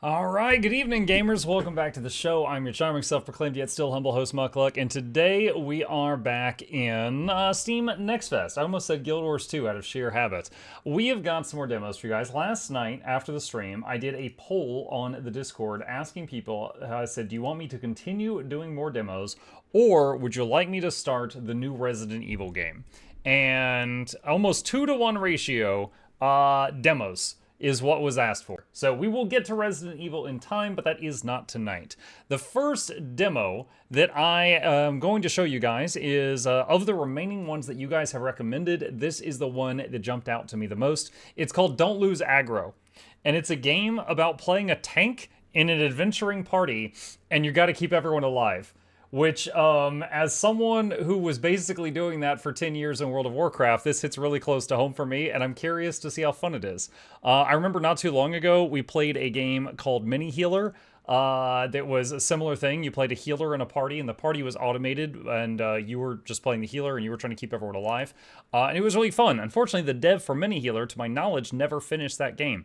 Alright, good evening gamers, welcome back to the show. I'm your charming self-proclaimed yet still humble host Mukluk, and today we are back in Steam Next Fest. I almost said Guild Wars 2 out of sheer habit. We have got some more demos for you guys. Last night, after the stream, I did a poll on the Discord asking people, I said, do you want me to continue doing more demos, or would you like me to start the new Resident Evil game? And almost 2-to-1 ratio, demos is what was asked for. So we will get to Resident Evil in time, but that is not tonight. The first demo that I am going to show you guys is, of the remaining ones that you guys have recommended, this is the one that jumped out to me the most. It's called Don't Lose Aggro. And it's a game about playing a tank in an adventuring party, and you gotta keep everyone alive. Which, as someone who was basically doing that for 10 years in World of Warcraft, this hits really close to home for me, and I'm curious to see how fun it is. I remember not too long ago, we played a game called Mini Healer, that was a similar thing. You played a healer in a party, and the party was automated, and you were just playing the healer, and you were trying to keep everyone alive. And it was really fun. Unfortunately, the dev for Mini Healer, to my knowledge, never finished that game.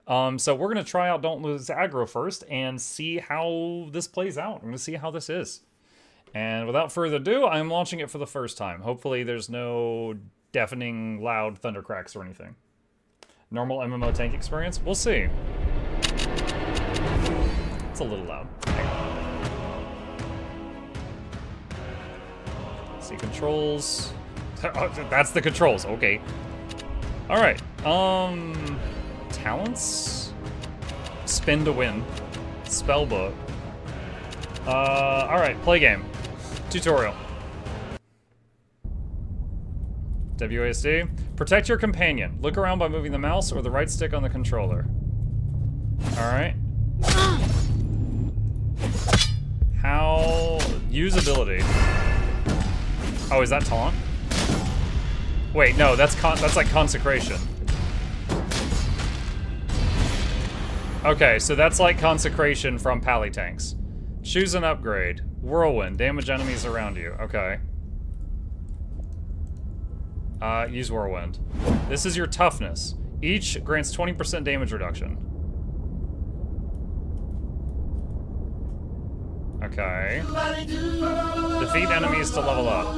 So we're going to try out Don't Lose Aggro first, and see how this plays out. I'm going to see how this is. And without further ado, I'm launching it for the first time. Hopefully there's no deafening loud thunder cracks or anything. Normal MMO tank experience? We'll see. It's a little loud. See controls. That's the controls, okay. Alright, talents? Spin to win. Spellbook. Alright, play game. Tutorial. WASD. Protect your companion. Look around by moving the mouse or the right stick on the controller. Alright. How... Usability. Oh, is that taunt? Wait, no, that's like consecration. Okay, so that's like consecration from pally tanks. Choose an upgrade. Whirlwind. Damage enemies around you. Okay. Use Whirlwind. This is your toughness. Each grants 20% damage reduction. Okay. Defeat enemies to level up.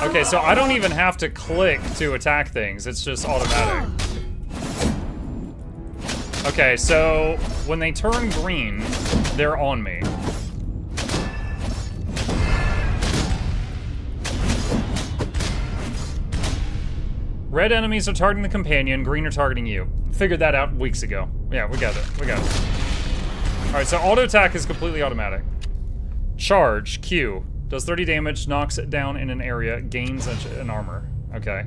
Okay, so I don't even have to click to attack things. It's just automatic. Okay, so when they turn green, they're on me. Red enemies are targeting the companion, green are targeting you. Figured that out weeks ago. Yeah, we got it. We got it. Alright, so auto attack is completely automatic. Charge, Q. Does 30 damage, knocks it down in an area, gains an armor. Okay.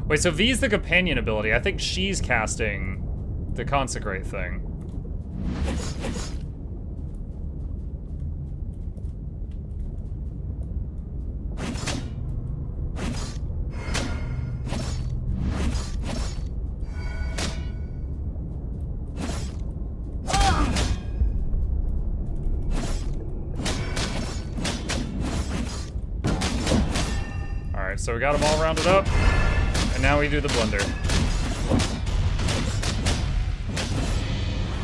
Wait, so V's the companion ability. I think she's casting the consecrate thing. Alright, so we got them all rounded up. And now we do the blender.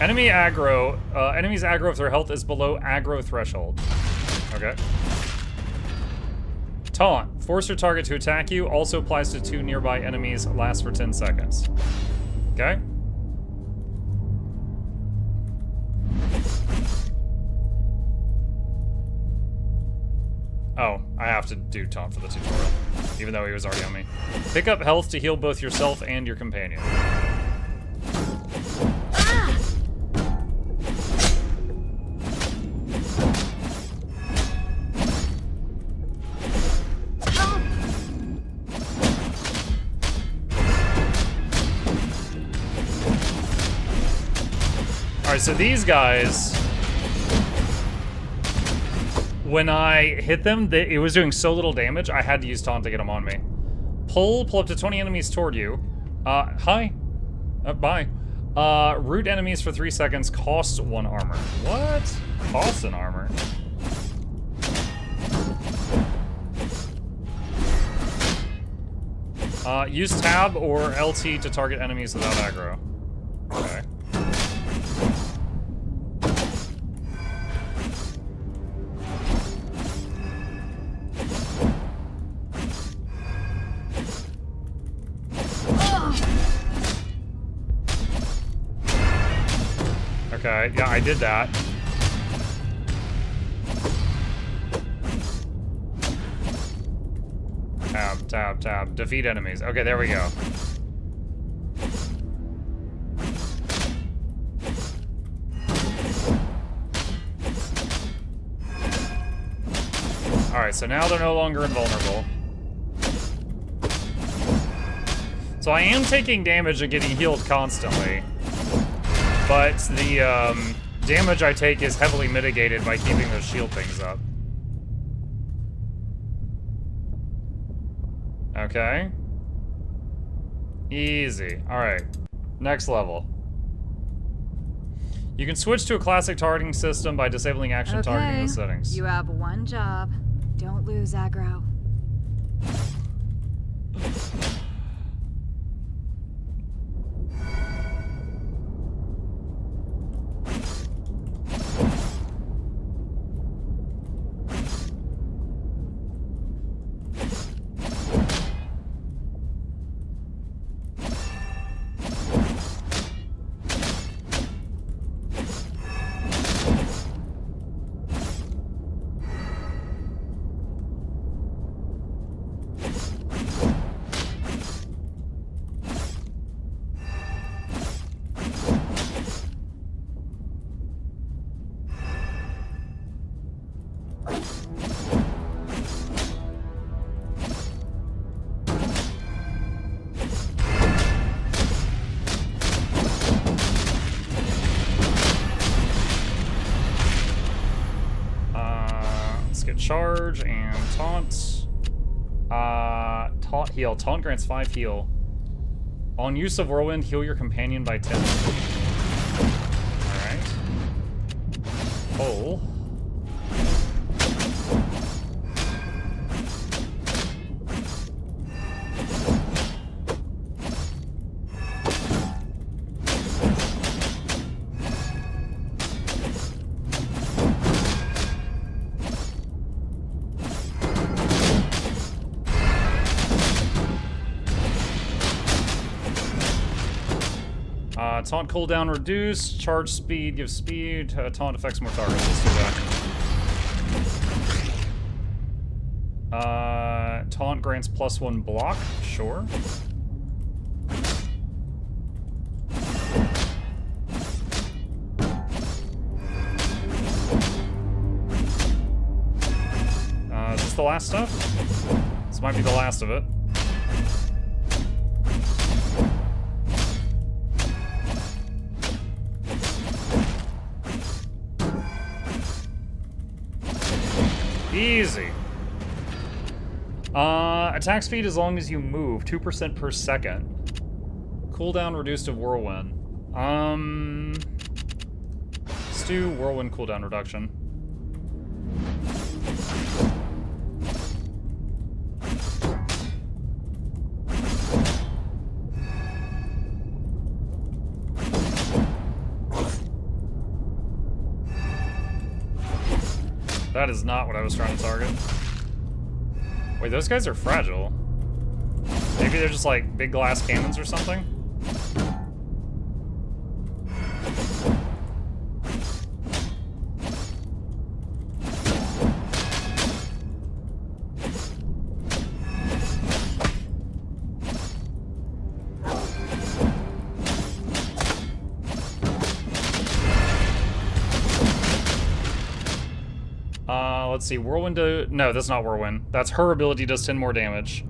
Enemy aggro. Enemies aggro if their health is below aggro threshold. Okay. Taunt. Force your target to attack you. Also applies to 2 nearby enemies. Lasts for 10 seconds. Okay. Oh, I have to do taunt for the tutorial, even though he was already on me. Pick up health to heal both yourself and your companion. Alright, so these guys... When I hit them, it was doing so little damage, I had to use taunt to get them on me. Pull up to 20 enemies toward you. Hi. Bye. Root enemies for 3 seconds, costs 1 armor. What? Costs an armor. Use tab or LT to target enemies without aggro. Okay. Okay, yeah, I did that. Tab, tab, tab. Defeat enemies. Okay, there we go. Alright, so now they're no longer invulnerable. So I am taking damage and getting healed constantly. But the damage I take is heavily mitigated by keeping those shield things up. Okay. Easy. Alright. Next level. You can switch to a classic targeting system by disabling action targeting in the settings. You have one job. Don't lose aggro. Charge and taunt. Taunt heal. Taunt grants 5 heal. On use of whirlwind, heal your companion by 10. Alright. Hole. Taunt cooldown reduced, charge speed gives speed, taunt affects more targets. Let's do that. Taunt grants +1 block, sure. Is this the last stuff? This might be the last of it. Easy. Attack speed as long as you move, 2% per second. Cooldown reduced to whirlwind. Let's do whirlwind cooldown reduction. That is not what I was trying to target. Wait, those guys are fragile. Maybe they're just like big glass cannons or something? Let's see, Whirlwind no, that's not Whirlwind. That's her ability does 10 more damage.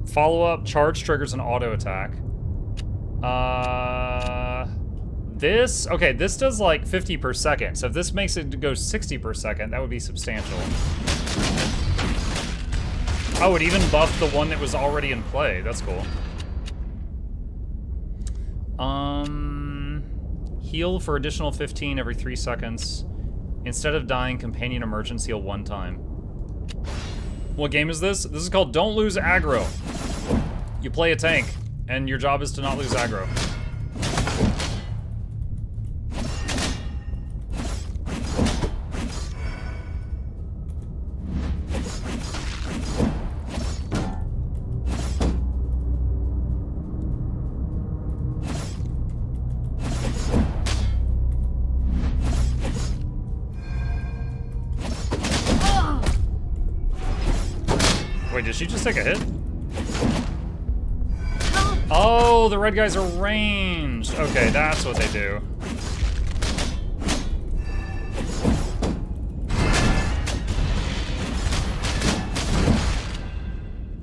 Follow-up, charge triggers an auto attack. Okay, this does like 50 per second. So if this makes it go 60 per second, that would be substantial. Oh, it even buffed the one that was already in play. That's cool. Heal for additional 15 every 3 seconds. Instead of dying, companion emergence heal 1 time. What game is this? This is called Don't Lose Aggro. You play a tank, and your job is to not lose aggro. Wait, did she just take a hit? Oh, the red guys are ranged. Okay, that's what they do.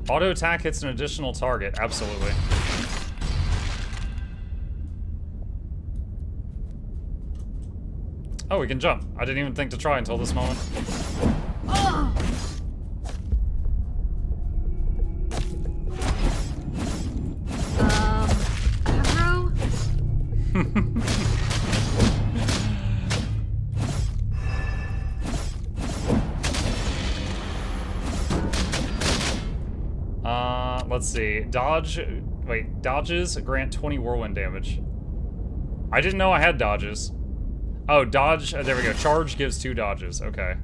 Auto attack hits an additional target. Absolutely. Oh, we can jump. I didn't even think to try until this moment. Aggro? Let's see. Dodges grant 20 whirlwind damage. I didn't know I had dodges. Oh, dodge, there we go. Charge gives 2 dodges, okay.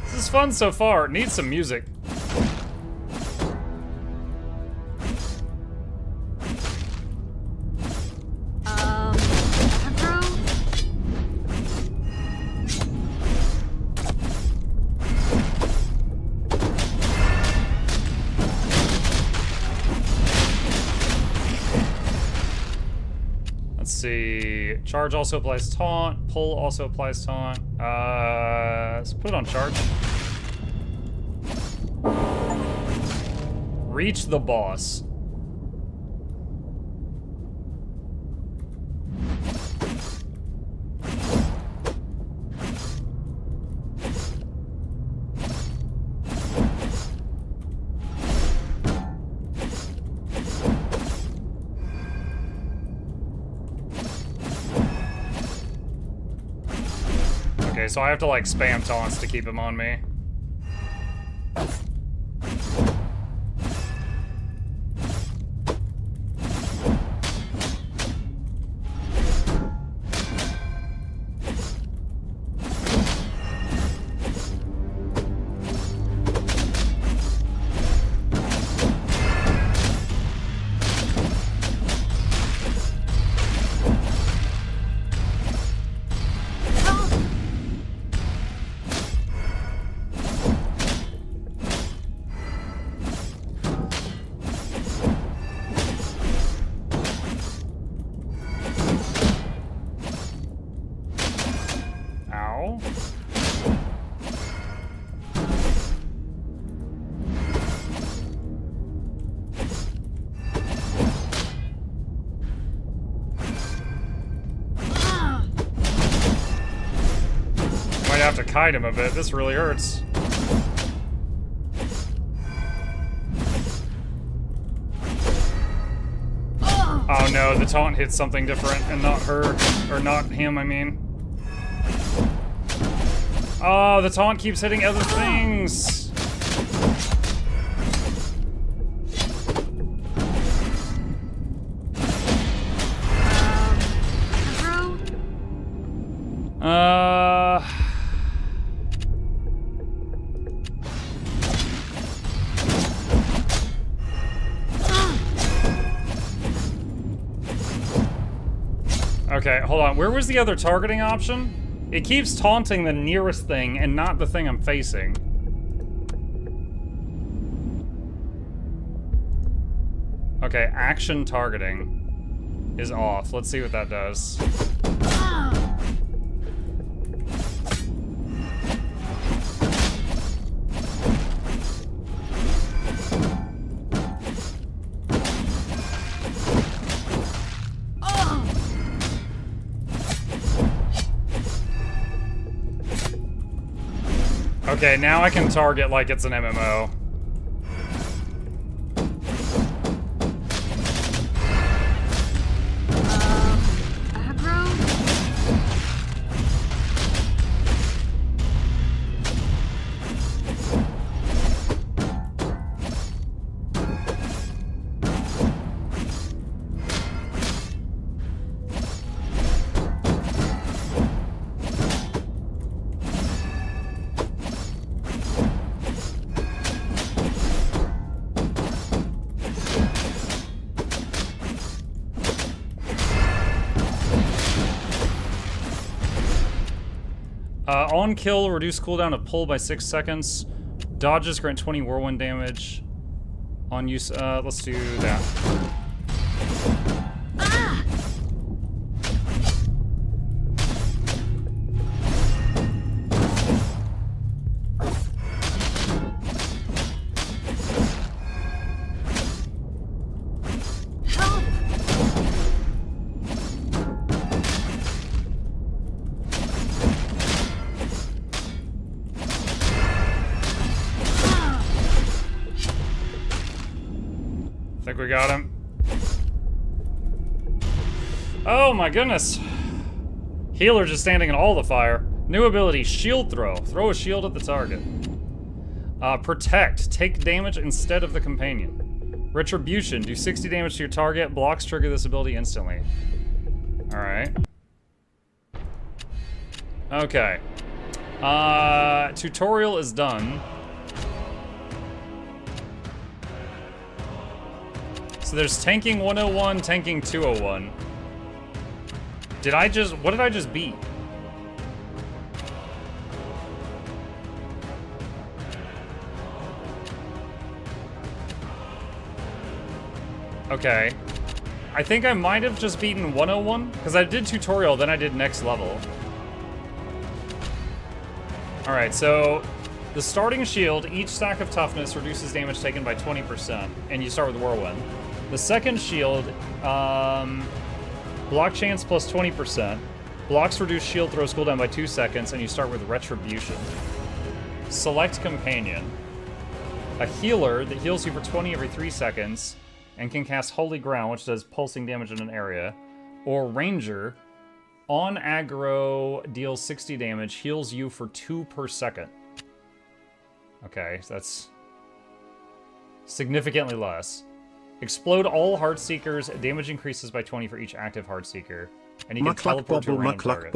This is fun so far. It needs some music. Aggro? Let's see. Charge also applies taunt. Pull also applies taunt. Let's put it on charge. Reach the boss. Okay, so I have to like spam taunts to keep him on me. Ow. Might have to kite him a bit. This really hurts. Oh no, the taunt hits something different and not her, or not him, I mean. Oh, the taunt keeps hitting other things. Okay, hold on. Where was the other targeting option? It keeps taunting the nearest thing and not the thing I'm facing. Okay, action targeting is off. Let's see what that does. Okay, now I can target like it's an MMO. Aggro? On kill, reduce cooldown of pull by 6 seconds. Dodges grant 20 whirlwind damage. On use, let's do that. Think we got him. Oh my goodness. Healer just standing in all the fire. New ability, shield throw. Throw a shield at the target. Protect. Take damage instead of the companion. Retribution. Do 60 damage to your target. Blocks trigger this ability instantly. Alright. Okay. Tutorial is done. So there's tanking 101, tanking 201. What did I just beat? Okay. I think I might have just beaten 101, because I did tutorial, then I did next level. Alright, so the starting shield, each stack of toughness reduces damage taken by 20%, and you start with Whirlwind. The second shield, block chance plus 20%. Blocks reduce shield throws cooldown by 2 seconds, and you start with Retribution. Select Companion. A healer that heals you for 20 every 3 seconds, and can cast Holy Ground, which does pulsing damage in an area. Or Ranger, on aggro, deals 60 damage, heals you for 2 per second. Okay, so that's significantly less. Explode all Heartseekers. Damage increases by 20 for each active Heartseeker. And you can teleport to a random target.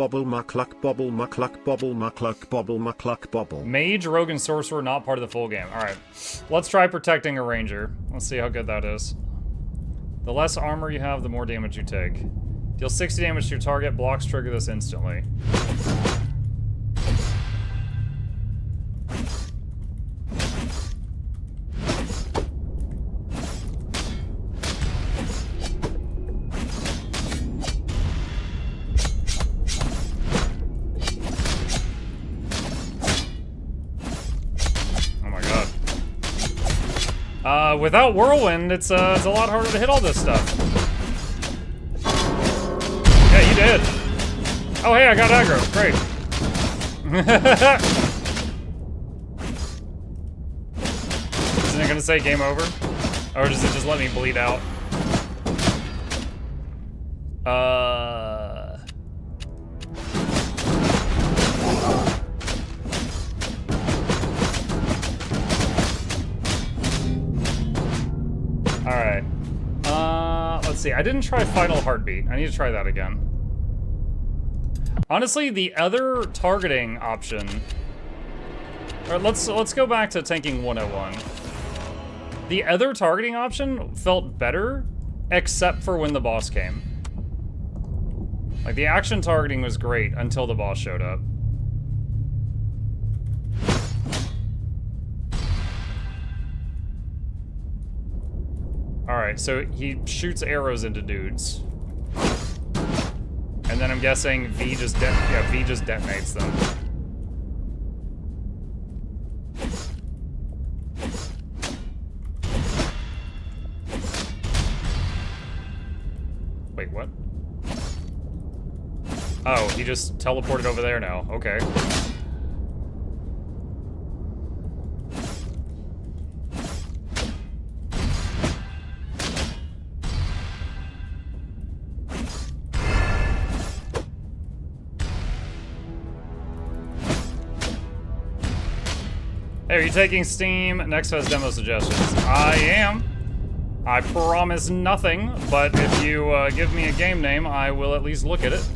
Mage, Rogue, and Sorcerer not part of the full game. Alright. Let's try protecting a Ranger. Let's see how good that is. The less armor you have, the more damage you take. Deal 60 damage to your target. Blocks trigger this instantly. Without Whirlwind, it's a lot harder to hit all this stuff. Yeah, you did. Oh, hey, I got aggro. Great. Isn't it gonna say game over? Or does it just let me bleed out? Alright. Let's see. I didn't try Final Heartbeat. I need to try that again. Honestly, the other targeting option... Alright, let's go back to tanking 101. The other targeting option felt better, except for when the boss came. Like, the action targeting was great until the boss showed up. Alright, so he shoots arrows into dudes. And then I'm guessing V just detonates them. Wait, what? Oh, he just teleported over there now. Okay. Hey, are you taking Steam? Next has demo suggestions. I am. I promise nothing, but if you give me a game name, I will at least look at it.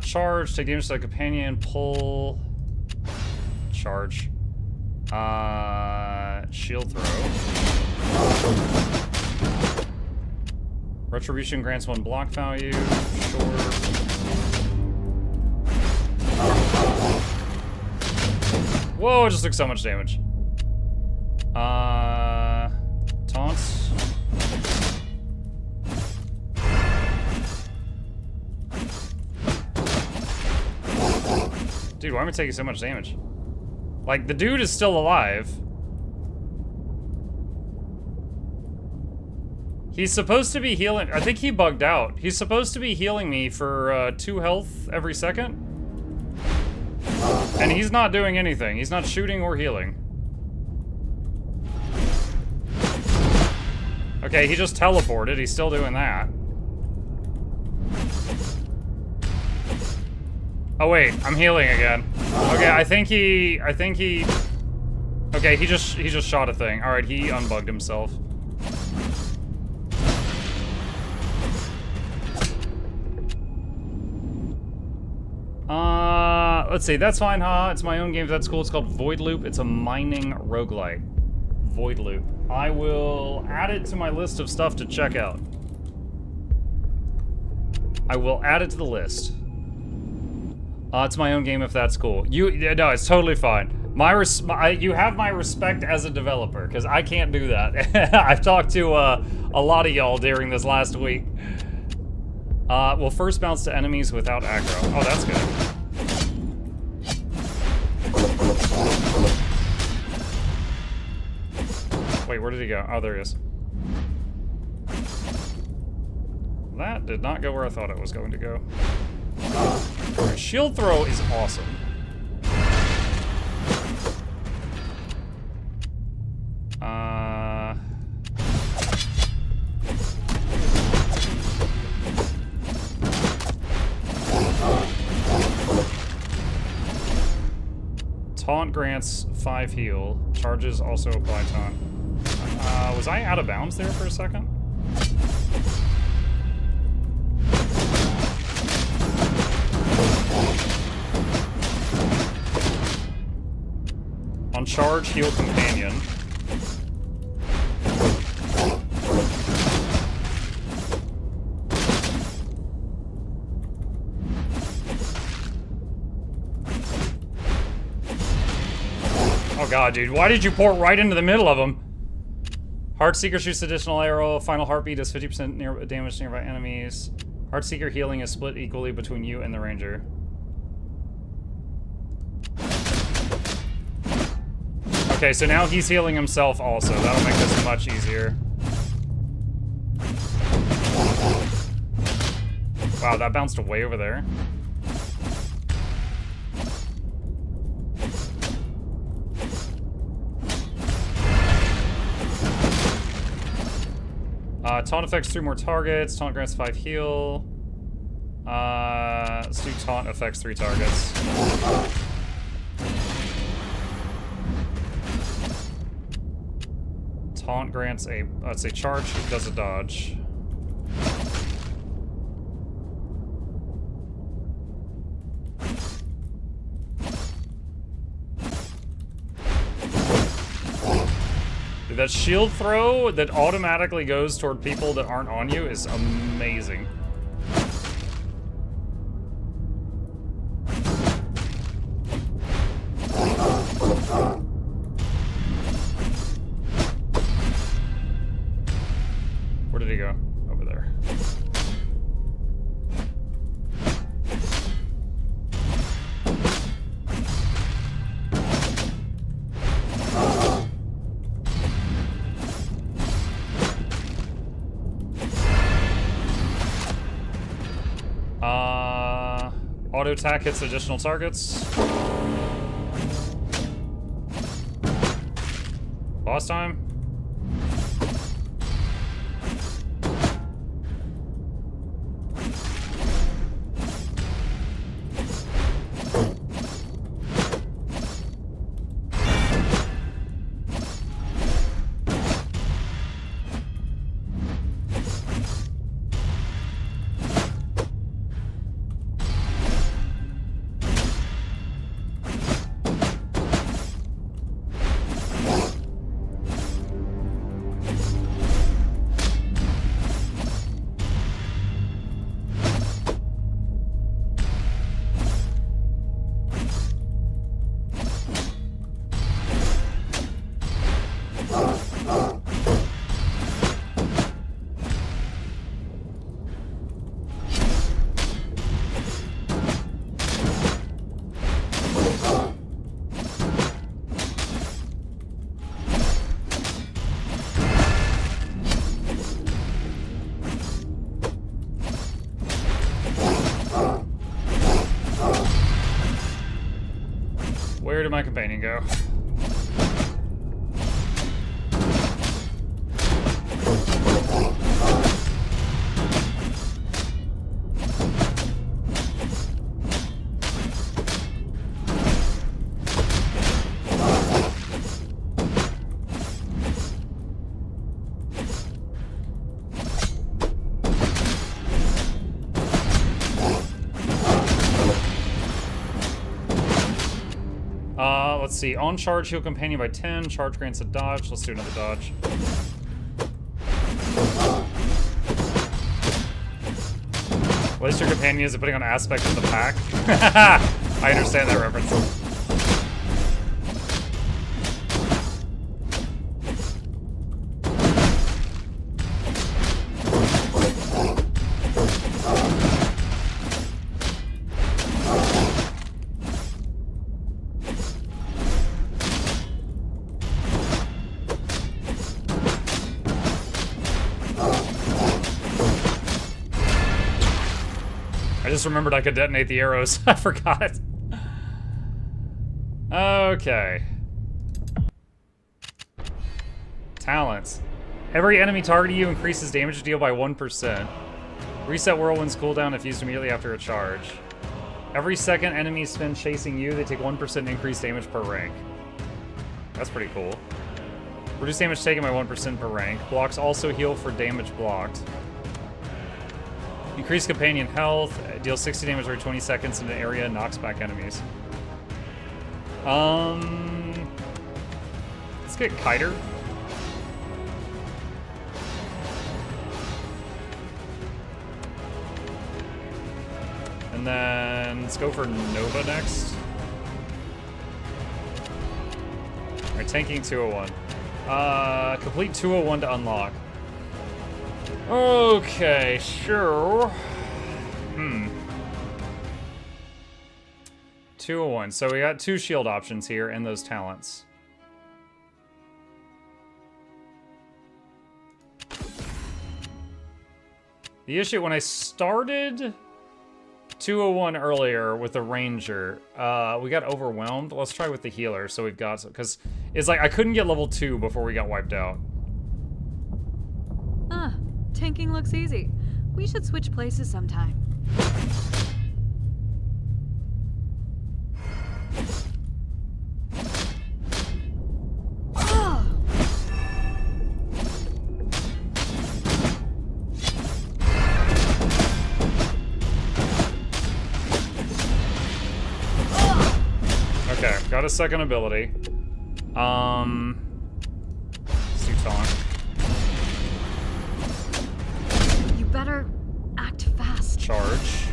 charge, take damage to the companion, pull, charge. Shield throw. Retribution grants 1 block value, sure. Whoa, it just took so much damage. Taunts. Dude, why am I taking so much damage? Like, the dude is still alive. He's supposed to be healing. I think he bugged out. He's supposed to be healing me for 2 health every second. And he's not doing anything. He's not shooting or healing. Okay, he just teleported. He's still doing that. Oh wait, I'm healing again. Okay, I think he okay, he just shot a thing. All right, he unbugged himself. Let's see, that's fine, huh? It's my own game, that's cool. It's called Void Loop. It's a mining roguelite. Void Loop. I will add it to my list of stuff to check out. I will add it to the list. It's my own game if that's cool. No, it's totally fine. You have my respect as a developer, because I can't do that. I've talked to a lot of y'all during this last week. We'll first bounce to enemies without aggro. Oh, that's good. Wait, where did he go? Oh, there he is. That did not go where I thought it was going to go. Shield throw is awesome. Taunt grants 5 heal. Charges also apply taunt. Was I out of bounds there for a second? On charge, heal companion. Oh god, dude, why did you port right into the middle of them? Heartseeker shoots additional arrow. Final heartbeat does 50% damage to nearby enemies. Heartseeker healing is split equally between you and the ranger. Okay, so now he's healing himself also. That'll make this much easier. Wow, that bounced way over there. Taunt affects 3 more targets. Taunt grants 5 heal. Let's do taunt affects 3 targets. Taunt grants a, let's say charge, does a dodge. Dude, that shield throw that automatically goes toward people that aren't on you is amazing. Where did he go? Over there. Auto attack hits additional targets. Boss time. did my companion go? Let's see. On charge, heal companion by 10. Charge grants a dodge. Let's do another dodge. What is your companion? Is it putting on aspect of the pack? I understand that reference. I just remembered I could detonate the arrows. I forgot. Okay. Talents. Every enemy targeting you increases damage deal by 1%. Reset Whirlwind's cooldown if used immediately after a charge. Every second enemies spend chasing you, they take 1% increased damage per rank. That's pretty cool. Reduce damage taken by 1% per rank. Blocks also heal for damage blocked. Increase companion health, deals 60 damage every 20 seconds in an area, and knocks back enemies. Let's get Kiter. And then let's go for Nova next. Alright, tanking 201. Complete 201 to unlock. Okay, sure. 201. So we got 2 shield options here and those talents. The issue, when I started 201 earlier with the ranger, we got overwhelmed. Let's try with the healer. So we've got, because it's like I couldn't get level 2 before we got wiped out. Tanking looks easy. We should switch places sometime. Okay, got a second ability. Let's do taunt. Better act fast. Charge.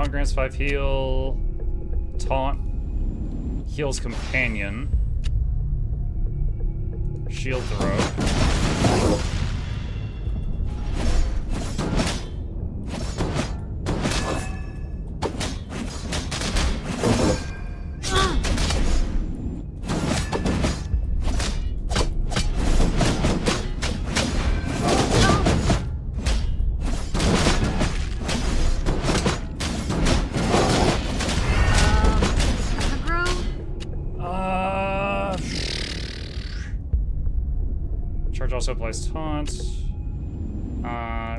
Grants 5 heal. Taunt heals companion. Shield throw. Also applies taunt.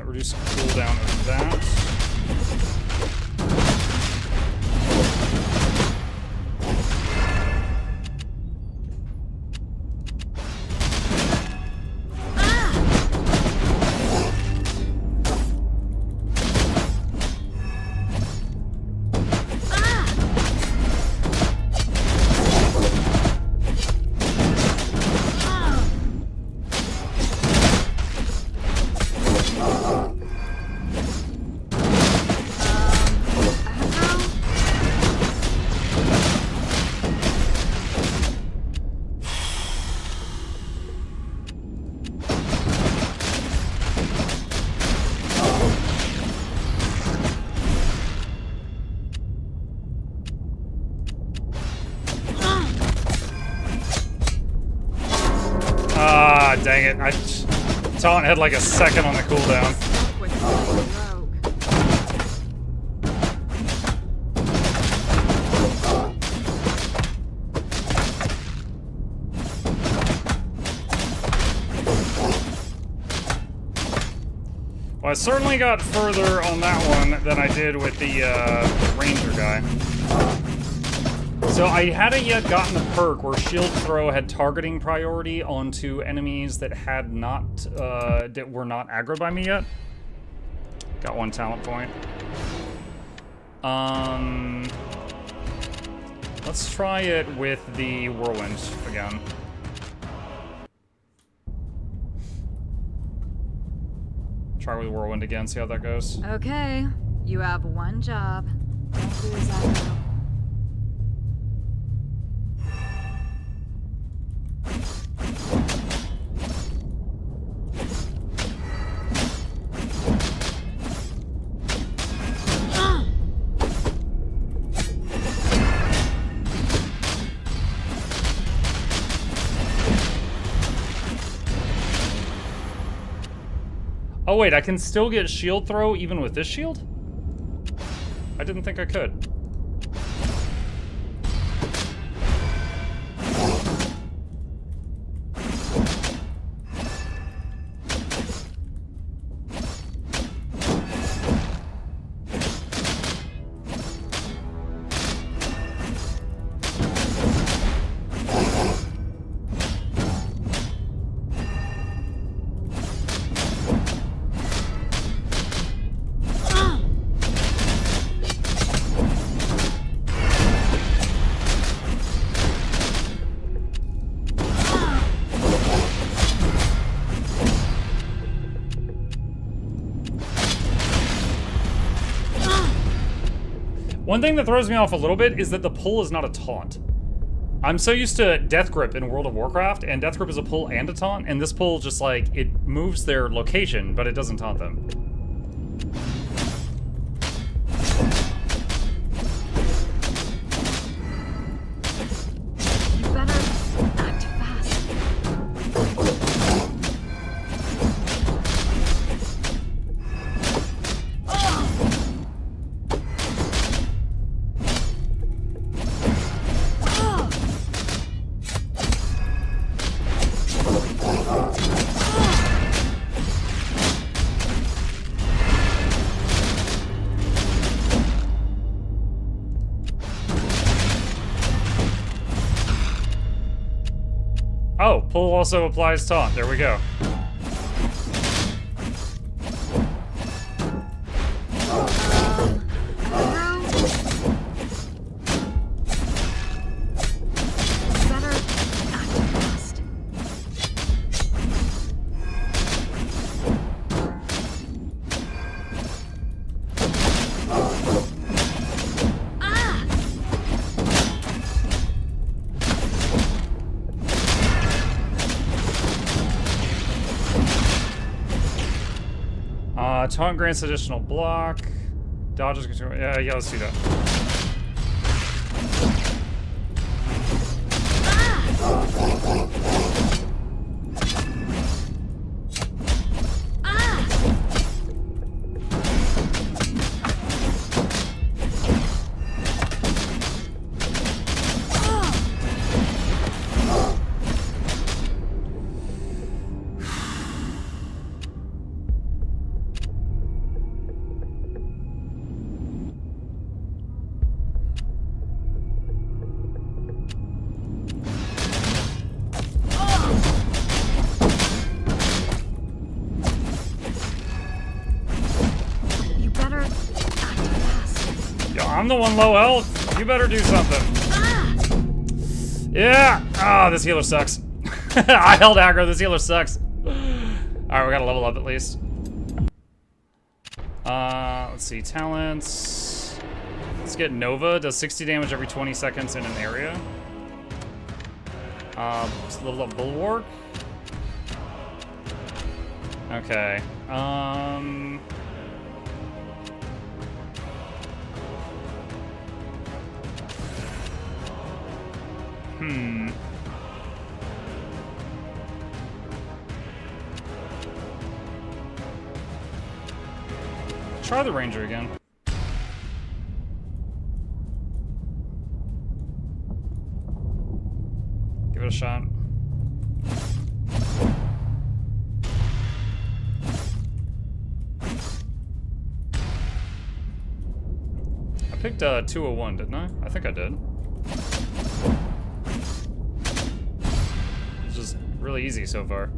Reduce cooldown of that. Ah, dang it. Taunt had like a second on the cooldown. Well, I certainly got further on that one than I did with the ranger guy. So I hadn't yet gotten the perk where shield throw had targeting priority onto enemies that had not that were not aggroed by me yet. Got 1 talent point. Let's try it with the whirlwind again. Try with whirlwind again, see how that goes. Okay, you have one job. Don't lose Aggro. Oh wait, I can still get shield throw even with this shield? I didn't think I could. One thing that throws me off a little bit is that the pull is not a taunt. I'm so used to Death Grip in World of Warcraft, and Death Grip is a pull and a taunt, and this pull just like, it moves their location, but it doesn't taunt them. You better act fast. Oh, pull also applies taunt. There we go. Taunt grants additional block. Dodges control. Yeah, let's do that. I'm the one low health. You better do something. Yeah. Oh, this healer sucks. I held aggro. This healer sucks. All right, we gotta level up at least. Let's see. Talents. Let's get Nova. Does 60 damage every 20 seconds in an area. Let's level up Bulwark. Okay. try the ranger again. Give it a shot. I picked 201, didn't I? I think I did. It's just really easy so far.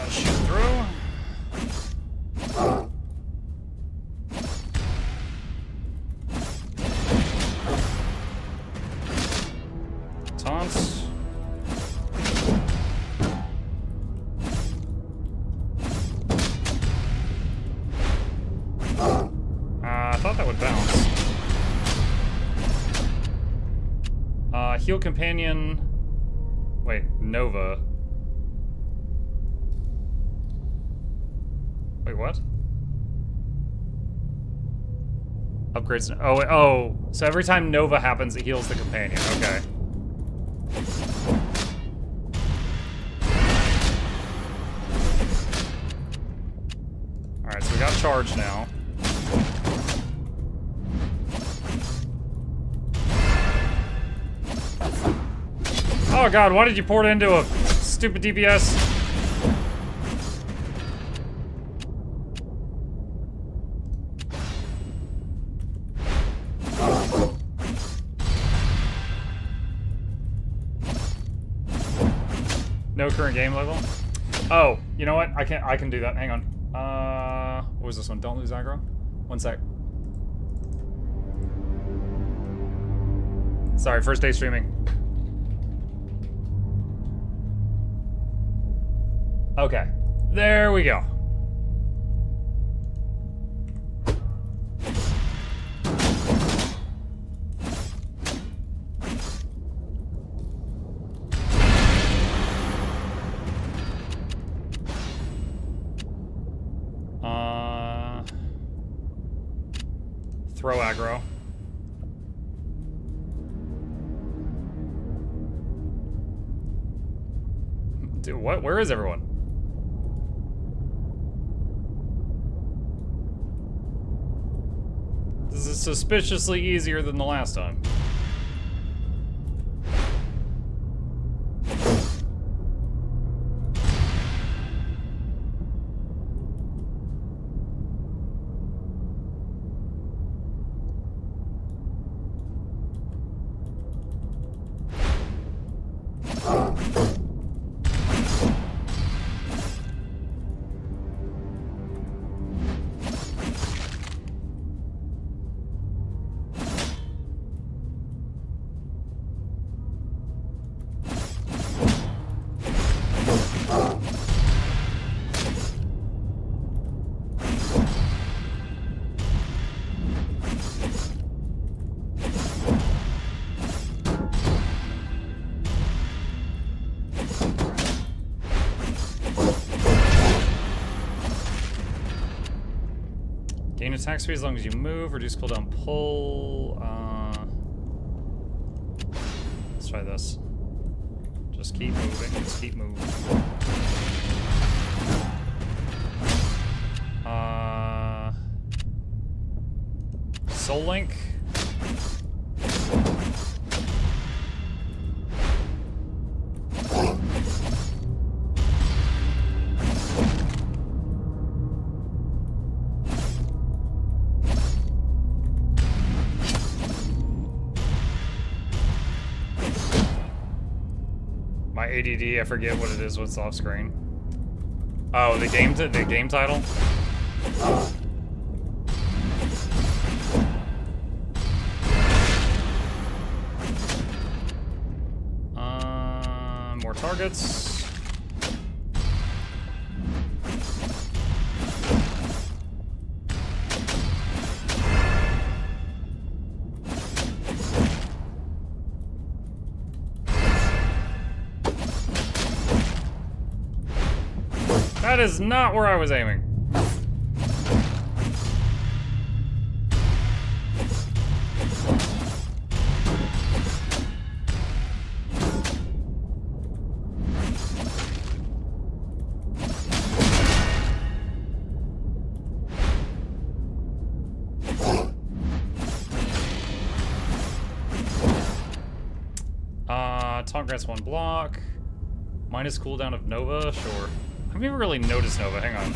Shoot through. Taunts. I thought that would bounce. Heal companion. Wait, Nova. Wait, what? Upgrades. Oh, oh. So every time Nova happens, it heals the companion. Okay. Alright, so we got charge now. Oh god, why did you pour it into a stupid DPS? No current game level? Oh, you know what? I can do that. Hang on. What was this one? Don't lose aggro? One sec. Sorry, first day streaming. Okay. There we go. Throw aggro. Dude, what? Where is everyone? This is suspiciously easier than the last time. Gain attack speed as long as you move. Reduce cooldown pull. Let's try this. Just keep moving. Just keep moving. Soul Link. My ADD, I forget what it is when it's off screen. Oh, the game title? More targets. That is not where I was aiming. Taunt grants 1 block. Minus cooldown of Nova, sure. I've never really noticed Nova, hang on.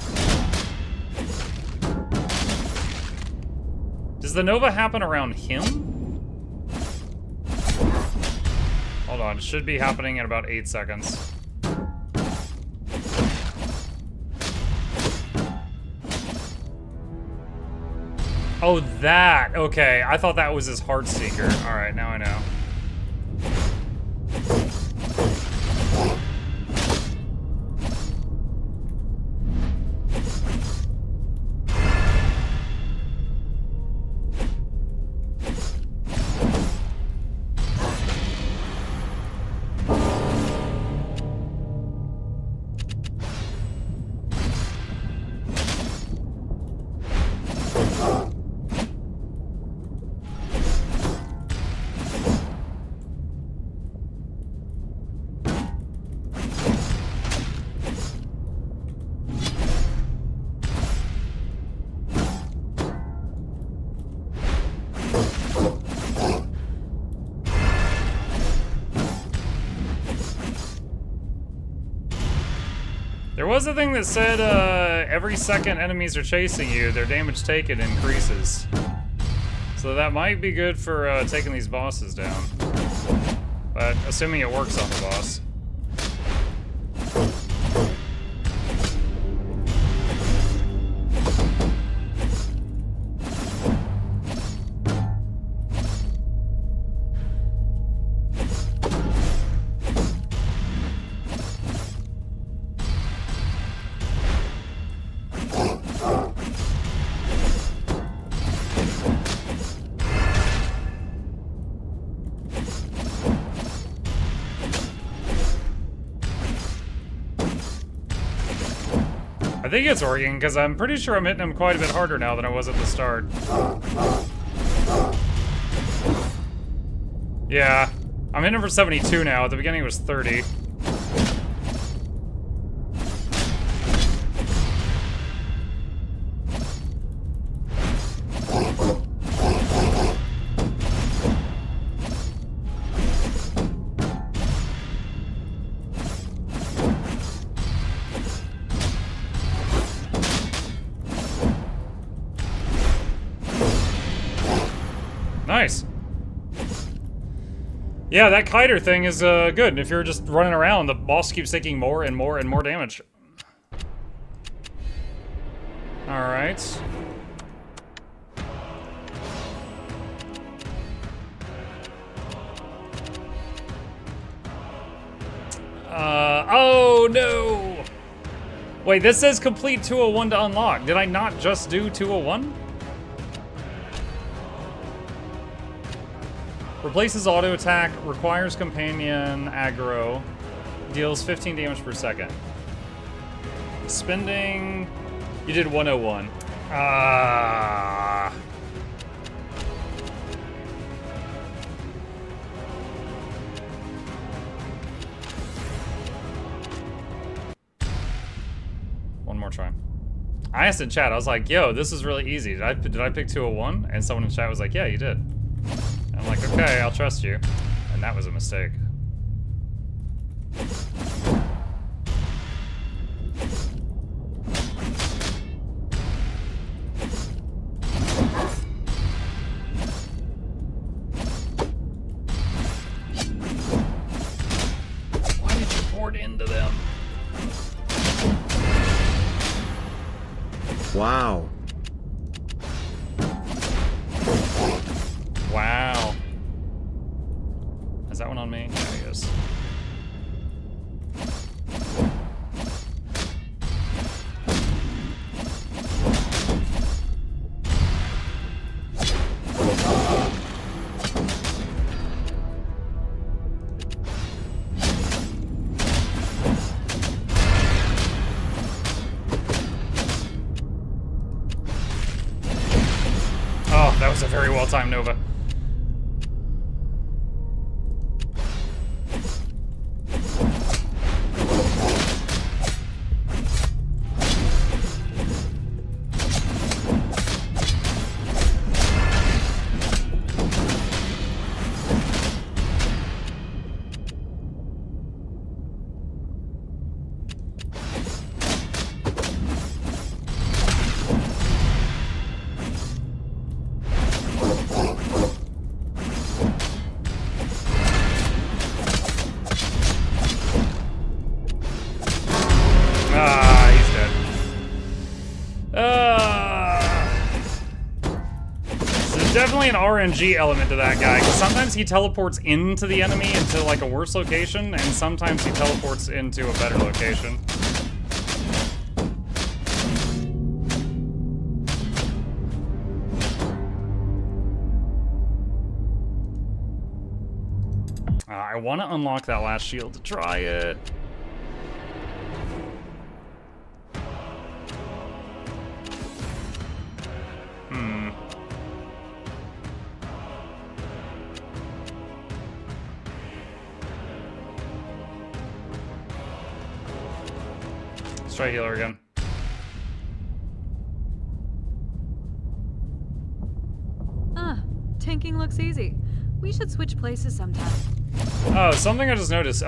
Does the Nova happen around him? Hold on, it should be happening in about 8 seconds. Oh, that, okay. I thought that was his Heartseeker. All right, now I know. There was a thing that said every second enemies are chasing you, their damage taken increases. So that might be good for taking these bosses down. But assuming it works on the boss. I think it's working, because I'm pretty sure I'm hitting him quite a bit harder now than I was at the start. Yeah, I'm hitting him for 72 now. At the beginning it was 30. Nice. Yeah, that kiter thing is good. If you're just running around, the boss keeps taking more and more and more damage. Alright. Oh no! Wait, this says complete 201 to unlock. Did I not just do 201? Replaces auto attack, requires companion aggro, deals 15 damage per second. Spending... You did 101. Ah. One more try. I asked in chat, I was like, yo, this is really easy. Did I pick 201? And someone in chat was like, yeah, you did. I'm like, okay, I'll trust you. And that was a mistake. Why did you pour it into them? Wow. Wow. Is that one on me? There he is. was a very well-timed Nova. Definitely an RNG element to that guy, because sometimes he teleports into the enemy into like a worse location, and sometimes he teleports into a better location. I want to unlock that last shield to try it. Let's try healer again. Tanking looks easy. We should switch places sometime. Oh, something I just noticed.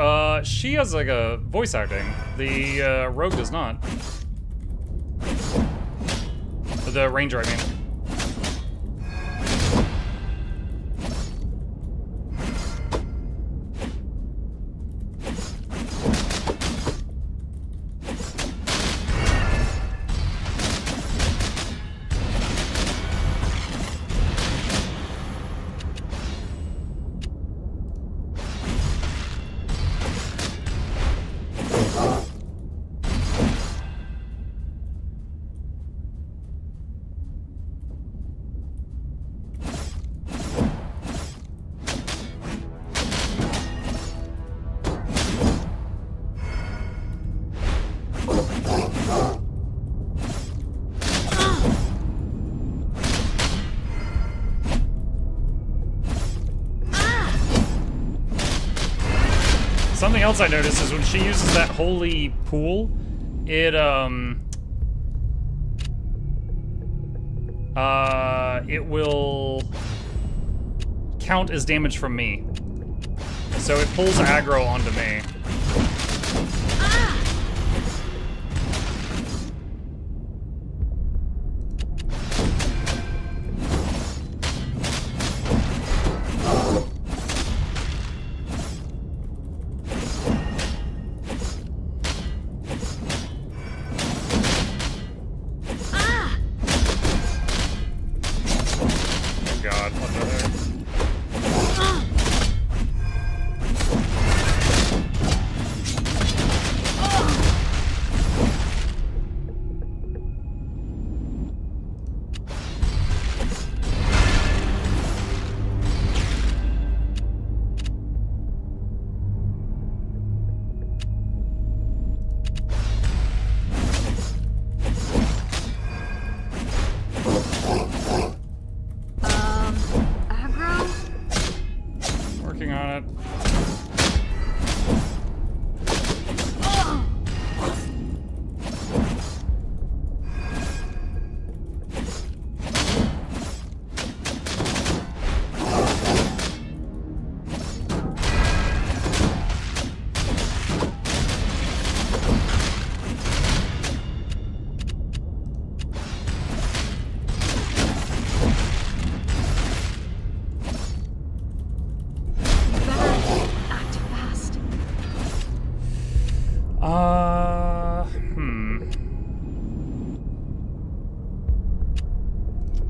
She has like a voice acting. The rogue does not. The ranger, I mean. Something else I noticed is when she uses that holy pool, it will count as damage from me. So it pulls aggro onto me.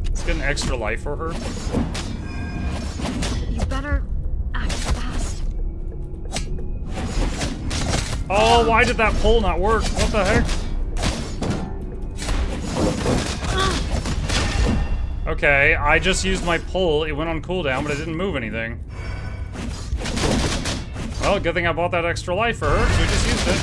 Let's get an extra life for her. You better act fast. Oh, why did that pull not work? What the heck? Okay, I just used my pull. It went on cooldown, but it didn't move anything. Well, good thing I bought that extra life for her, because we just used it.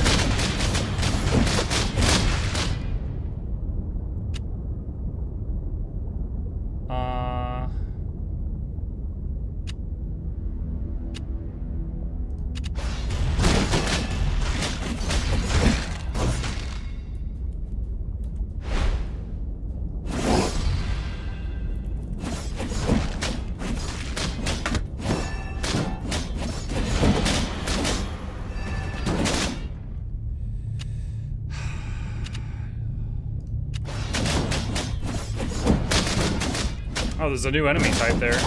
there's a new enemy type there.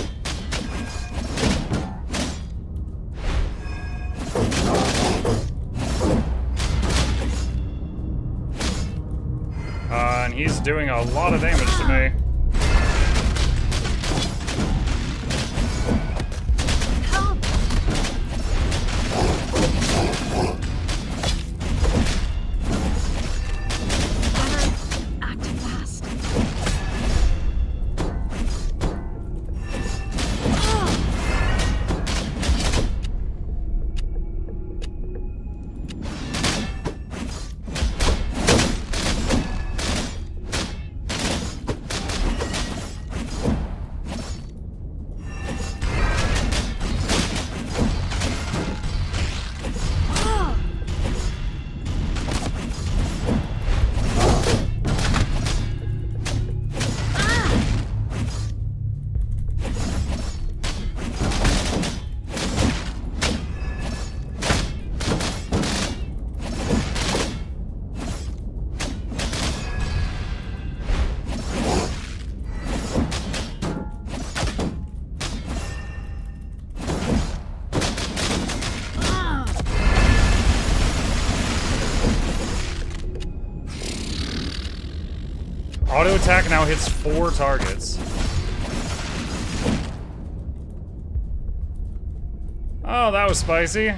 And he's doing a lot of damage to me. Auto attack now hits 4 targets. Oh, that was spicy.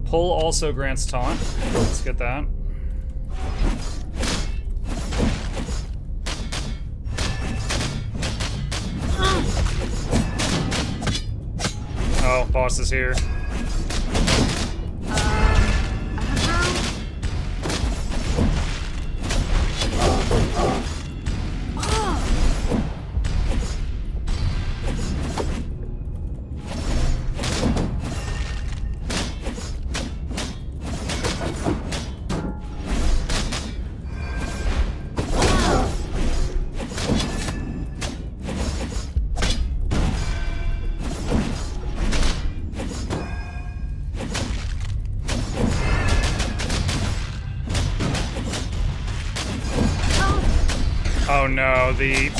Pull also grants taunt. Let's get that. Oh, boss is here. Oh no, the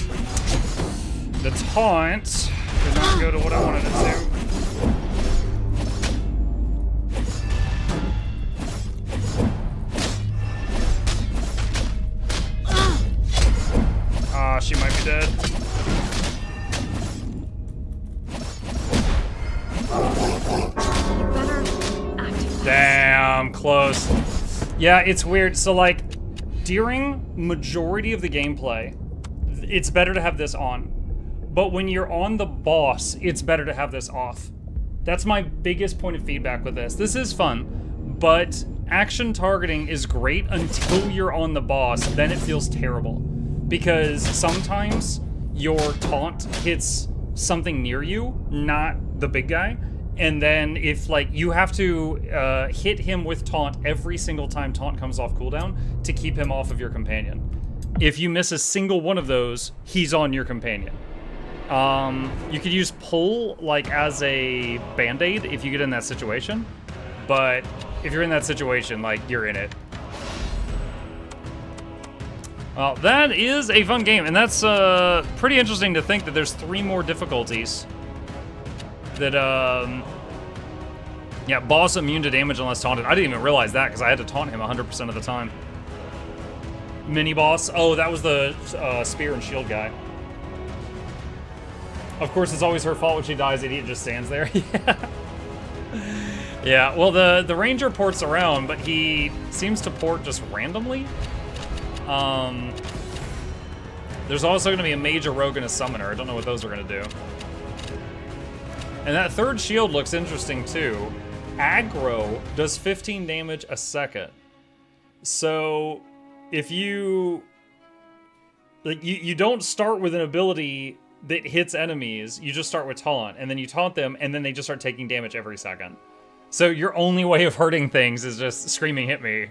taunt did not go to what I wanted it to. Ah, she might be dead. Damn, close. Yeah, it's weird. So like, during majority of the gameplay, it's better to have this on. But when you're on the boss, it's better to have this off. That's my biggest point of feedback with this. This is fun, but action targeting is great until you're on the boss, then it feels terrible. Because sometimes your taunt hits something near you, not the big guy. And then if like you have to hit him with taunt every single time taunt comes off cooldown to keep him off of your companion. If you miss a single one of those, he's on your companion. You could use pull like as a band-aid if you get in that situation. But if you're in that situation, like you're in it. Well, that is a fun game, and that's pretty interesting to think that there's 3 more difficulties. That, yeah, boss immune to damage unless taunted. I didn't even realize that because I had to taunt him 100% of the time. Mini boss. Oh, that was the spear and shield guy. Of course, it's always her fault when she dies. Idiot just stands there. Yeah. Yeah, well, the ranger ports around, but he seems to port just randomly. There's also going to be a mage, a rogue, and a summoner. I don't know what those are going to do. And that third shield looks interesting too. Aggro does 15 damage a second. So if you like you don't start with an ability that hits enemies, you just start with taunt, and then you taunt them, and then they just start taking damage every second. So your only way of hurting things is just screaming hit me.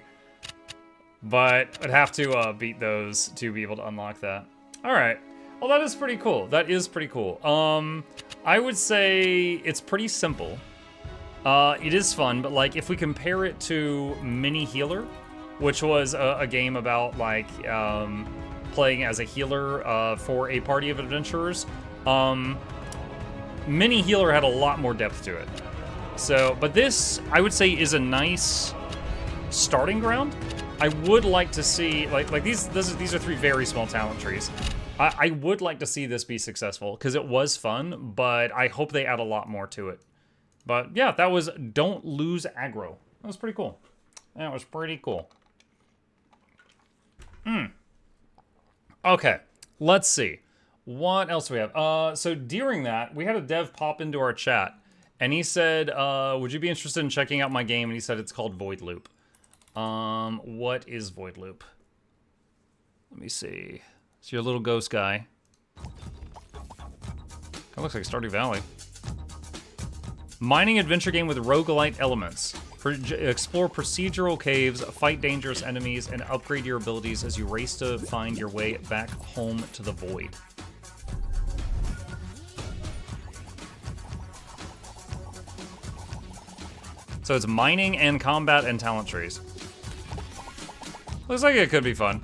But I'd have to beat those to be able to unlock that. All right. Well, that is pretty cool. That is pretty cool. I would say it's pretty simple. It is fun, but like if we compare it to Mini Healer, which was a game about like playing as a healer for a party of adventurers, Mini Healer had a lot more depth to it. So, but this I would say is a nice starting ground. I would like to see like these are 3 very small talent trees. I would like to see this be successful because it was fun, but I hope they add a lot more to it. But yeah, that was Don't Lose Aggro. That was pretty cool. That was pretty cool. Okay, let's see. What else do we have? So during that, we had a dev pop into our chat, and he said, would you be interested in checking out my game? And he said it's called Void Loop. What is Void Loop? Let me see. It's your little ghost guy. That looks like Stardew Valley. Mining adventure game with roguelite elements. Explore procedural caves, fight dangerous enemies, and upgrade your abilities as you race to find your way back home to the void. So it's mining and combat and talent trees. Looks like it could be fun.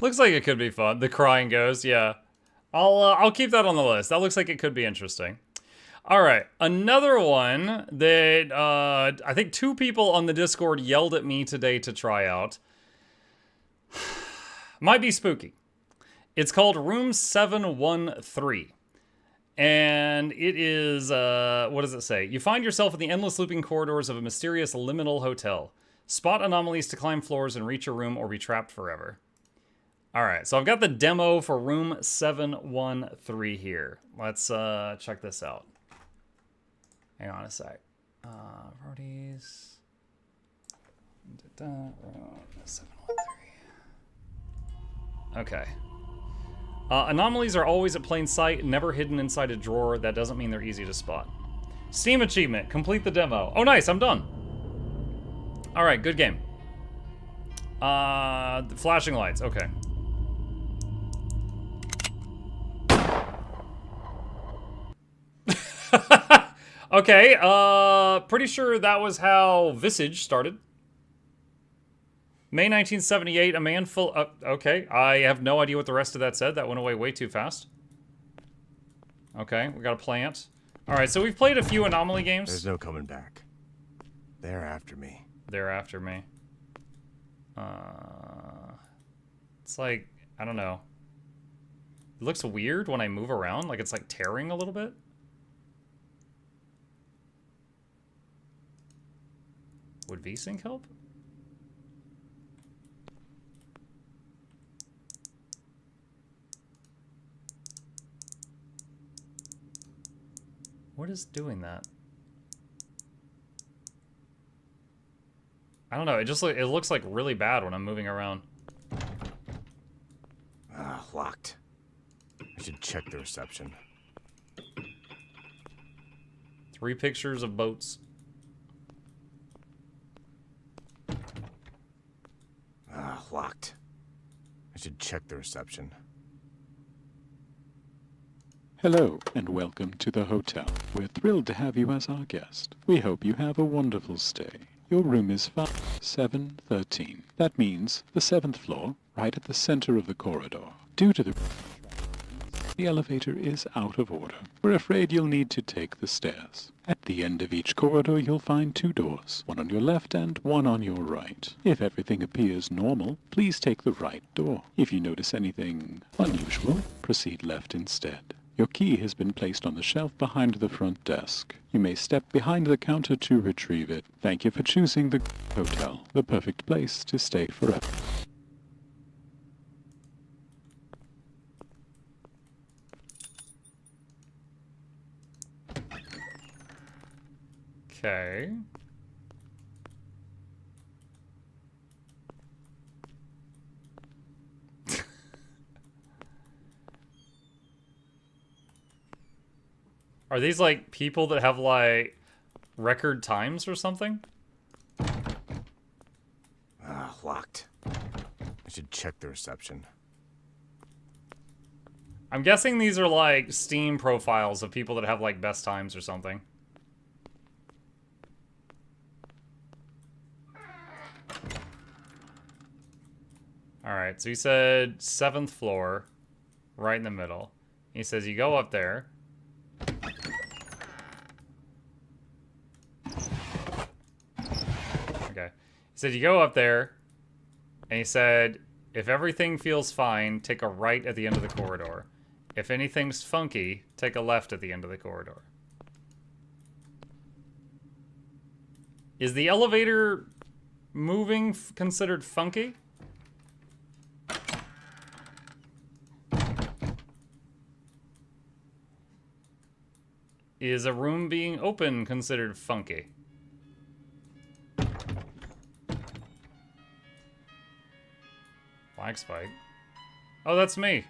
Looks like it could be fun. The crying ghost, yeah. I'll keep that on the list. That looks like it could be interesting. All right, another one that I think 2 people on the Discord yelled at me today to try out. Might be spooky. It's called Room 713. And it is, what does it say? You find yourself in the endless looping corridors of a mysterious liminal hotel. Spot anomalies to climb floors and reach your room or be trapped forever. All right, so I've got the demo for Room 713 here. Let's check this out. Hang on a sec. Roadies. 713. Okay. Anomalies are always at plain sight, never hidden inside a drawer. That doesn't mean they're easy to spot. Steam achievement, complete the demo. Oh, nice, I'm done. All right, good game. The flashing lights, okay. Okay, pretty sure that was how Visage started. May 1978, a man full... okay, I have no idea what the rest of that said. That went away way too fast. Okay, we got a plant. Alright, so we've played a few Anomaly games. There's no coming back. They're after me. They're after me. It's like, I don't know. It looks weird when I move around, like it's like tearing a little bit. Would VSync help? What is doing that? I don't know. It just it looks like really bad when I'm moving around. Ah, locked. I should check the reception. 3 pictures of boats. Ah, locked. I should check the reception. Hello, and welcome to the hotel. We're thrilled to have you as our guest. We hope you have a wonderful stay. Your room is 713. That means the 7th floor, right at the center of the corridor. Due to the elevator is out of order. We're afraid you'll need to take the stairs. At the end of each corridor, you'll find 2 doors, one on your left and one on your right. If everything appears normal, please take the right door. If you notice anything unusual, proceed left instead. Your key has been placed on the shelf behind the front desk. You may step behind the counter to retrieve it. Thank you for choosing the hotel, the perfect place to stay forever. Okay. Are these like people that have like record times or something? Locked. I should check the reception. I'm guessing these are like Steam profiles of people that have like best times or something. Alright, so he said 7th floor, right in the middle. He says you go up there. Okay. He said you go up there, and he said, if everything feels fine, take a right at the end of the corridor. If anything's funky, take a left at the end of the corridor. Is the elevator moving considered funky? Is a room being open considered funky? Lag spike. Oh, that's me.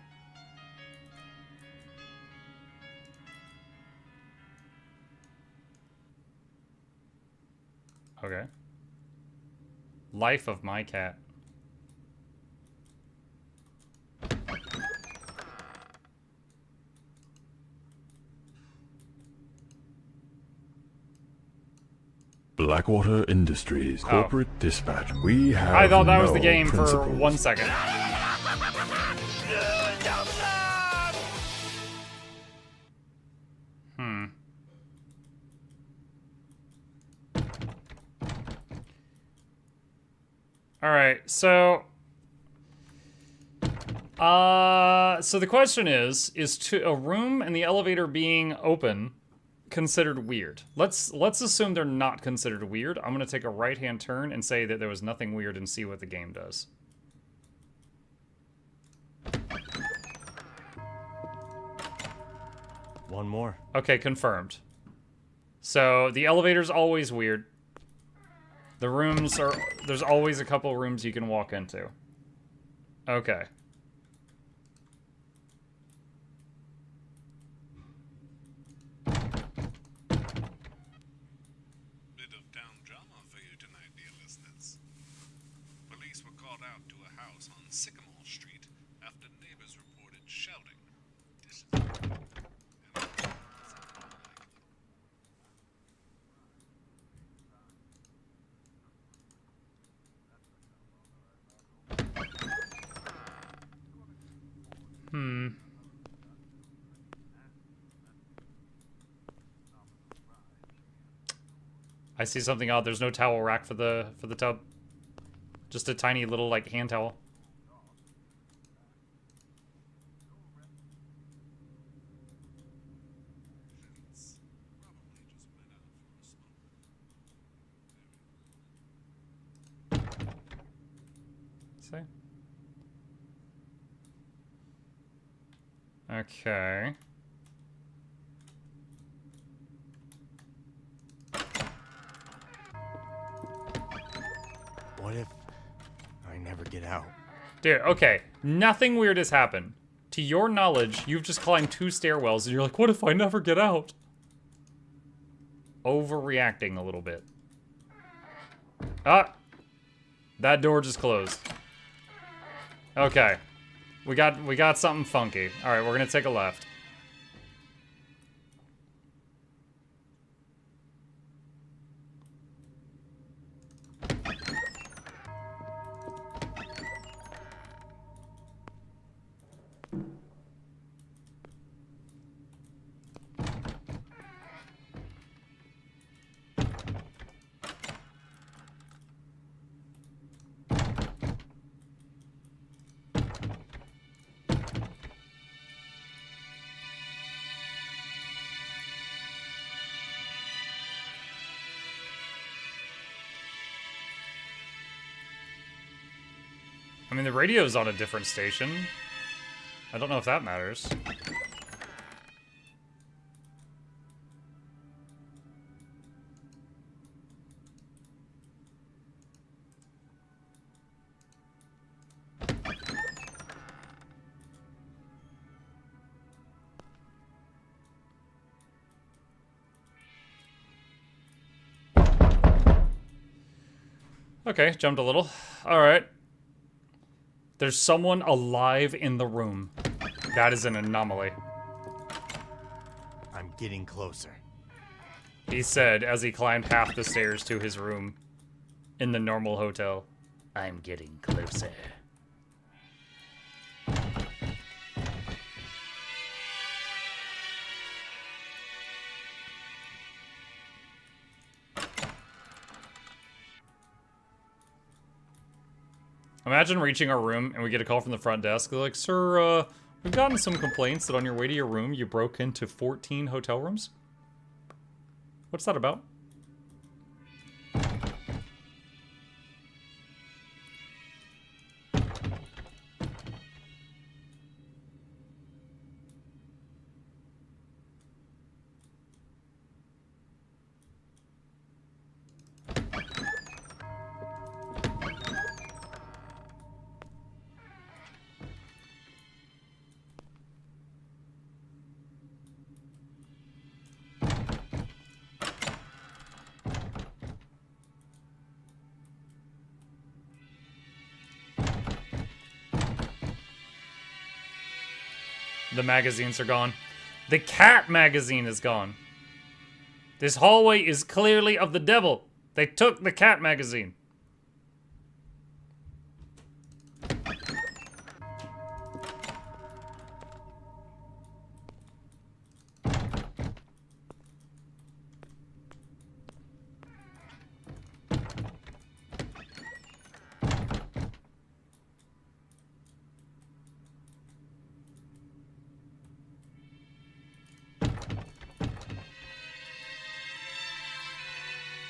Okay. Life of my cat. Blackwater Industries Corporate Dispatch. We have I thought that was the no game for principles. 1 second. Alright, so... so the question is to a room and the elevator being open considered weird? Let's assume they're not considered weird. I'm gonna take a right-hand turn and say that there was nothing weird and see what the game does. One more. Okay, confirmed. So the elevator's always weird. The rooms are... There's always a couple rooms you can walk into. Okay. Bit of town drama for you tonight, dear listeners. Police were called out to a house on Sycamore Street after neighbors reported shouting. This is... I see something odd. There's no towel rack for the tub. Just a tiny little like hand towel. See? Okay. What if I never get out? Dude, okay. Nothing weird has happened. To your knowledge, you've just climbed 2 stairwells and you're like, what if I never get out? Overreacting a little bit. Ah! That door just closed. Okay. We got something funky. Alright, we're gonna take a left. I mean, the radio's on a different station. I don't know if that matters. Okay, jumped a little. All right. There's someone alive in the room. That is an anomaly. I'm getting closer. He said as he climbed half the stairs to his room in the normal hotel. I'm getting closer. Imagine reaching our room and we get a call from the front desk. They're like, sir, we've gotten some complaints that on your way to your room, you broke into 14 hotel rooms. What's that about? The magazines are gone. The cat magazine is gone. This hallway is clearly of the devil. They took the cat magazine.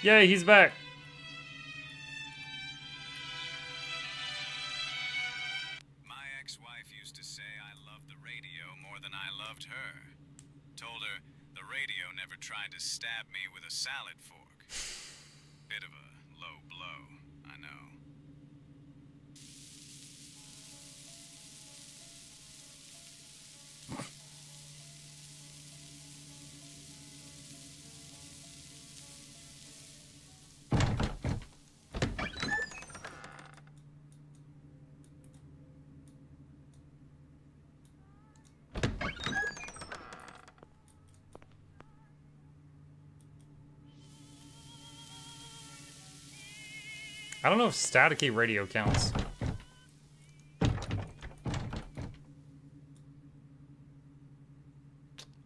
Yay, he's back. My ex-wife used to say I loved the radio more than I loved her. Told her the radio never tried to stab me with a salad fork. Bit of a low blow, I know. I don't know if staticky radio counts.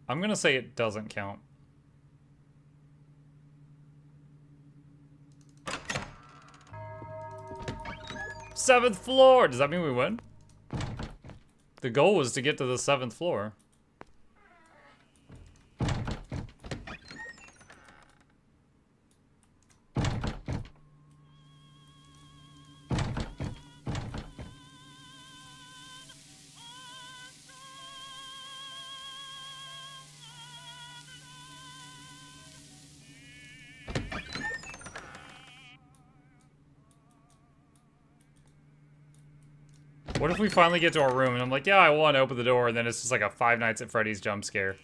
I'm gonna say it doesn't count. Seventh floor! Does that mean we win? The goal was to get to the 7th floor. What if we finally get to our room and I'm like, yeah, I want to open the door, and then it's just like a Five Nights at Freddy's jump scare.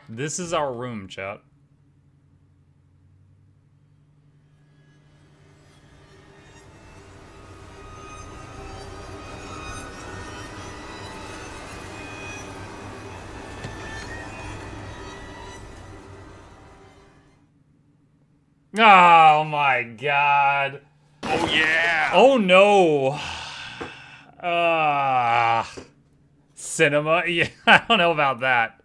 This is our room, chat. Oh my god. Oh yeah! Oh no. Cinema? Yeah, I don't know about that.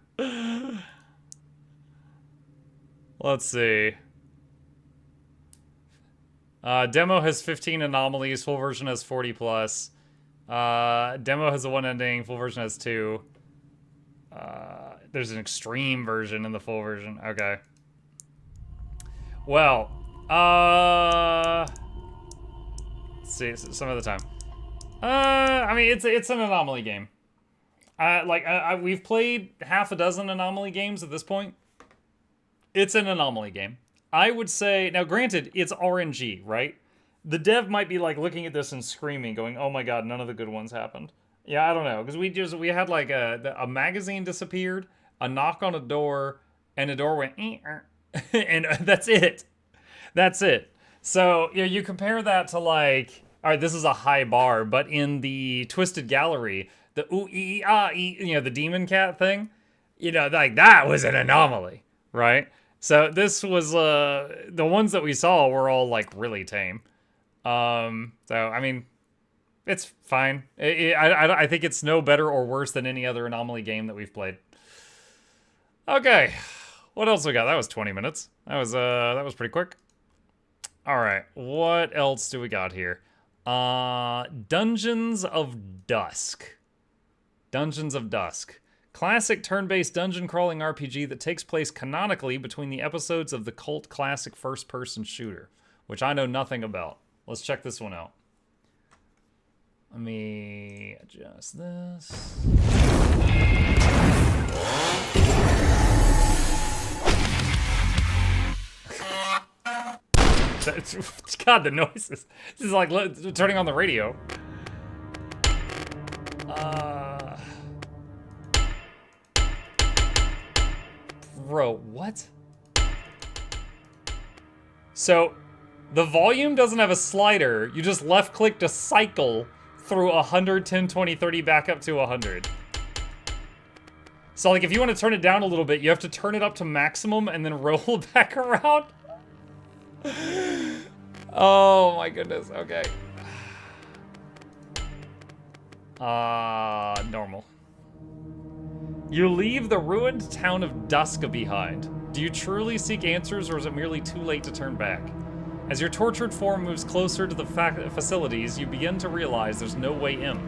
Let's see. Demo has 15 anomalies, full version has 40 plus. Demo has a 1 ending, full version has 2. There's an extreme version in the full version. Okay. Well, let's see, some other time. I mean, it's an anomaly game. We've played half a dozen anomaly games at this point. It's an anomaly game. I would say, now granted, it's RNG, right? The dev might be like looking at this and screaming, going, "Oh my god, none of the good ones happened." Yeah, I don't know, because we had like a magazine disappeared, a knock on a door, and a door went, and that's it. That's it. So you compare that to like, all right, this is a high bar, but in the Twisted Gallery, the ooh ee ah ee, the demon cat thing, like that was an anomaly, right? So this was the ones that we saw were all like really tame. So I mean, it's fine. I think it's no better or worse than any other anomaly game that we've played. Okay, what else we got? That was 20 minutes. That was pretty quick. All right, what else do we got here? Dungeons of Dusk. Dungeons of Dusk. Classic turn-based dungeon crawling RPG that takes place canonically between the episodes of the cult classic first-person shooter, which I know nothing about. Let's check this one out. Let me adjust this. God, the noises. This is like turning on the radio. Bro, what? So, the volume doesn't have a slider. You just left click to cycle through 100, 10, 20, 30 back up to 100. So like if you want to turn it down a little bit, you have to turn it up to maximum and then roll back around. Oh my goodness, okay. Normal. You leave the ruined town of Dusk behind. Do you truly seek answers, or is it merely too late to turn back? As your tortured form moves closer to the facilities, you begin to realize there's no way in.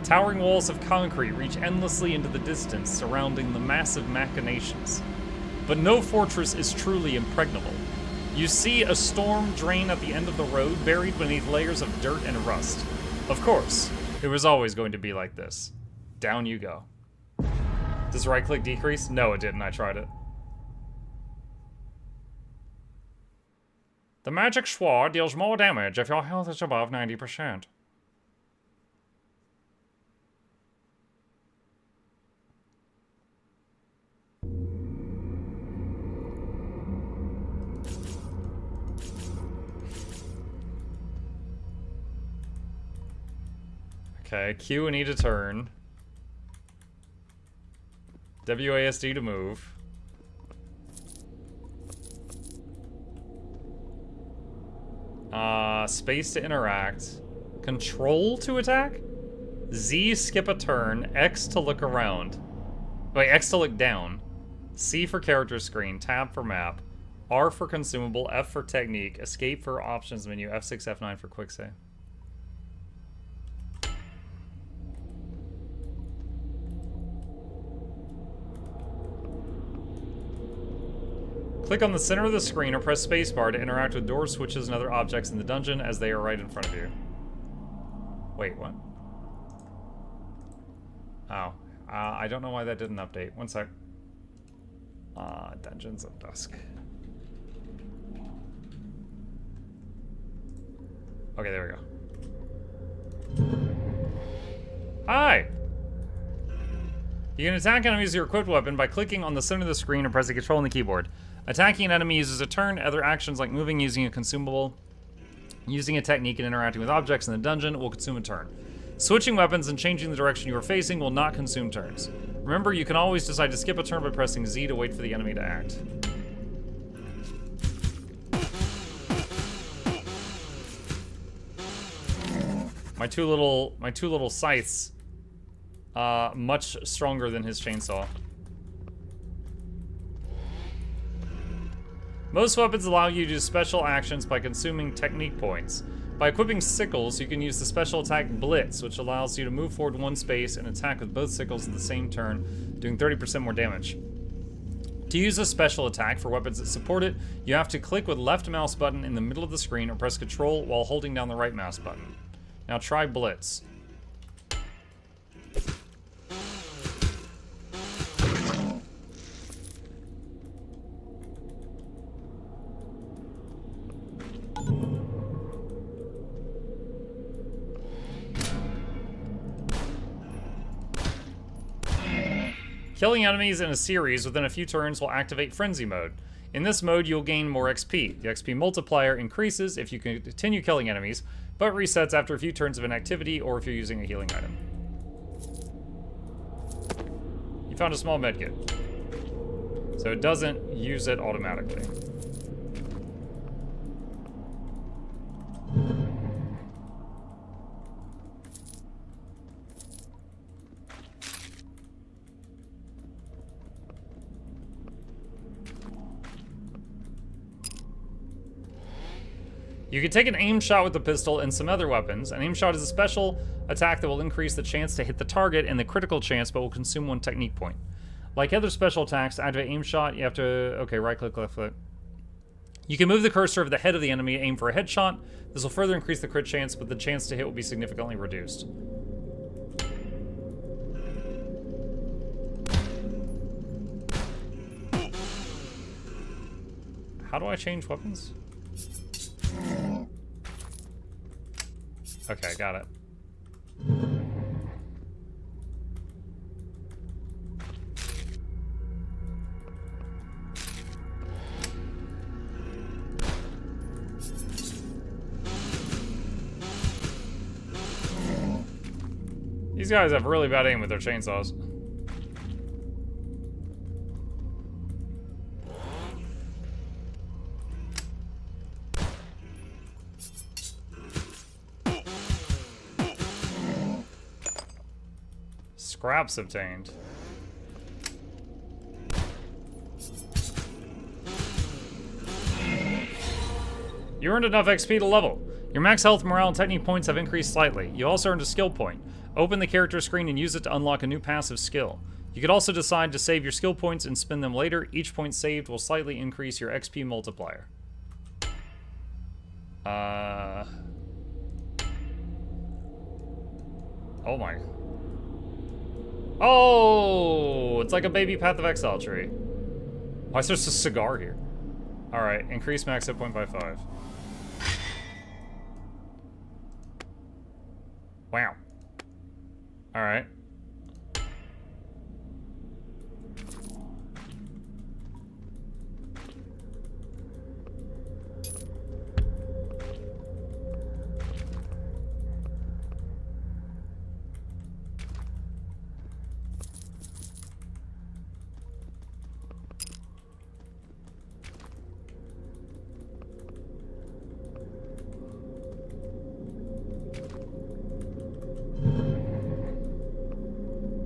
Towering walls of concrete reach endlessly into the distance, surrounding the massive machinations. But no fortress is truly impregnable. You see a storm drain at the end of the road, buried beneath layers of dirt and rust. Of course, it was always going to be like this. Down you go. Does right-click decrease? No, it didn't. I tried it. The magic sword deals more damage if your health is above 90%. Okay, Q and E to turn. WASD to move. Space to interact. Control to attack? Z skip a turn. X to look around. Wait, X to look down. C for character screen. Tab for map. R for consumable. F for technique. Escape for options menu. F6, F9 for quick save. Click on the center of the screen or press spacebar to interact with doors, switches, and other objects in the dungeon as they are right in front of you. Wait, what? Oh. I don't know why that didn't update. One sec. Dungeons of Dusk. Okay, there we go. Hi! You can attack enemies with your equipped weapon by clicking on the center of the screen and pressing Control on the keyboard. Attacking an enemy uses a turn. Other actions like moving, using a consumable, using a technique, and interacting with objects in the dungeon will consume a turn. Switching weapons and changing the direction you are facing will not consume turns. Remember, you can always decide to skip a turn by pressing Z to wait for the enemy to act. My two little scythes, much stronger than his chainsaw. Most weapons allow you to do special actions by consuming technique points. By equipping sickles, you can use the special attack Blitz, which allows you to move forward one space and attack with both sickles at the same turn, doing 30% more damage. To use a special attack for weapons that support it, you have to click with left mouse button in the middle of the screen or press Control while holding down the right mouse button. Now try Blitz. Killing enemies in a series within a few turns will activate Frenzy Mode. In this mode, you'll gain more XP. The XP multiplier increases if you continue killing enemies, but resets after a few turns of inactivity or if you're using a healing item. You found a small medkit, so it doesn't use it automatically. You can take an aim shot with the pistol and some other weapons. An aim shot is a special attack that will increase the chance to hit the target and the critical chance, but will consume 1 technique point. Like other special attacks, to activate aim shot, you have to, okay, right click, left click. You can move the cursor over the head of the enemy, aim for a headshot. This will further increase the crit chance, but the chance to hit will be significantly reduced. How do I change weapons? Okay, got it. These guys have really bad aim with their chainsaws. Scraps obtained. You earned enough XP to level. Your max health, morale, and technique points have increased slightly. You also earned a skill point. Open the character screen and use it to unlock a new passive skill. You could also decide to save your skill points and spend them later. Each point saved will slightly increase your XP multiplier. Oh my. Oh, it's like a baby Path of Exile tree. Why is there just a cigar here? Alright, increase max hit point by 5. Wow. Alright.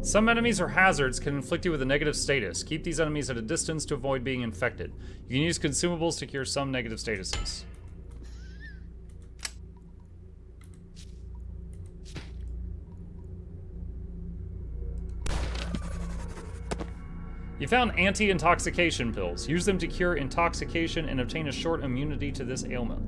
Some enemies or hazards can inflict you with a negative status. Keep these enemies at a distance to avoid being infected. You can use consumables to cure some negative statuses. You found anti-intoxication pills. Use them to cure intoxication and obtain a short immunity to this ailment.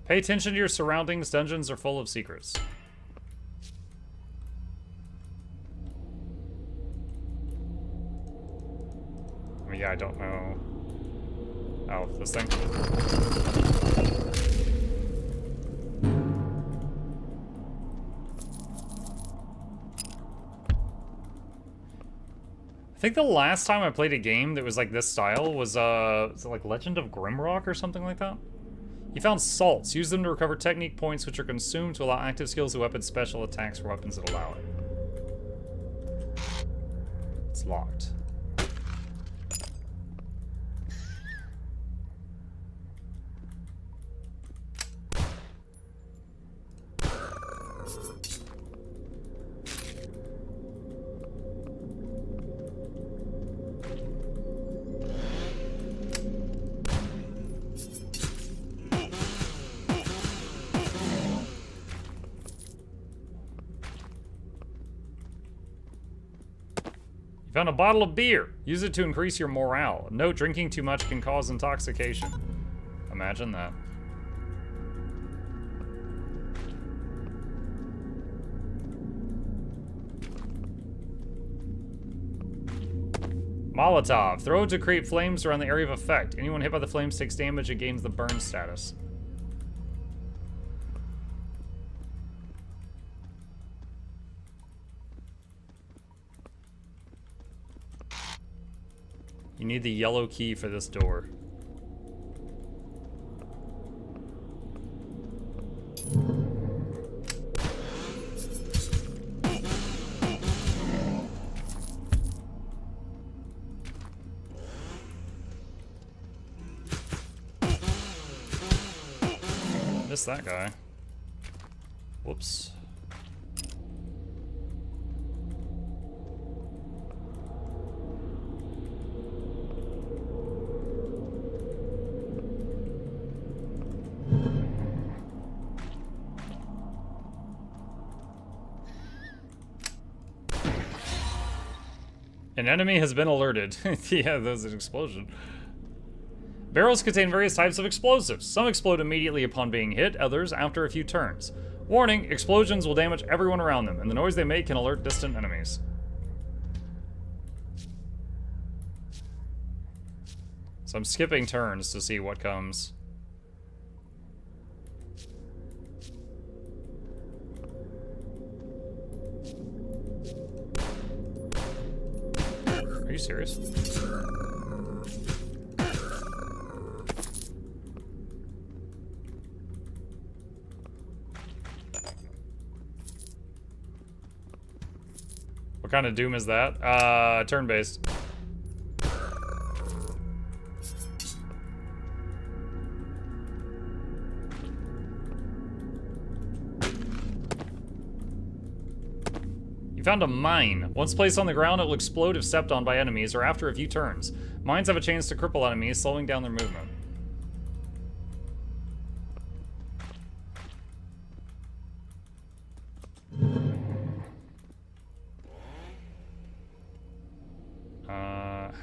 Pay attention to your surroundings. Dungeons are full of secrets. I mean, yeah, I don't know. Oh, this thing. I think the last time I played a game that was like this style was it like Legend of Grimrock or something like that? You found salts. Use them to recover technique points, which are consumed to allow active skills to weapons, special attacks for weapons that allow it. It's locked. You found a bottle of beer. Use it to increase your morale. Note, drinking too much can cause intoxication. Imagine that. Molotov. Throw it to create flames around the area of effect. Anyone hit by the flames takes damage and gains the burn status. You need the yellow key for this door. Missed that guy. Whoops. An enemy has been alerted. Yeah, that was an explosion. Barrels contain various types of explosives. Some explode immediately upon being hit, others after a few turns. Warning, explosions will damage everyone around them, and the noise they make can alert distant enemies. So I'm skipping turns to see what comes. Are you serious? What kind of Doom is that? Turn-based. You found a mine. Once placed on the ground, it will explode if stepped on by enemies or after a few turns. Mines have a chance to cripple enemies, slowing down their movement.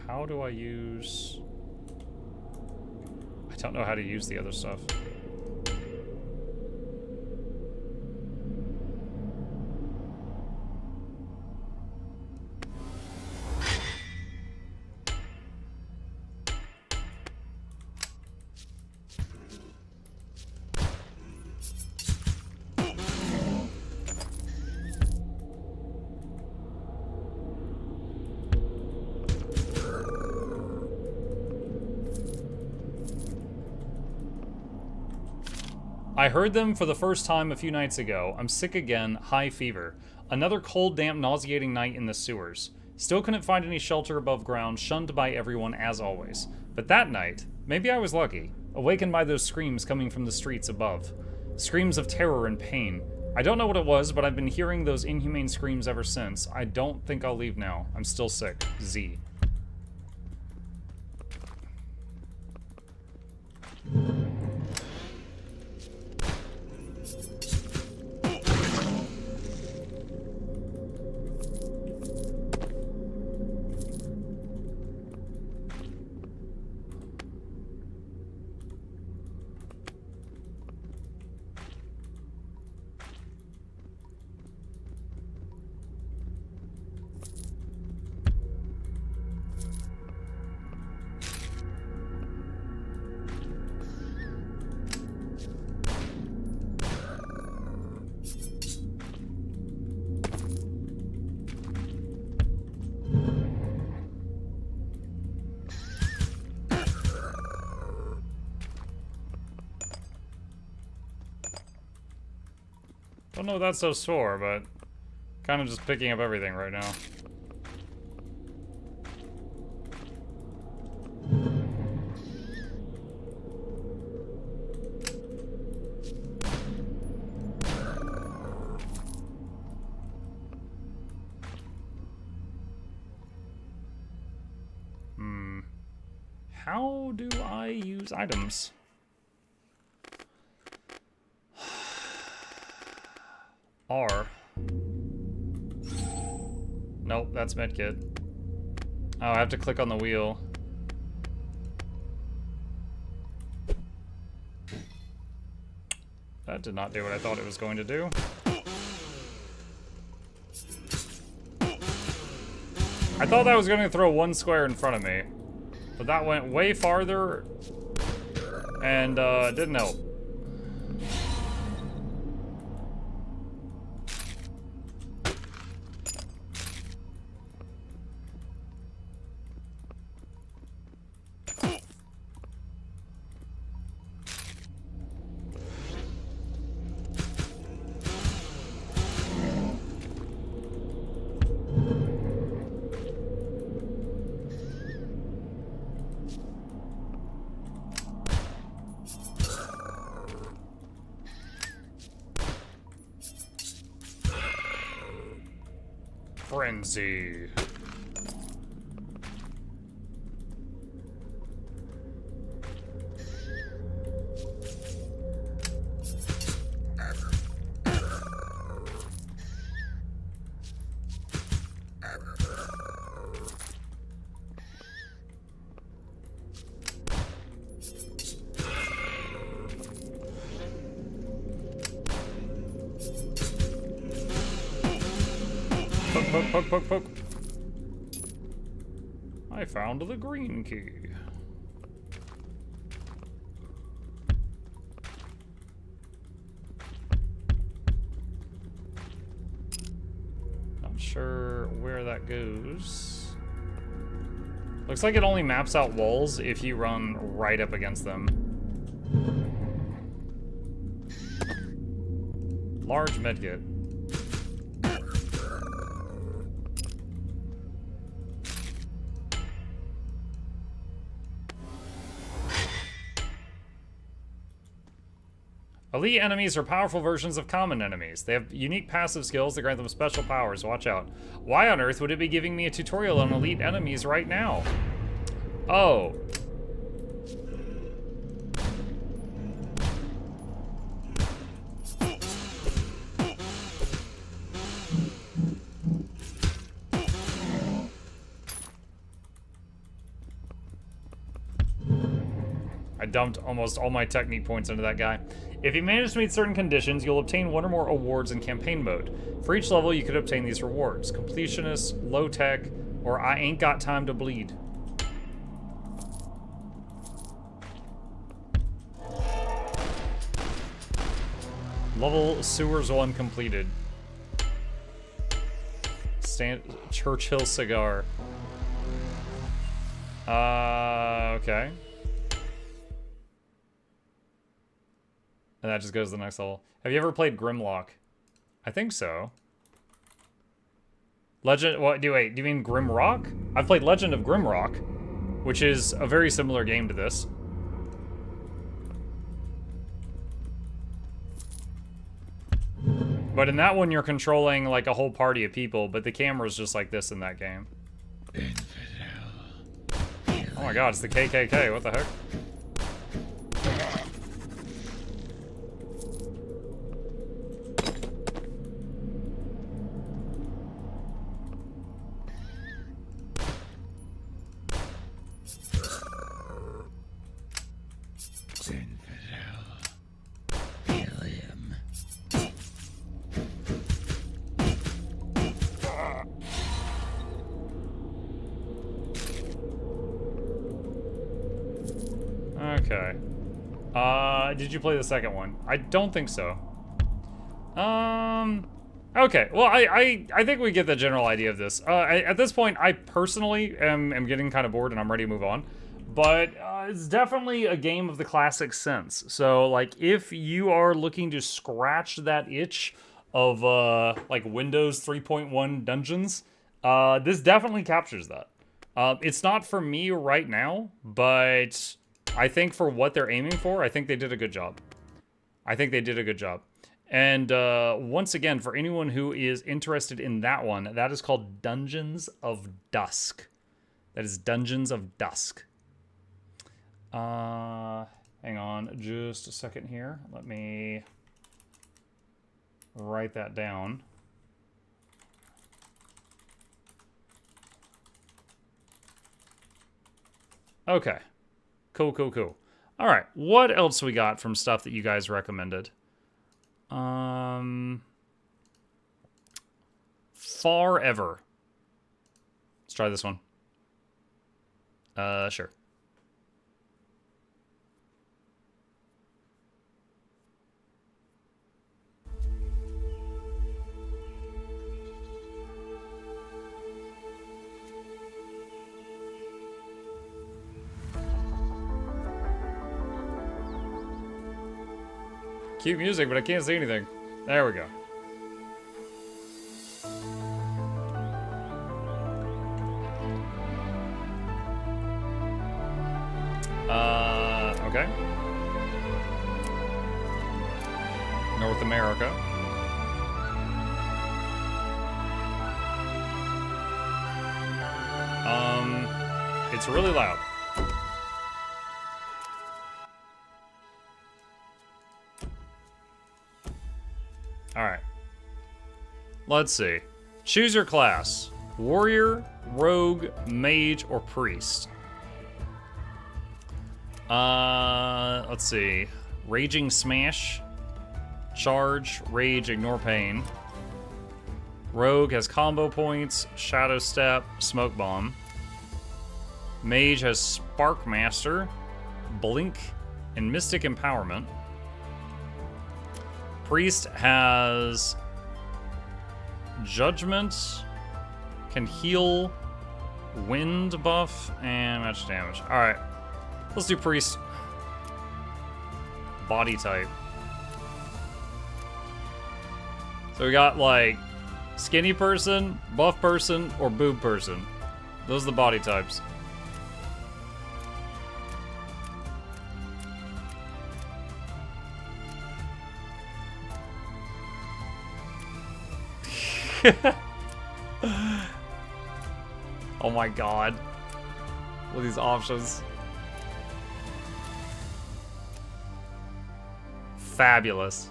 How do I use... I don't know how to use the other stuff. I heard them for the first time a few nights ago. I'm sick again, high fever. Another cold, damp, nauseating night in the sewers. Still couldn't find any shelter above ground, shunned by everyone as always. But that night, maybe I was lucky, awakened by those screams coming from the streets above. Screams of terror and pain. I don't know what it was, but I've been hearing those inhumane screams ever since. I don't think I'll leave now. I'm still sick. Z. Don't know what that's so sore, but kind of just picking up everything right now. How do I use items? R. Nope, that's medkit. Oh, I have to click on the wheel. That did not do what I thought it was going to do. I thought that was going to throw one square in front of me. But that went way farther and didn't help. Frenzy. Poke, poke, poke. I found the green key. Not sure where that goes. Looks like it only maps out walls if you run right up against them. Large medkit. Elite enemies are powerful versions of common enemies. They have unique passive skills that grant them special powers. Watch out. Why on earth would it be giving me a tutorial on elite enemies right now? Oh. I dumped almost all my technique points into that guy. If you manage to meet certain conditions, you'll obtain one or more awards in campaign mode. For each level, you could obtain these rewards. Completionist, low tech, or I ain't got time to bleed. Level Sewers 1 completed. Churchill cigar. Okay. And that just goes to the next level. Have you ever played Grimlock? I think so. Legend, what, do you mean Grimrock? I've played Legend of Grimrock, which is a very similar game to this. But in that one, you're controlling like a whole party of people, but the camera's just like this in that game. Oh my god, it's the KKK, what the heck? Okay. Did you play the second one? I don't think so. Okay, well, I think we get the general idea of this. At this point, I personally am getting kind of bored and I'm ready to move on. But it's definitely a game of the classic sense. So, like, if you are looking to scratch that itch of, like, Windows 3.1 dungeons, this definitely captures that. It's not for me right now, but I think for what they're aiming for, I think they did a good job. I think they did a good job. And once again, for anyone who is interested in that one, that is called Dungeons of Dusk. That is Dungeons of Dusk. Hang on just a second here. Let me write that down. Okay. Cool, cool, cool. All right. What else we got from stuff that you guys recommended? Forever. Let's try this one. Sure. Cute music, but I can't see anything. There we go. Okay. North America. It's really loud. Alright. Let's see. Choose your class. Warrior, rogue, mage, or priest. Let's see. Raging Smash. Charge, Rage, Ignore Pain. Rogue has combo points. Shadow Step, Smoke Bomb. Mage has Spark Master, Blink, and Mystic Empowerment. Priest has Judgment, can heal, Wind buff, and match damage. Alright, let's do Priest. Body type. So we got like skinny person, buff person, or boob person. Those are the body types. Oh my god. Look at these options. Fabulous.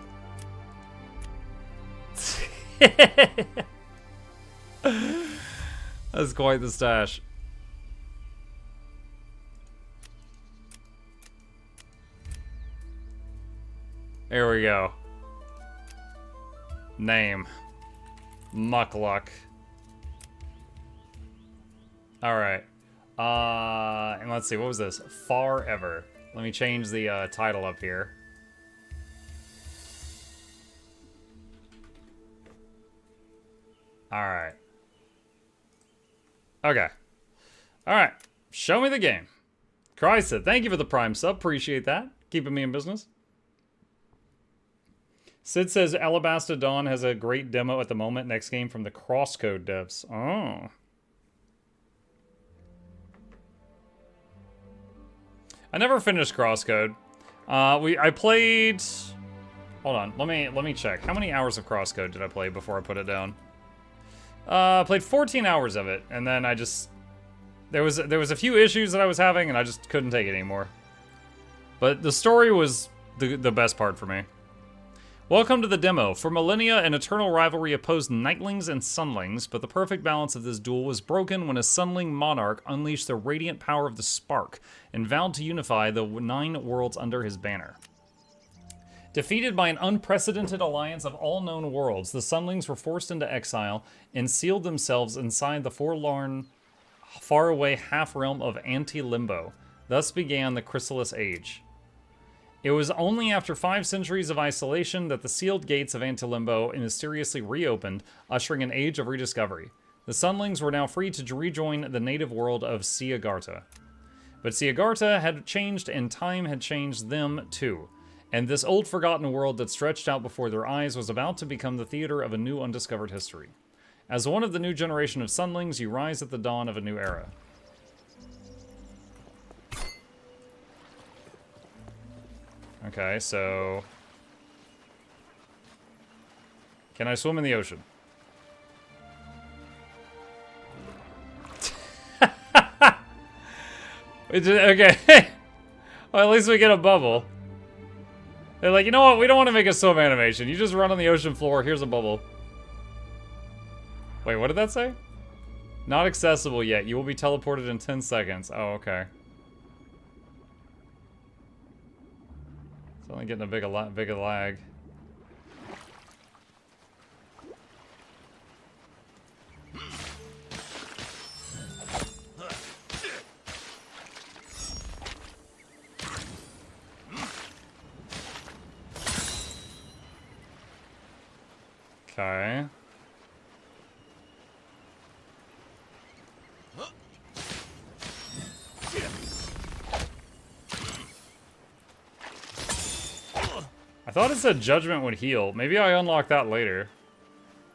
That's quite the stash. There we go. Name. Mukluk. Alright. And let's see, what was this? Forever. Let me change the title up here. Alright. Okay. Alright. Show me the game. Chrysler, thank you for the Prime sub. Appreciate that. Keeping me in business. Sid says Alabaster Dawn has a great demo at the moment. Next game from the Crosscode devs. Oh. I never finished Crosscode. I played. Hold on. Let me check. How many hours of Crosscode did I play before I put it down? I played 14 hours of it, and then I just there was a few issues that I was having, and I just couldn't take it anymore. But the story was the best part for me. Welcome to the demo. For millennia, an eternal rivalry opposed Nightlings and Sunlings, but the perfect balance of this duel was broken when a Sunling monarch unleashed the radiant power of the Spark and vowed to unify the 9 worlds under his banner. Defeated by an unprecedented alliance of all known worlds, the Sunlings were forced into exile and sealed themselves inside the forlorn, faraway half-realm of Anti-Limbo. Thus began the Chrysalis Age. It was only after 5 centuries of isolation that the sealed gates of Antilimbo mysteriously reopened, ushering an age of rediscovery. The Sunlings were now free to rejoin the native world of Siagarta. But Siagarta had changed and time had changed them too. And this old forgotten world that stretched out before their eyes was about to become the theater of a new undiscovered history. As one of the new generation of Sunlings, you rise at the dawn of a new era. Okay, so... Can I swim in the ocean? Okay. Well, at least we get a bubble. They're like, you know what? We don't want to make a swim animation. You just run on the ocean floor. Here's a bubble. Wait, what did that say? Not accessible yet. You will be teleported in 10 seconds. Oh, okay. It's only getting a big lag. Okay. I thought it said Judgment would heal. Maybe I unlock that later.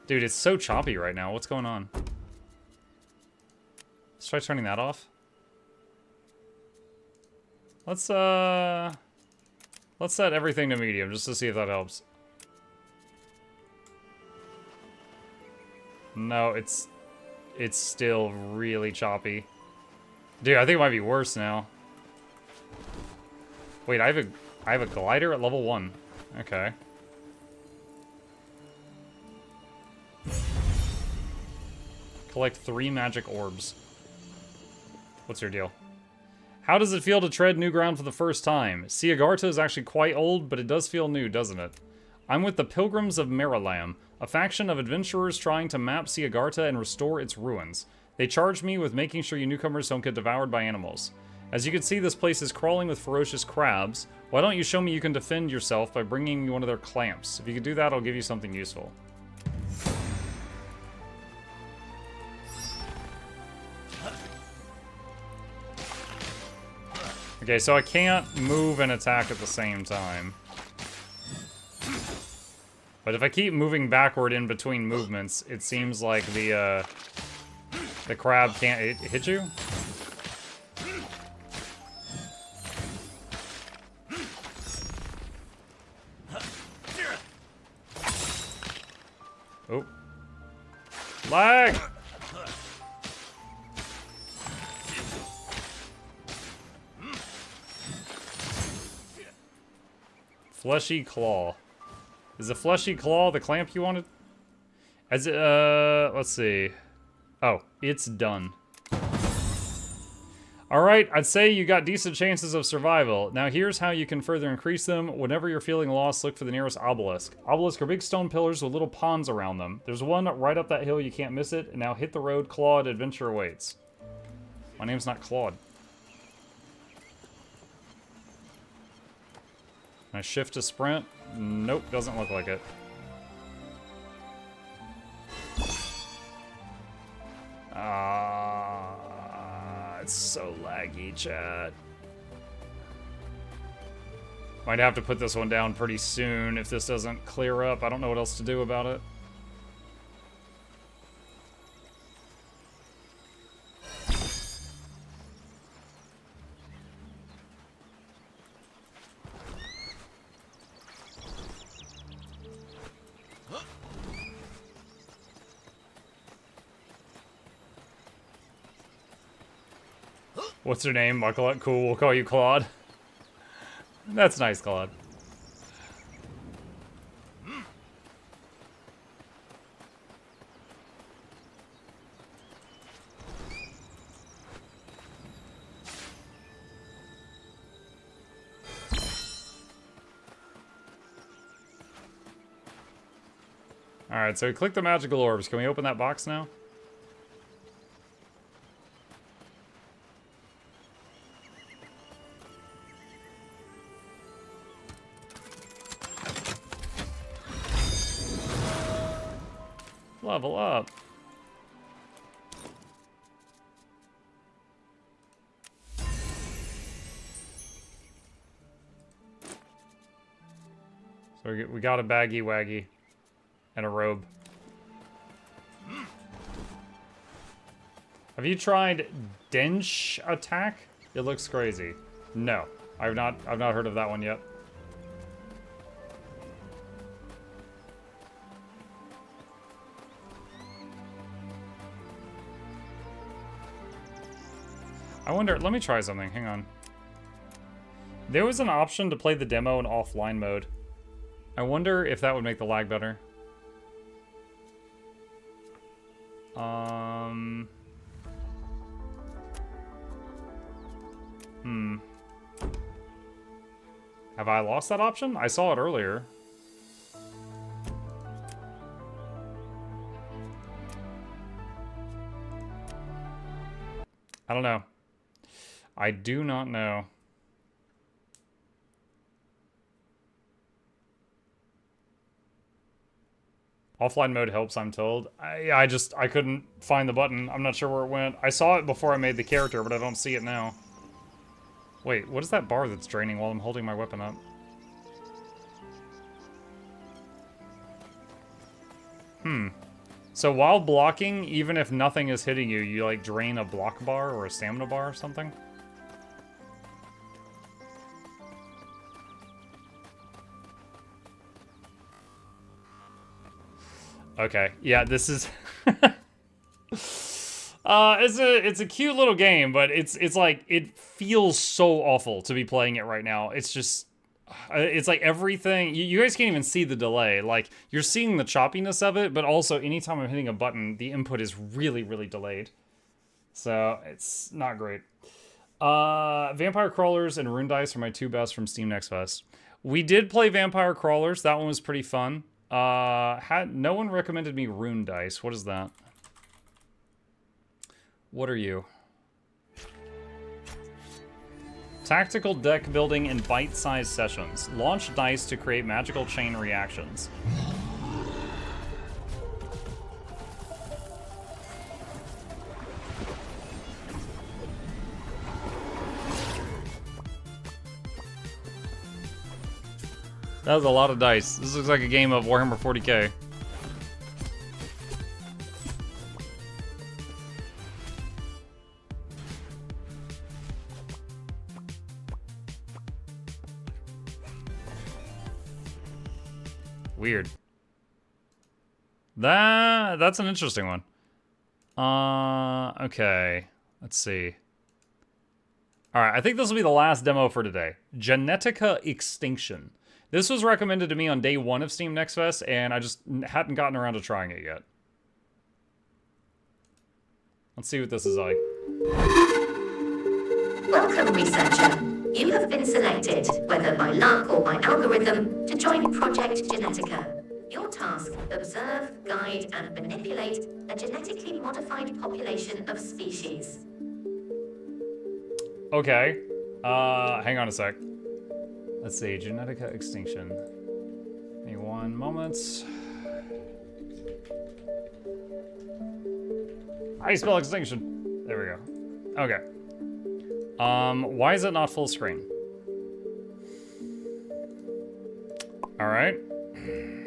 Dude, it's so choppy right now. What's going on? Let's try turning that off. Let's set everything to medium just to see if that helps. No, it's still really choppy. Dude, I think it might be worse now. Wait, I have a glider at level 1. Okay. Collect 3 magic orbs. What's your deal? How does it feel to tread new ground for the first time? Siagarta is actually quite old, but it does feel new, doesn't it? I'm with the Pilgrims of Merilam, a faction of adventurers trying to map Siagarta and restore its ruins. They charged me with making sure you newcomers don't get devoured by animals. As you can see, this place is crawling with ferocious crabs. Why don't you show me you can defend yourself by bringing me one of their clamps? If you can do that, I'll give you something useful. Okay, so I can't move and attack at the same time. But if I keep moving backward in between movements, it seems like the crab can't hit you. Oh. Lag! Fleshy claw. Is the fleshy claw the clamp you wanted? As let's see. Oh, it's done. Alright, I'd say you got decent chances of survival. Now here's how you can further increase them. Whenever you're feeling lost, look for the nearest obelisk. Obelisks are big stone pillars with little ponds around them. There's one right up that hill, you can't miss it. And now hit the road, Claude, adventure awaits. My name's not Claude. Can I shift to sprint? Nope, doesn't look like it. It's so laggy, chat. Might have to put this one down pretty soon if this doesn't clear up. I don't know what else to do about it. What's her name? Michael? Cool, we'll call you Claude. That's nice, Claude. Alright, so we click the magical orbs. Can we open that box now? Level up. So we got a baggy waggy and a robe. Have you tried Densh attack? It looks crazy. No, I've not heard of that one yet. I wonder, let me try something, hang on. There was an option to play the demo in offline mode. I wonder if that would make the lag better. Have I lost that option? I saw it earlier. I don't know. I do not know. Offline mode helps, I'm told. I couldn't find the button. I'm not sure where it went. I saw it before I made the character, but I don't see it now. Wait, what is that bar that's draining while I'm holding my weapon up? So while blocking, even if nothing is hitting you, you like drain a block bar or a stamina bar or something? Okay, yeah, this is it's a cute little game, but it's like it feels so awful to be playing it right now. It's just it's like everything you guys can't even see the delay. Like you're seeing the choppiness of it, but also anytime I'm hitting a button, the input is really, really delayed. So it's not great. Vampire Crawlers and Rune Dice are my two best from Steam Next Fest. We did play Vampire Crawlers. That one was pretty fun. No one recommended me Rune Dice. What is that? What are you? Tactical deck building in bite-sized sessions. Launch dice to create magical chain reactions. That was a lot of dice. This looks like a game of Warhammer 40k. Weird. That's an interesting one. Okay. Let's see. Alright, I think this will be the last demo for today. Genetica Extinction. This was recommended to me on day 1 of Steam Next Fest, and I just hadn't gotten around to trying it yet. Let's see what this is like. Welcome, researcher. You have been selected, whether by luck or by algorithm, to join Project Genetica. Your task: observe, guide, and manipulate a genetically modified population of species. Okay. Hang on a sec. Let's see, Genetica Extinction. Give me one moment. I spell extinction. There we go. Okay. Why is it not full screen? Alright.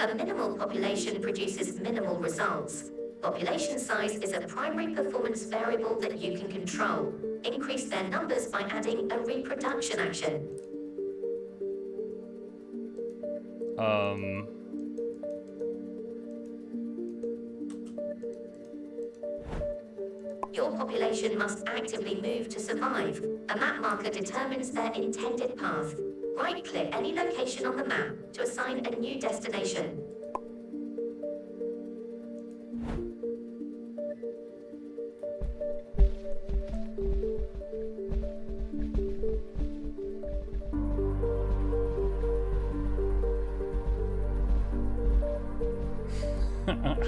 A minimal population produces minimal results. Population size is a primary performance variable that you can control. Increase their numbers by adding a reproduction action. Your population must actively move to survive. A map marker determines their intended path. Right-click any location on the map to assign a new destination.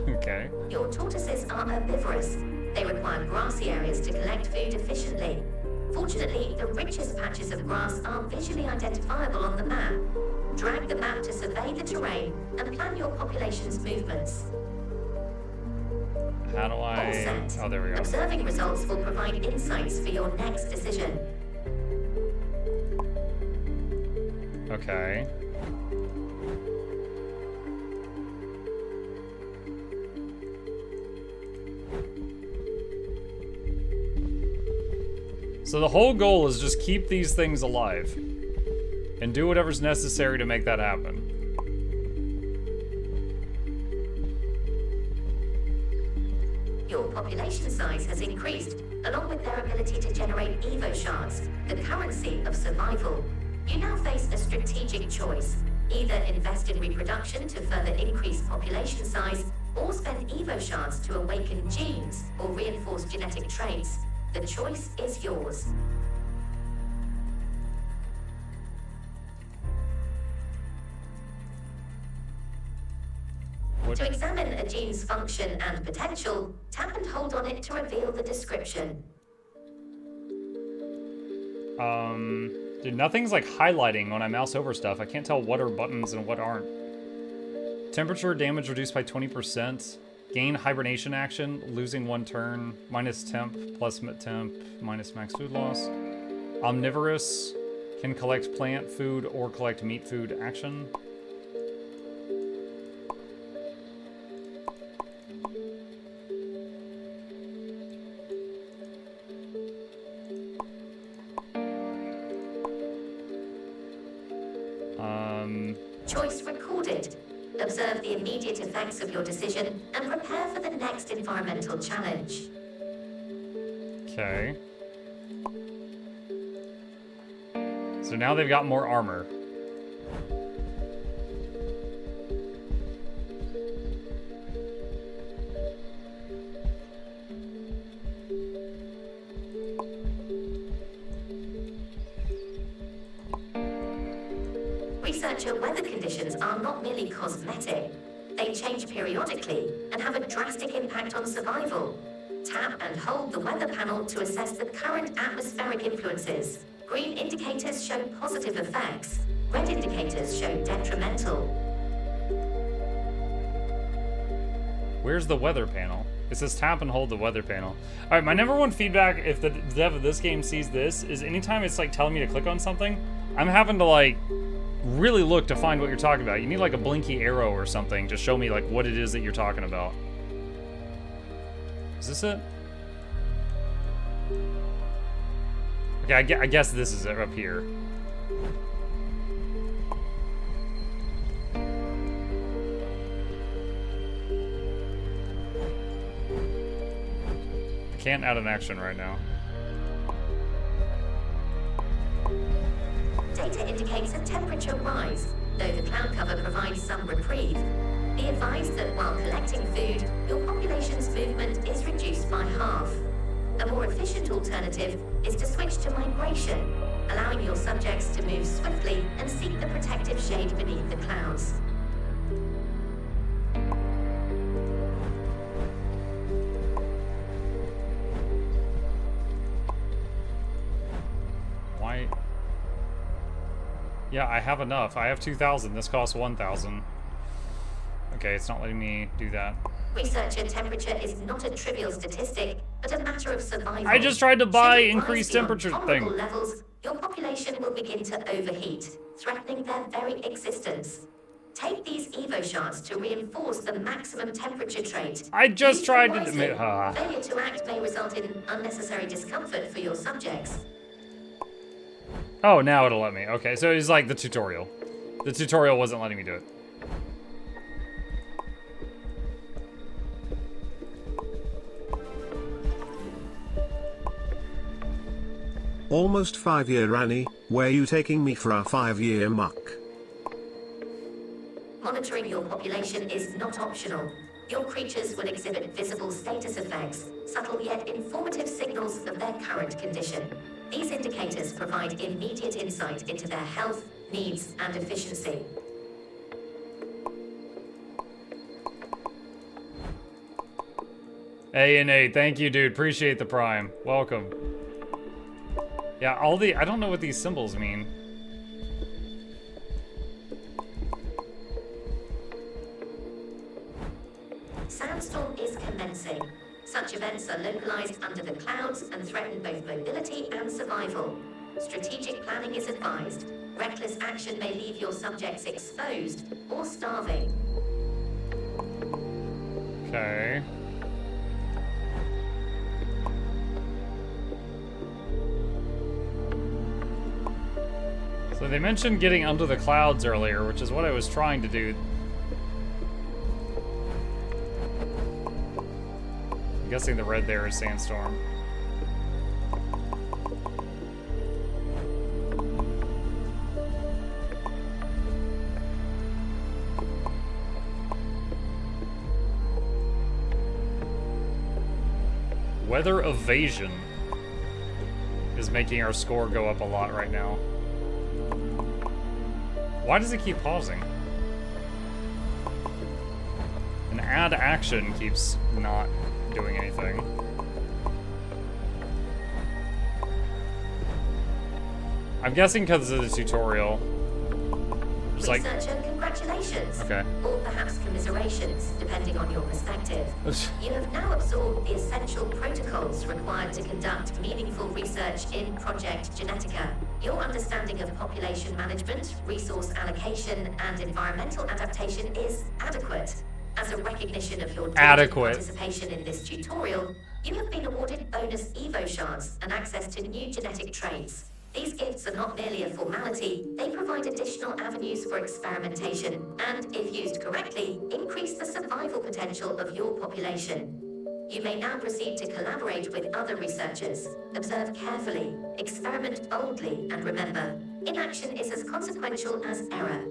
Okay. Your tortoises are herbivorous. They require grassy areas to collect food efficiently. Fortunately, the richest patches of grass are visually identifiable on the map. Drag the map to survey the terrain and plan your population's movements. How do I... All set. Oh, there we go. Observing results will provide insights for your next decision. Okay. So the whole goal is just keep these things alive and do whatever's necessary to make that happen. Your population size has increased, along with their ability to generate Evo shards, the currency of survival. You now face a strategic choice. Either invest in reproduction to further increase population size, or spend Evo shards to awaken genes or reinforce genetic traits. The choice is yours. it? To examine a gene's function and potential, tap and hold on it to reveal the description. Dude, nothing's like highlighting when I mouse over stuff. I can't tell what are buttons and what aren't. Temperature damage reduced by 20%. Gain hibernation action, losing 1 turn. Minus temp, plus temp, minus max food loss. Omnivorous, can collect plant food or collect meat food action. Choice recorded. Observe the immediate effects of your decision and prepare for the next environmental challenge. Okay. So now they've got more armor. Researcher, weather conditions are not merely cosmetic. They change periodically and have a drastic impact on survival. Tap and hold the weather panel to assess the current atmospheric influences. Green indicators show positive effects. Red indicators show detrimental. Where's the weather panel? It says tap and hold the weather panel. All right, my number one feedback, if the dev of this game sees this, is anytime it's like telling me to click on something, I'm having to like really look to find what you're talking about. You need like a blinky arrow or something to show me like what it is that you're talking about. Is this it? Okay, I guess this is it up here. I can't add an action right now. Data indicates a temperature rise, though the cloud cover provides some reprieve. Be advised that while collecting food, your population's movement is reduced by half. A more efficient alternative is to switch to migration, allowing your subjects to move swiftly and seek the protective shade beneath the clouds. Why? Yeah, I have enough. I have 2,000. This costs 1,000. Okay, it's not letting me do that. Researcher, temperature is not a trivial statistic, but a matter of survival. I just tried to buy Should it rise increased beyond temperature tolerable thing. levels, your population will begin to overheat, threatening their very existence. Take these Evo shards to reinforce the maximum temperature trait. I just Use tried them to wisely. admit. Failure to act may result in unnecessary discomfort for your subjects. Oh, now it'll let me. Okay, so it's like the tutorial. The tutorial wasn't letting me do it. Almost 5-year Annie, where you taking me for a 5-year muck? Monitoring your population is not optional. Your creatures will exhibit visible status effects, subtle yet informative signals of their current condition. These indicators provide immediate insight into their health, needs, and efficiency. A&A, thank you, dude. Appreciate the prime. Welcome. Yeah, I don't know what these symbols mean. Sandstorm is commencing. Such events are localized under the clouds and threaten both mobility and survival. Strategic planning is advised. Reckless action may leave your subjects exposed or starving. Okay. So they mentioned getting under the clouds earlier, which is what I was trying to do. I'm guessing the red there is sandstorm. Weather evasion is making our score go up a lot right now. Why does it keep pausing? And add action keeps not doing anything. I'm guessing because of the tutorial. Just like, Researcher, congratulations. okay. Or perhaps commiserations, depending on your perspective. You have now absorbed the essential protocols required to conduct meaningful research in Project Genetica. Your understanding of population management, resource allocation, and environmental adaptation is adequate. As a recognition of your diligent participation in this tutorial, you have been awarded bonus Evo shards and access to new genetic traits. These gifts are not merely a formality, they provide additional avenues for experimentation and, if used correctly, increase the survival potential of your population. You may now proceed to collaborate with other researchers. Observe carefully, experiment boldly, and remember, inaction is as consequential as error.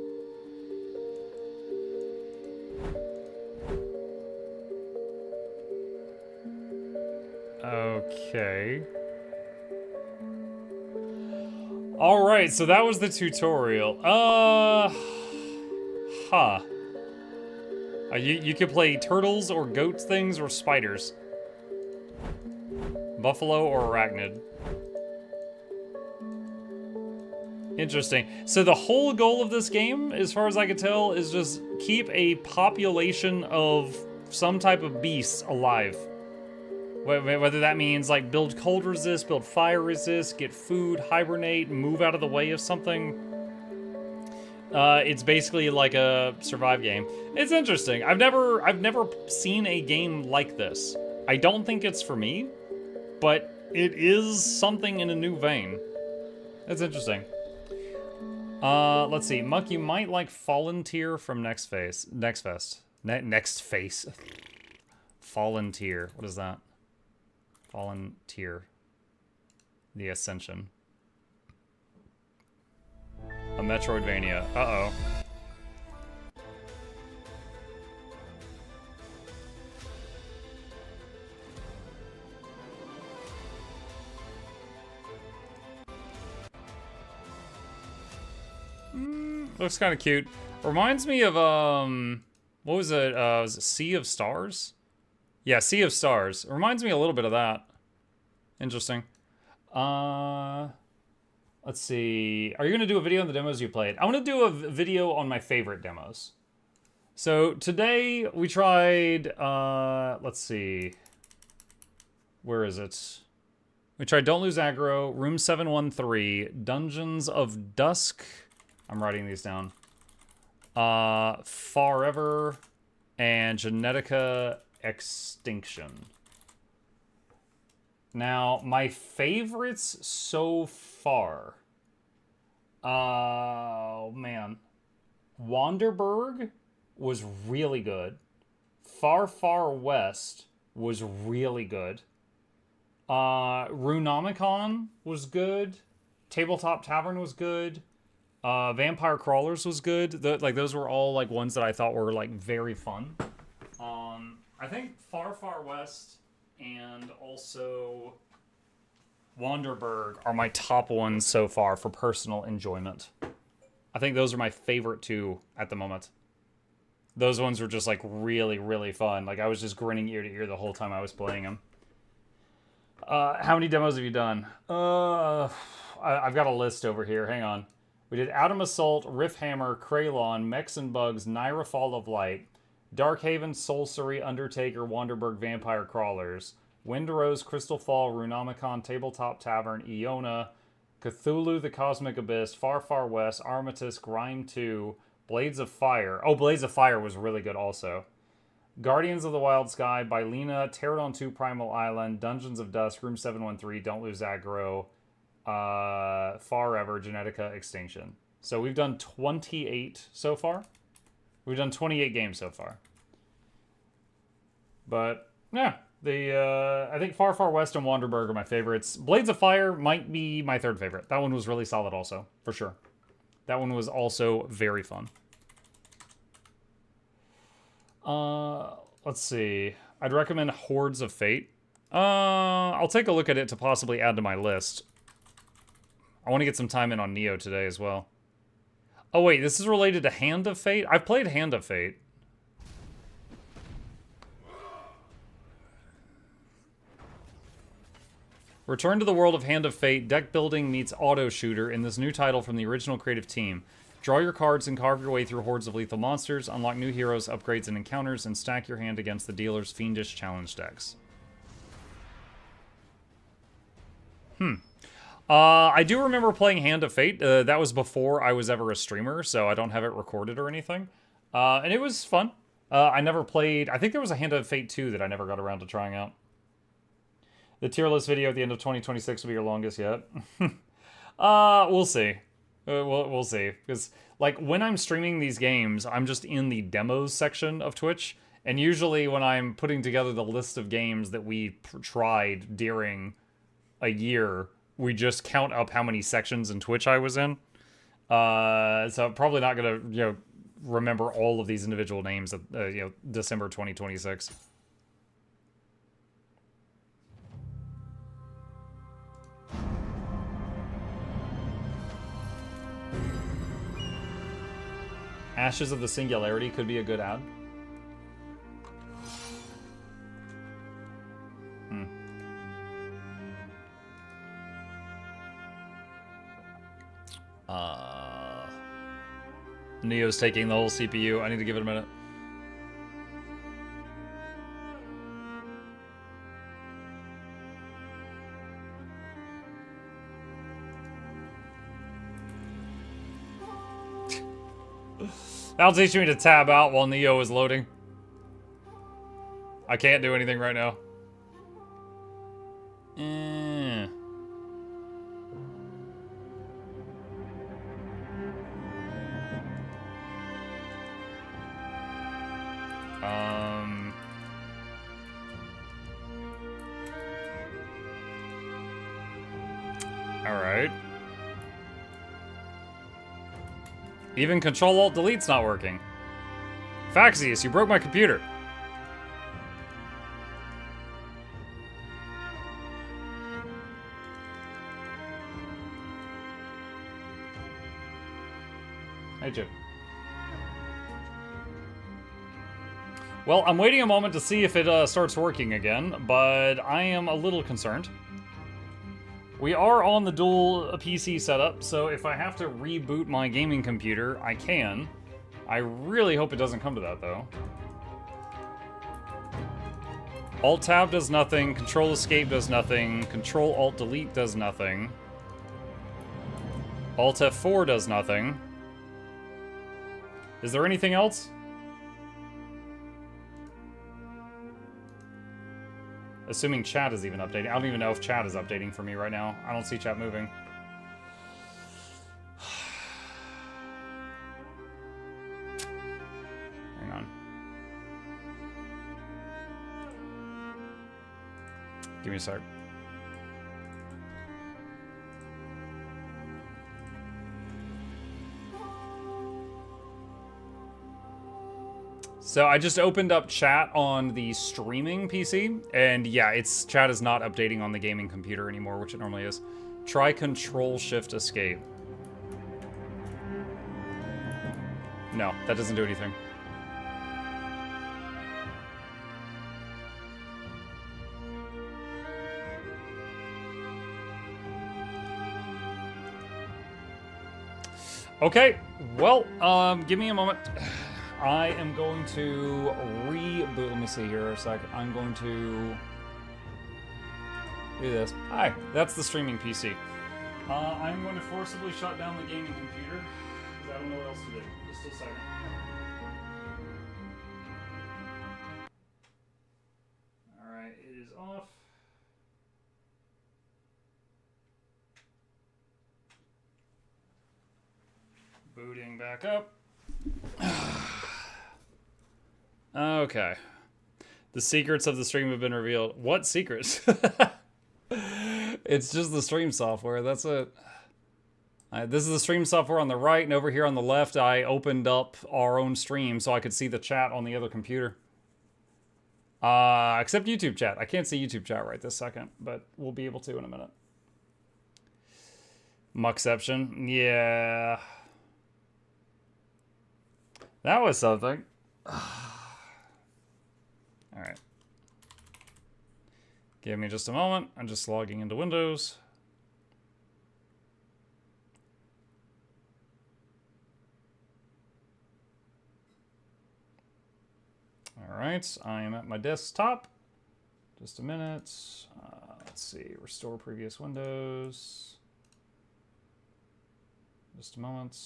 Okay. Alright, so that was the tutorial. You could play turtles or goats things or spiders. Buffalo or arachnid. Interesting. So the whole goal of this game, as far as I can tell, is just keep a population of some type of beasts alive. Whether that means like build cold resist, build fire resist, get food, hibernate, move out of the way of something. It's basically like a survive game. It's interesting. I've never seen a game like this. I don't think it's for me, but it is something in a new vein. It's interesting. Let's see. Muck, you might like Fallen Tier from Next Fest. Fallen Tier. What is that? Fallen Tier. The Ascension. A Metroidvania. Uh-oh. Looks kind of cute. Reminds me of, what was it? Was it Sea of Stars? Yeah, Sea of Stars. It reminds me a little bit of that. Interesting. Let's see. Are you going to do a video on the demos you played? I want to do a video on my favorite demos. So today we tried, let's see. Where is it? We tried Don't Lose Aggro, Room 713, Dungeons of Dusk. I'm writing these down. Forever, and Genetica Extinction. Now, my favorites so far. Oh, man. Wanderberg was really good. Far, Far West was really good. Runomicon was good. Tabletop Tavern was good. Vampire Crawlers was good. Those were all like ones that I thought were like very fun. I think Far, Far West and also Wanderberg are my top ones so far for personal enjoyment. I think those are my favorite two at the moment. Those ones were just like really, really fun. Like I was just grinning ear to ear the whole time I was playing them. How many demos have you done? I've got a list over here. Hang on. We did Atom Assault, Rifthammer, Kraylon, Mechs and Bugs, Naira Fall of Light, Darkhaven, Soulsary, Undertaker, Wanderberg, Vampire Crawlers, Windrose, Crystal Fall, Runomicon, Tabletop Tavern, Iona, Cthulhu, The Cosmic Abyss, Far Far West, Armistice, Grind 2, Blades of Fire. Oh, Blades of Fire was really good also. Guardians of the Wild Sky, Bylina, Pterodon 2, Primal Island, Dungeons of Dusk, Room 713, Don't Lose Aggro, Forever, Genetica, Extinction. So we've done 28 so far. We've done 28 games so far. But, yeah. I think Far Far West and Wanderberg are my favorites. Blades of Fire might be my third favorite. That one was really solid also, for sure. That one was also very fun. Let's see. I'd recommend Hordes of Fate. I'll take a look at it to possibly add to my list. I want to get some time in on Nioh today as well. Oh wait, this is related to Hand of Fate? I've played Hand of Fate. Return to the world of Hand of Fate. Deck building meets auto shooter in this new title from the original creative team. Draw your cards and carve your way through hordes of lethal monsters. Unlock new heroes, upgrades, and encounters, and stack your hand against the dealer's fiendish challenge decks. I do remember playing Hand of Fate. That was before I was ever a streamer, so I don't have it recorded or anything. And it was fun. I never played... I think there was a Hand of Fate 2 that I never got around to trying out. The tier list video at the end of 2026 will be your longest yet. We'll see. We'll see. Because, like, when I'm streaming these games, I'm just in the demos section of Twitch. And usually when I'm putting together the list of games that we tried during a year, we just count up how many sections in Twitch I was in. So I'm probably not going to, remember all of these individual names of, December 2026. Ashes of the Singularity could be a good ad. Nioh's taking the whole CPU. I need to give it a minute. That'll teach me to tab out while Nioh is loading. I can't do anything right now. Alright. Even Control-Alt-Delete's not working. Faxius, you broke my computer. Hey, Chip. Well, I'm waiting a moment to see if it starts working again, but I am a little concerned. We are on the dual PC setup, so if I have to reboot my gaming computer, I can. I really hope it doesn't come to that, though. Alt-Tab does nothing, Control-Escape does nothing, Control-Alt-Delete does nothing. Alt-F4 does nothing. Is there anything else? Assuming chat is even updating. I don't even know if chat is updating for me right now. I don't see chat moving. Hang on. Give me a sec. So I just opened up chat on the streaming PC, and yeah, chat is not updating on the gaming computer anymore, which it normally is. Try Control-Shift-Escape. No, that doesn't do anything. Okay, well, give me a moment. I am going to reboot. Let me see here a sec. I'm going to do this. Hi, that's the streaming PC. I'm going to forcibly shut down the gaming computer because I don't know what else to do. Just a second. Alright, it is off. Booting back up. Okay. The secrets of the stream have been revealed. What secrets? It's just the stream software. That's it. This is the stream software on the right, and over here on the left, I opened up our own stream so I could see the chat on the other computer. Except YouTube chat. I can't see YouTube chat right this second, but we'll be able to in a minute. Muckception. Yeah. That was something. Alright. Give me just a moment. I'm just logging into Windows. All right, I am at my desktop. Just a minute. Let's see, restore previous windows. Just a moment.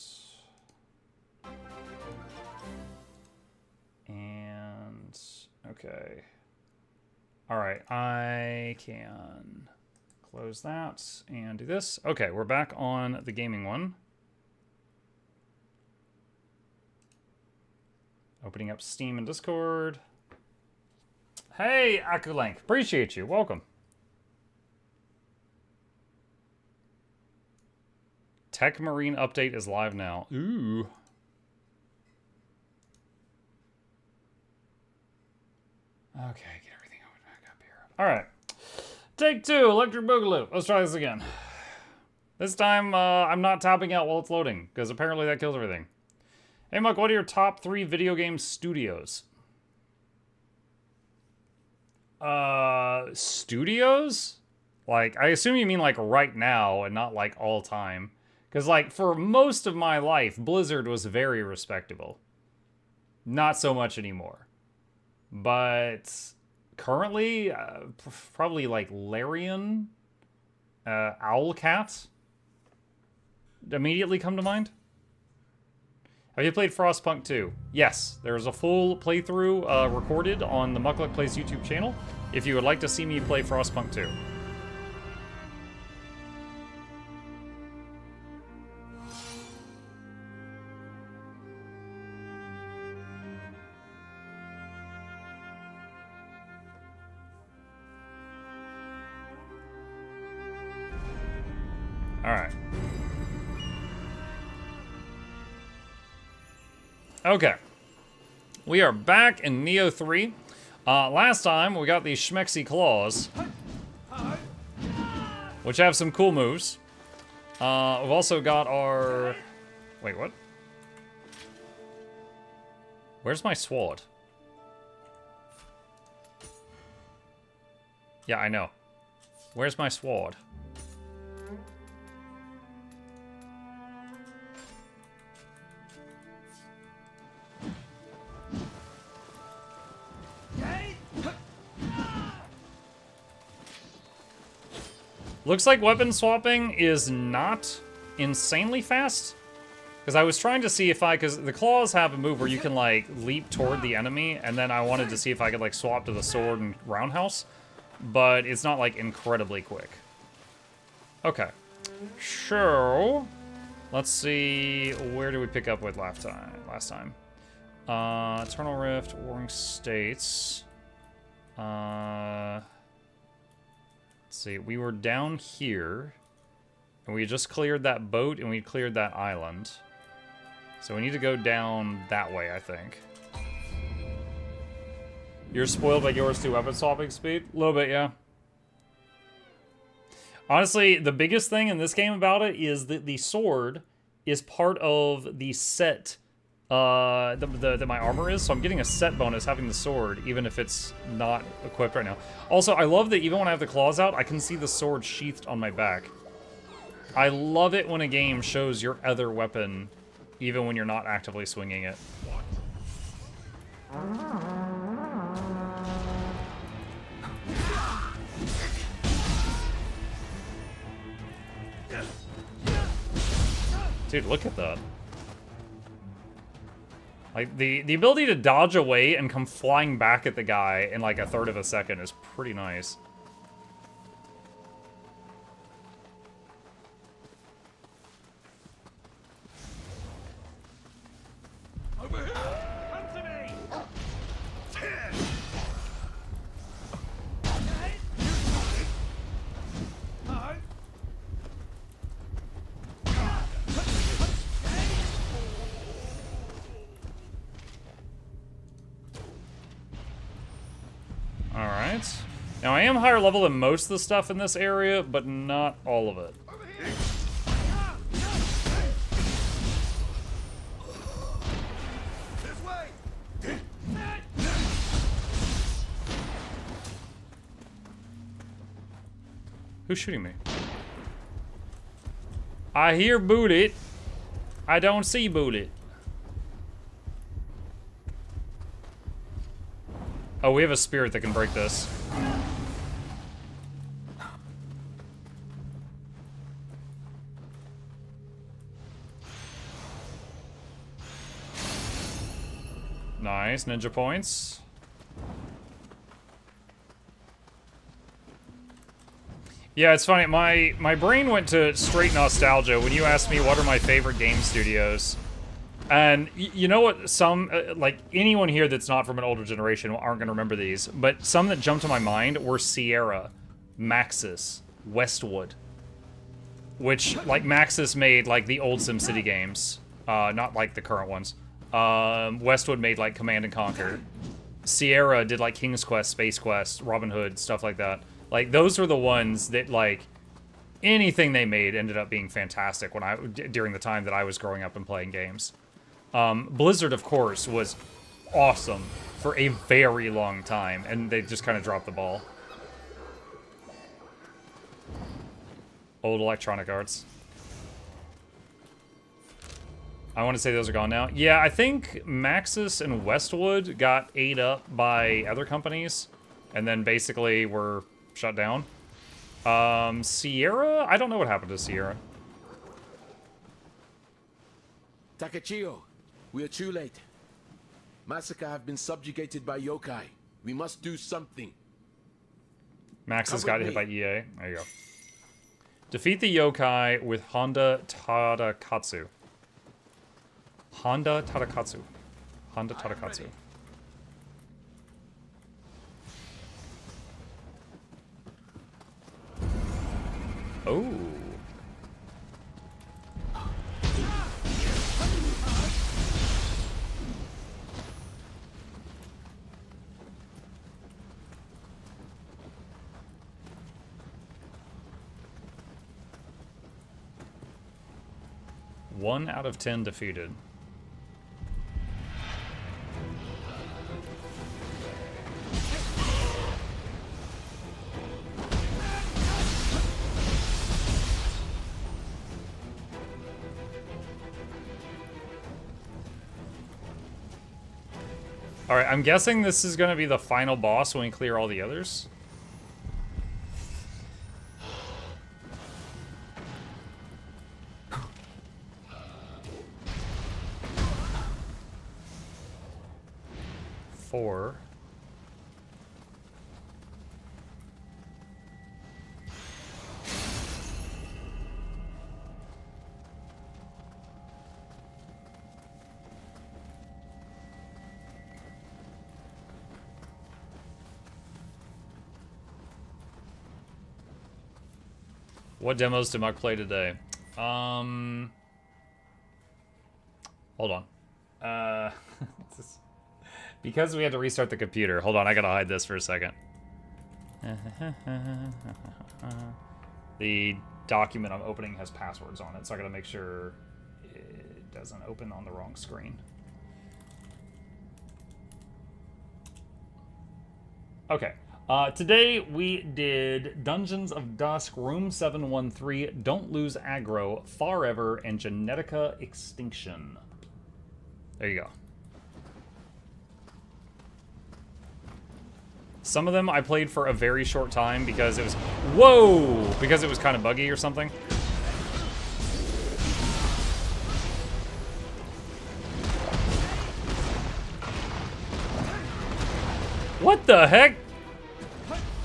And, okay. All right, I can close that and do this. Okay, we're back on the gaming one. Opening up Steam and Discord. Hey, Akulank, appreciate you. Welcome. Tech Marine update is live now. Ooh. Okay, get everything open back up here. All right. Take 2, Electric Boogaloo. Let's try this again. This time, I'm not tapping out while it's loading, because apparently that kills everything. Hey, Muck, what are your top 3 video game studios? Studios? Like, I assume you mean, like, right now and not, like, all time. Because, like, for most of my life, Blizzard was very respectable. Not so much anymore. But currently, probably, like, Larian, Owlcat immediately come to mind. Have you played Frostpunk 2? Yes, there's a full playthrough recorded on the Mukluk Plays YouTube channel if you would like to see me play Frostpunk 2. Alright. Okay. We are back in Nioh 3. Last time, we got these schmexy claws, which have some cool moves. We've also got our... Wait, what? Where's my sword? Yeah, I know. Where's my sword? Looks like weapon swapping is not insanely fast. Because I was trying to see if because the claws have a move where you can, like, leap toward the enemy, and then I wanted to see if I could, like, swap to the sword and roundhouse. But it's not, like, incredibly quick. Okay. So, let's see, where do we pick up with last time? Eternal Rift, Warring States. Let's see, we were down here, and we just cleared that boat, and we cleared that island. So we need to go down that way, I think. You're spoiled by yours too, weapon swapping speed? A little bit, yeah. Honestly, the biggest thing in this game about it is that the sword is part of the set that my armor is, so I'm getting a set bonus having the sword, even if it's not equipped right now. Also, I love that even when I have the claws out, I can see the sword sheathed on my back. I love it when a game shows your other weapon, even when you're not actively swinging it. Dude, look at that. Like, the ability to dodge away and come flying back at the guy in like a third of a second is pretty nice. Over here! Come to me! Alright. Now, I am higher level than most of the stuff in this area, but not all of it. Who's shooting me? I hear bullet. I don't see bullet. Oh, we have a spirit that can break this. Nice, ninja points. Yeah, it's funny. My brain went to straight nostalgia when you asked me what are my favorite game studios. And you know what? Some, like anyone here that's not from an older generation aren't going to remember these, but some that jumped to my mind were Sierra, Maxis, Westwood. Which, like, Maxis made, like, the old SimCity games. Not, like, the current ones. Westwood made, like, Command and Conquer. Sierra did, like, King's Quest, Space Quest, Robin Hood, stuff like that. Like, those were the ones that, like, anything they made ended up being fantastic during the time that I was growing up and playing games. Blizzard, of course, was awesome for a very long time, and they just kind of dropped the ball. Old Electronic Arts. I want to say those are gone now. Yeah, I think Maxis and Westwood got ate up by other companies, and then basically were shut down. Sierra? I don't know what happened to Sierra. Takechio, we are too late. Massacre have been subjugated by yokai. We must do something. Maxis got hit by EA. There you go. Defeat the yokai with Honda Tadakatsu. Honda Tadakatsu. Honda Tadakatsu. Oh. One out of 10 defeated. Alright, I'm guessing this is going to be the final boss when we clear all the others. Four. What demos did Muk play today? Hold on. Because we had to restart the computer. Hold on, I gotta hide this for a second. The document I'm opening has passwords on it, so I gotta make sure it doesn't open on the wrong screen. Okay. Today we did Dungeons of Dusk, Room 713, Don't Lose Aggro, Forever, and Genetica Extinction. There you go. Some of them I played for a very short time because it was... Whoa! Because it was kind of buggy or something. What the heck?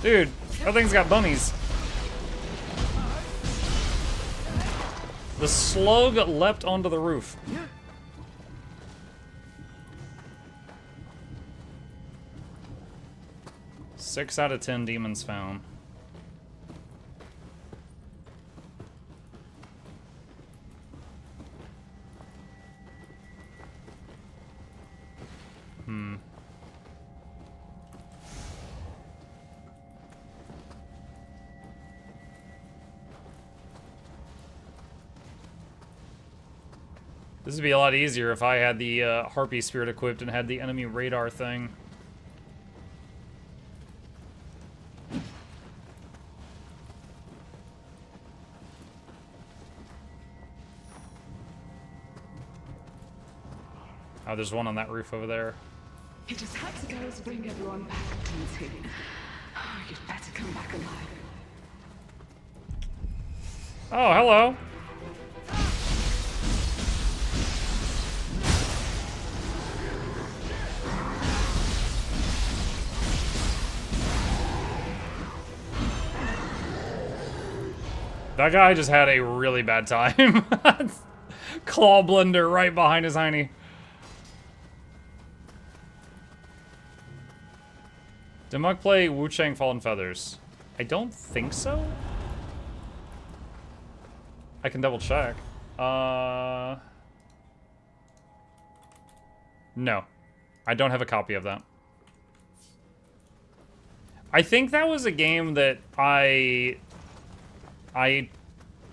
Dude, that thing's got bunnies. The slug leapt onto the roof. 6 out of 10 demons found. This would be a lot easier if I had the Harpy Spirit equipped and had the enemy radar thing. Oh, there's one on that roof over there. He just had to go to bring everyone back, didn't he? Oh, you'd better come back alive. Oh, hello. That guy just had a really bad time. Claw blender right behind his hiney. Did Muk play Wu Chang Fallen Feathers? I don't think so. I can double check. No. I don't have a copy of that. I think that was a game that I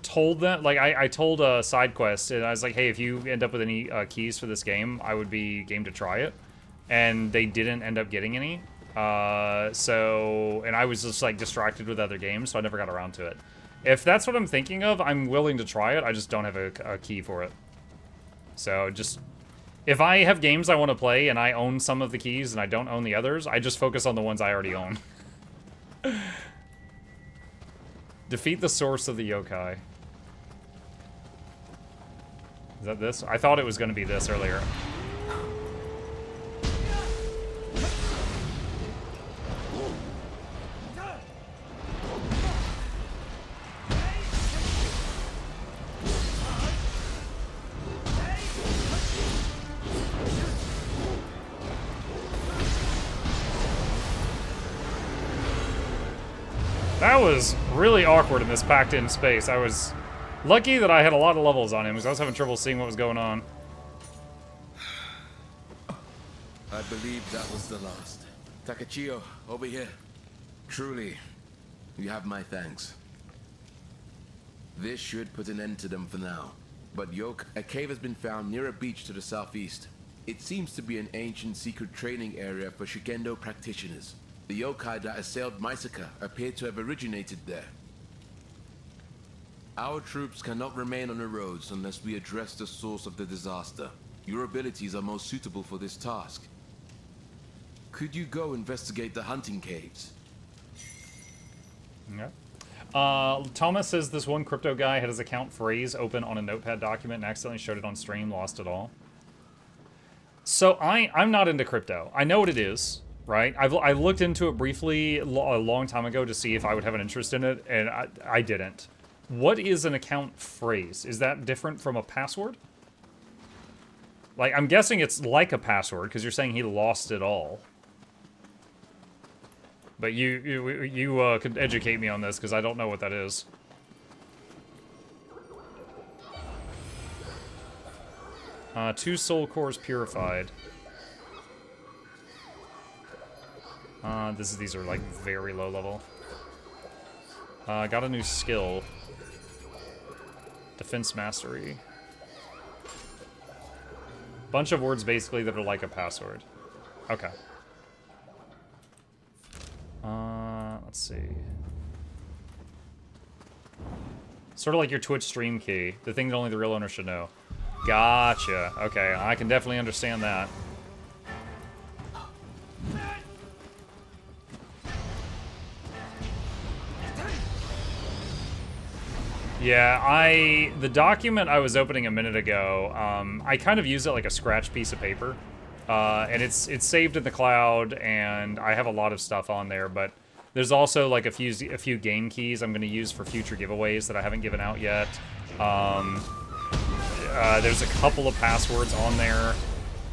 told them, like, I told SideQuest, and I was like, hey, if you end up with any keys for this game, I would be game to try it. And they didn't end up getting any. And I was just, like, distracted with other games, so I never got around to it. If that's what I'm thinking of, I'm willing to try it. I just don't have a key for it. So, just... If I have games I want to play, and I own some of the keys, and I don't own the others, I just focus on the ones I already own. Defeat the source of the yokai. Is that this? I thought it was going to be this earlier. That was really awkward in this packed-in space. I was lucky that I had a lot of levels on him, because I was having trouble seeing what was going on. I believe that was the last. Takachio, over here. Truly, you have my thanks. This should put an end to them for now. But Yoke, a cave has been found near a beach to the southeast. It seems to be an ancient secret training area for Shigendo practitioners. The yokai that assailed Maisaka appear to have originated there. Our troops cannot remain on the roads unless we address the source of the disaster. Your abilities are most suitable for this task. Could you go investigate the hunting caves? Yeah. Thomas says this one crypto guy had his account phrase open on a notepad document and accidentally showed it on stream, lost it all. So I'm not into crypto. I know what it is. Right? I looked into it briefly a long time ago to see if I would have an interest in it, and I didn't. What is an account phrase? Is that different from a password? Like, I'm guessing it's like a password, because you're saying he lost it all. But you could educate me on this, because I don't know what that is. Two soul cores purified. These are like very low level. Got a new skill. Defense mastery. Bunch of words basically that are like a password. Okay. Let's see. Sort of like your Twitch stream key. The thing that only the real owner should know. Gotcha. Okay, I can definitely understand that. Yeah, the document I was opening a minute ago, I kind of use it like a scratch piece of paper. And it's saved in the cloud, and I have a lot of stuff on there, but there's also like a few game keys I'm going to use for future giveaways that I haven't given out yet. There's a couple of passwords on there,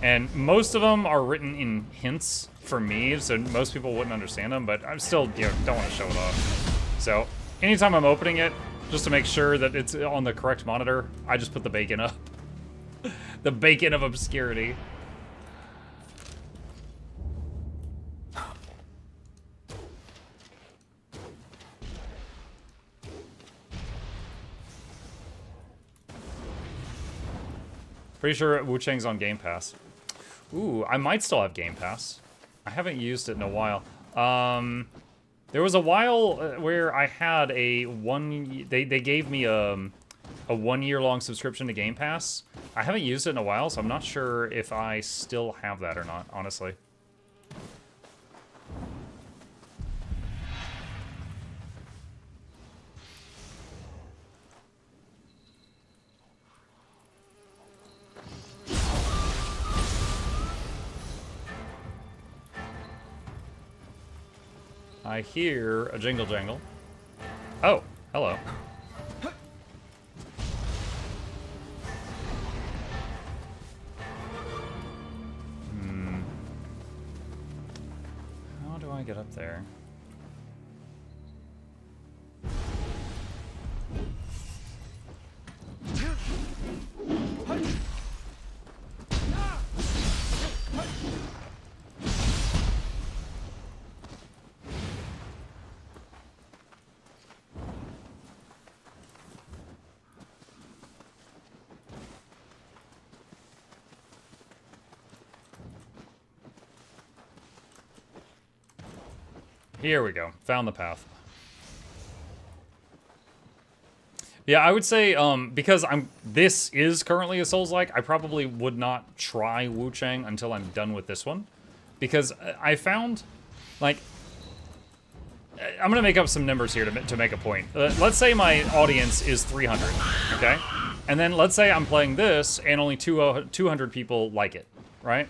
and most of them are written in hints for me, so most people wouldn't understand them, but I'm still, don't want to show it off. So anytime I'm opening it, just to make sure that it's on the correct monitor, I just put the bacon up. The bacon of obscurity. Pretty sure Wu Chang's on Game Pass. Ooh, I might still have Game Pass. I haven't used it in a while. There was a while where I had a they gave me a 1 year long subscription to Game Pass, I haven't used it in a while, so I'm not sure if I still have that or not, honestly. I hear a jingle jangle. Oh, hello. How do I get up there? Here we go. Found the path. Yeah, I would say, because this is currently a Souls-like, I probably would not try Wu Chang until I'm done with this one. Because I found, like, I'm going to make up some numbers here to make a point. Let's say my audience is 300, okay? And then let's say I'm playing this and only 200 people like it, right?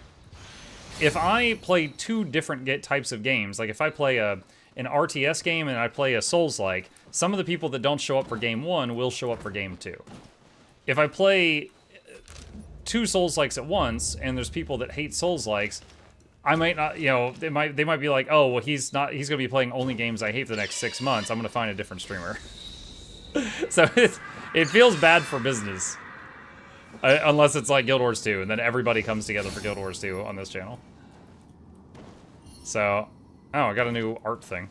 If I play two different types of games, like if I play an RTS game and I play a Souls-like, some of the people that don't show up for game 1 will show up for game 2. If I play two Souls-likes at once and there's people that hate Souls-likes, I might not, you know, they might be like, oh, well, he's going to be playing only games I hate for the next 6 months. I'm going to find a different streamer. So it feels bad for business. Unless it's like Guild Wars 2, and then everybody comes together for Guild Wars 2 on this channel. So, oh, I got a new art thing.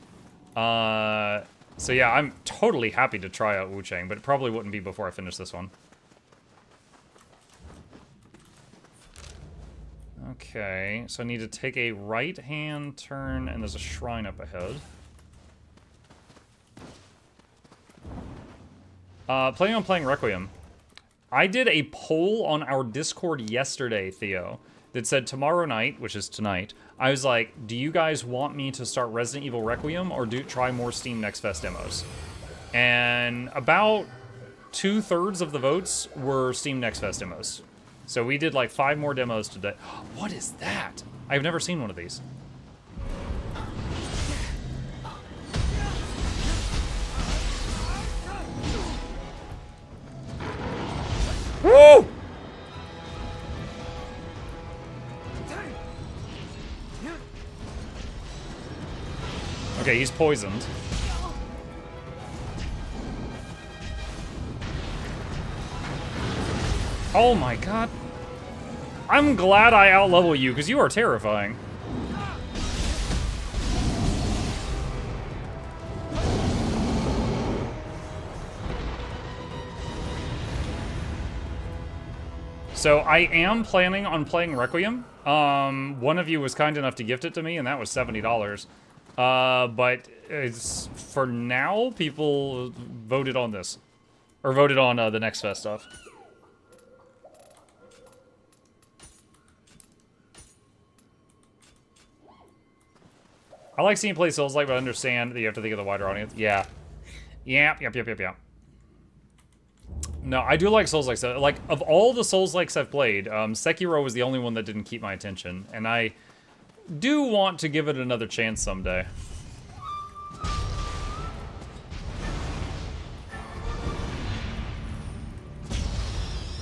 So yeah, I'm totally happy to try out Wu Chang, but it probably wouldn't be before I finish this one. Okay, so I need to take a right-hand turn, and there's a shrine up ahead. Planning on playing Requiem. I did a poll on our Discord yesterday, Theo, that said tomorrow night, which is tonight, I was like, do you guys want me to start Resident Evil Requiem or try more Steam Next Fest demos? And about 2/3 of the votes were Steam Next Fest demos. So we did like 5 more demos today. What is that? I've never seen one of these. Woo! Okay, he's poisoned. Oh my god. I'm glad I outlevel you, because you are terrifying. So I am planning on playing Requiem. One of you was kind enough to gift it to me, and that was $70. But it's, for now, people voted on this. Or voted on the Next Fest stuff. I like seeing play Souls-like, but I understand that you have to think of the wider audience. Yeah. Yep. No, I do like Souls-like stuff. Like, of all the Souls-likes I've played, Sekiro was the only one that didn't keep my attention. And I do want to give it another chance someday.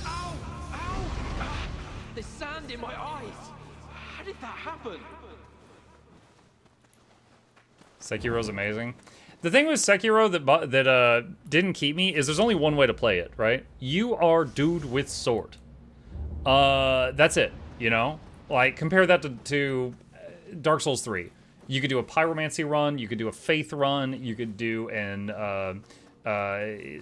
Ow! Ow! There's sand in my eyes. How did that happen? Sekiro's amazing. The thing with Sekiro that didn't keep me is there's only one way to play it, right? You are dude with sword. That's it, you know? Like, compare that to Dark Souls 3. You could do a pyromancy run, you could do a faith run, you could do an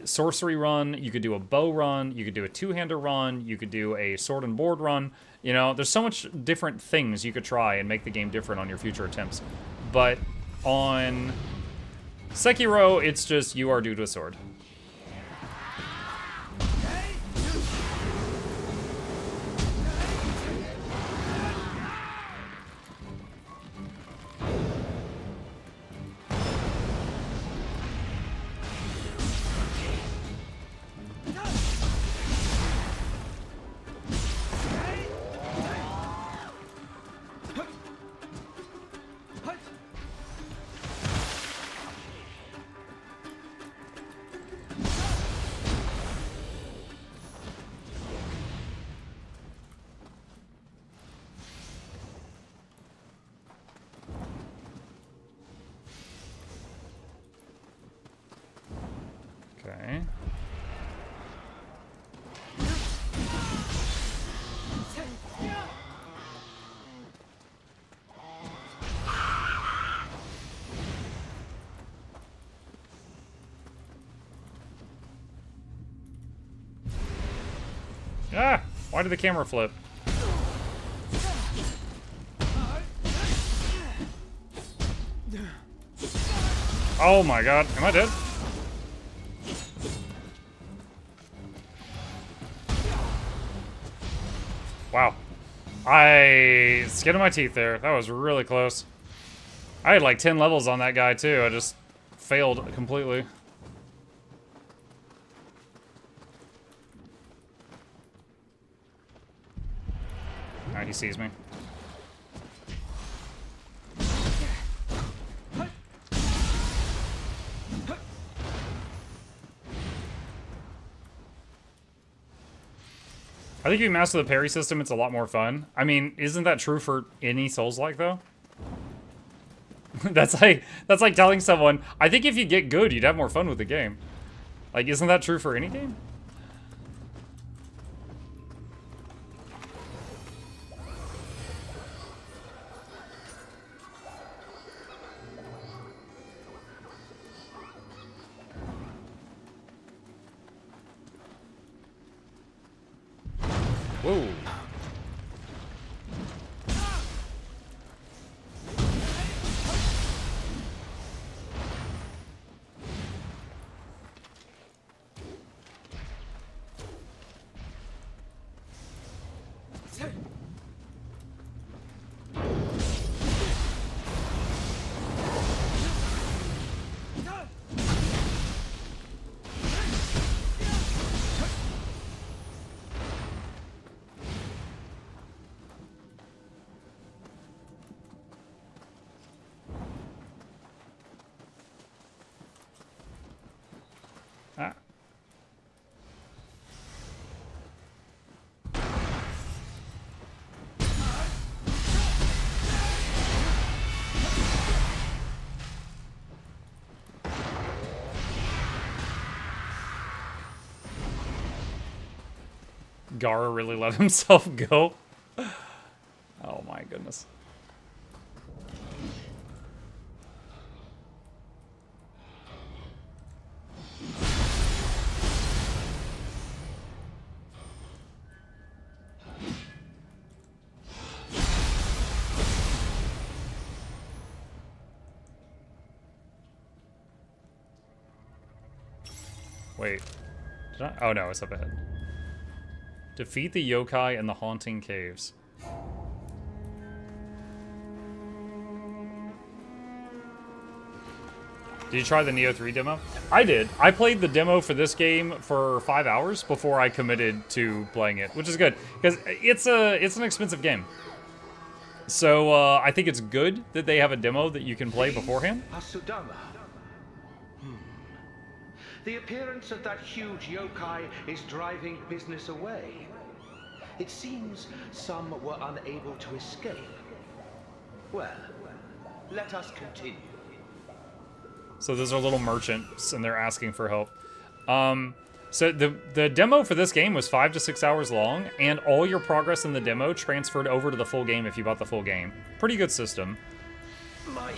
sorcery run, you could do a bow run, you could do a two-hander run, you could do a sword and board run. You know, there's so much different things you could try and make the game different on your future attempts. But on Sekiro, it's just you are dude with sword. Ah! Why did the camera flip? Oh my god, am I dead? Wow. I skinned my teeth there. That was really close. I had like 10 levels on that guy too. I just failed completely. Alright, he sees me. I think if you master the parry system, it's a lot more fun. I mean, isn't that true for any Souls-like though? That's like telling someone, I think if you get good, you'd have more fun with the game. Like, isn't that true for any game? Whoa. Ah. Gara really let himself go. Oh my goodness. Wait. Did I? Oh no, it's up ahead. Defeat the yokai in the haunting caves. Did you try the Nioh 3 demo? I did. I played the demo for this game for 5 hours before I committed to playing it, which is good because it's an expensive game. So I think it's good that they have a demo that you can play beforehand. Asudama. The appearance of that huge yokai is driving business away. It seems some were unable to escape. Well, let us continue. So those are little merchants, and they're asking for help. So the demo for this game was 5 to 6 hours long, and all your progress in the demo transferred over to the full game if you bought the full game. Pretty good system. My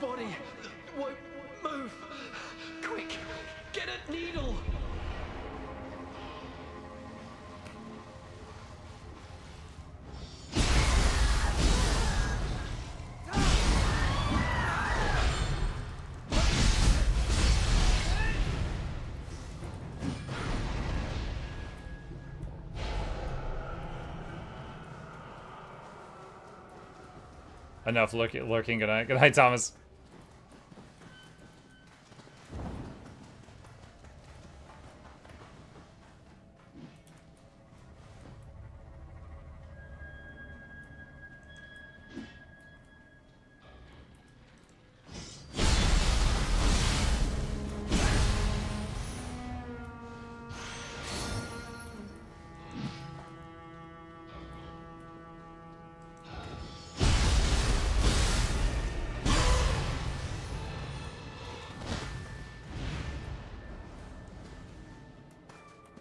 body won't move. Quick, get a needle. Enough lurking. Good night. Good night, Thomas.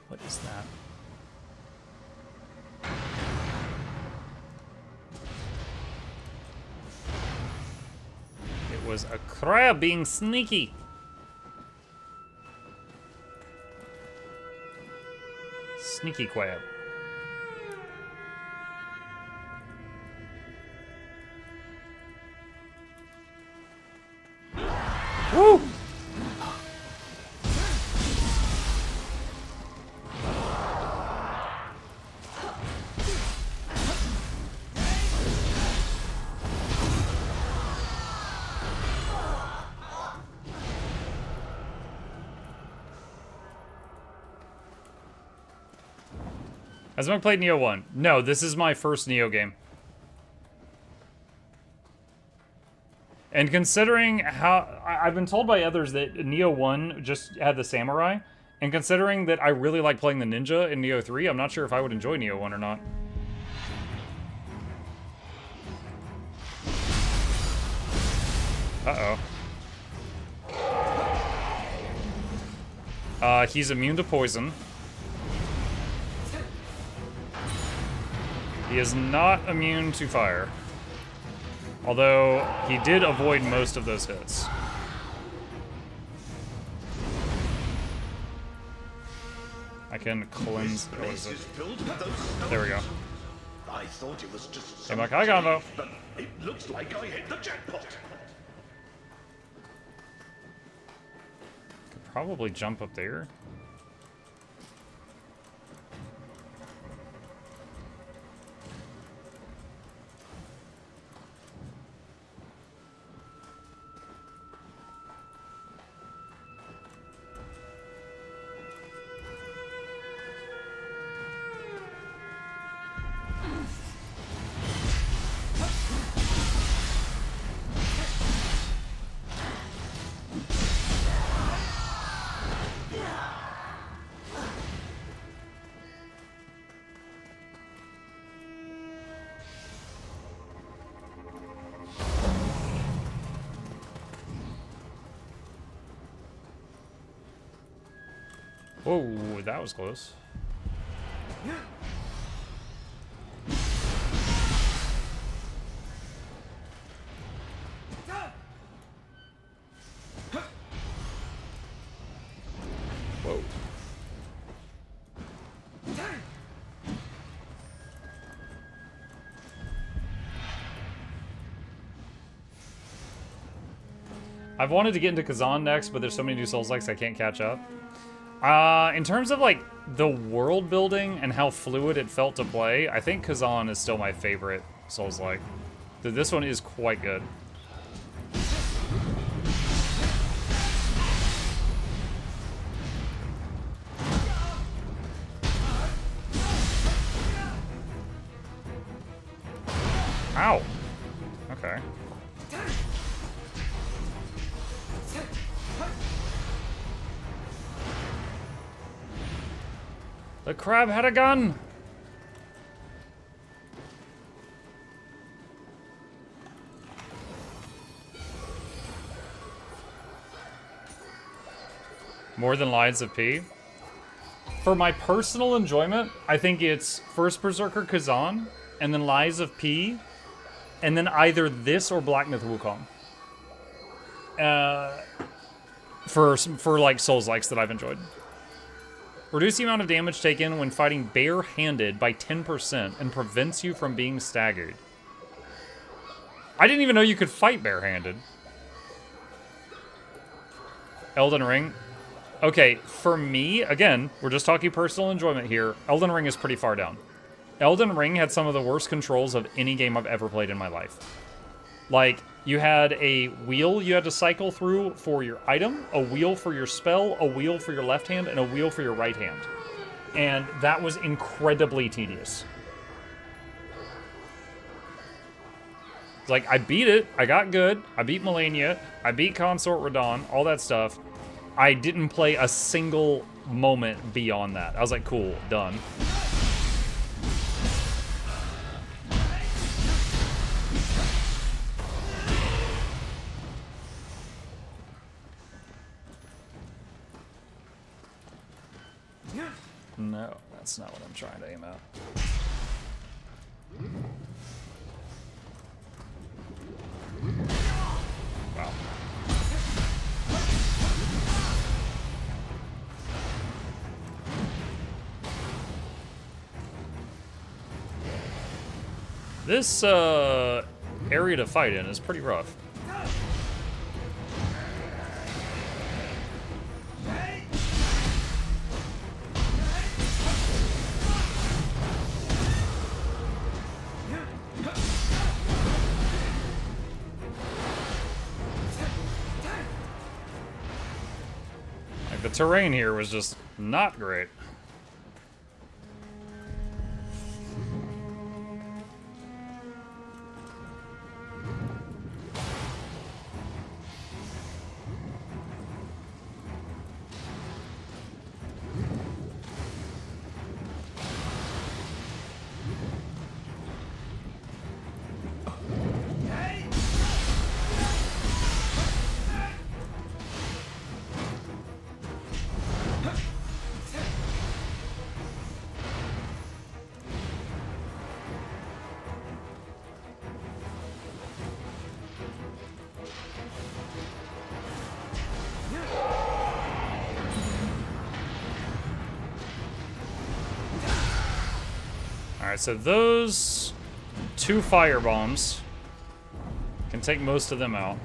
What is that? It was a crab being sneaky. Sneaky quiet. Woo! Has anyone played Nioh 1? No, this is my first Nioh game. And considering how... I've been told by others that Nioh 1 just had the samurai, and considering that I really like playing the ninja in Nioh 3, I'm not sure if I would enjoy Nioh 1 or not. Uh-oh. He's immune to poison. He is not immune to fire. Although, he did avoid most of those hits. I can cleanse... What is it? There we go. I thought it was just Hey, Mike, I got him, but it looks like I hit the jackpot. Could probably jump up there. Whoa, that was close. Whoa. I've wanted to get into Kazan next, but there's so many new Souls-likes I can't catch up. In terms of, like, the world building and how fluid it felt to play, I think Kazan is still my favorite Souls-like. This one is quite good. Ow! Okay. The crab had a gun! More than Lions of P? For my personal enjoyment, I think it's first Berserker Kazan, and then Lies of P, and then either this or Black Myth Wukong. For like Souls-likes that I've enjoyed. Reduce the amount of damage taken when fighting bare-handed by 10% and prevents you from being staggered. I didn't even know you could fight bare-handed. Elden Ring. Okay, for me, again, we're just talking personal enjoyment here. Elden Ring is pretty far down. Elden Ring had some of the worst controls of any game I've ever played in my life. Like, you had a wheel you had to cycle through for your item, a wheel for your spell, a wheel for your left hand, and a wheel for your right hand. And that was incredibly tedious. It's like, I beat it, I got good, I beat Melania, I beat Consort Radon, all that stuff. I didn't play a single moment beyond that. I was like, cool, done. No, that's not what I'm trying to aim at. Wow. This area to fight in is pretty rough. Like, the terrain here was just not great. Alright, so those 2 fire bombs can take most of them out.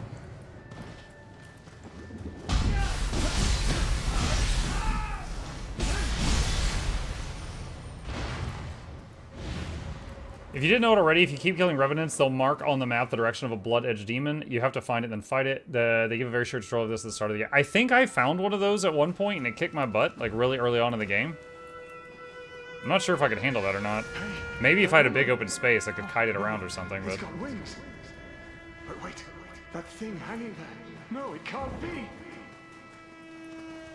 If you didn't know it already, if you keep killing revenants, they'll mark on the map the direction of a blood-edged demon. You have to find it, then fight it. They give a very short tutorial of this at the start of the game. I think I found one of those at one point, and it kicked my butt, like, really early on in the game. I'm not sure if I could handle that or not. Maybe if I had a big open space, I could kite it around or something, but... It's got wings. But wait, that thing hanging there. No, it can't be.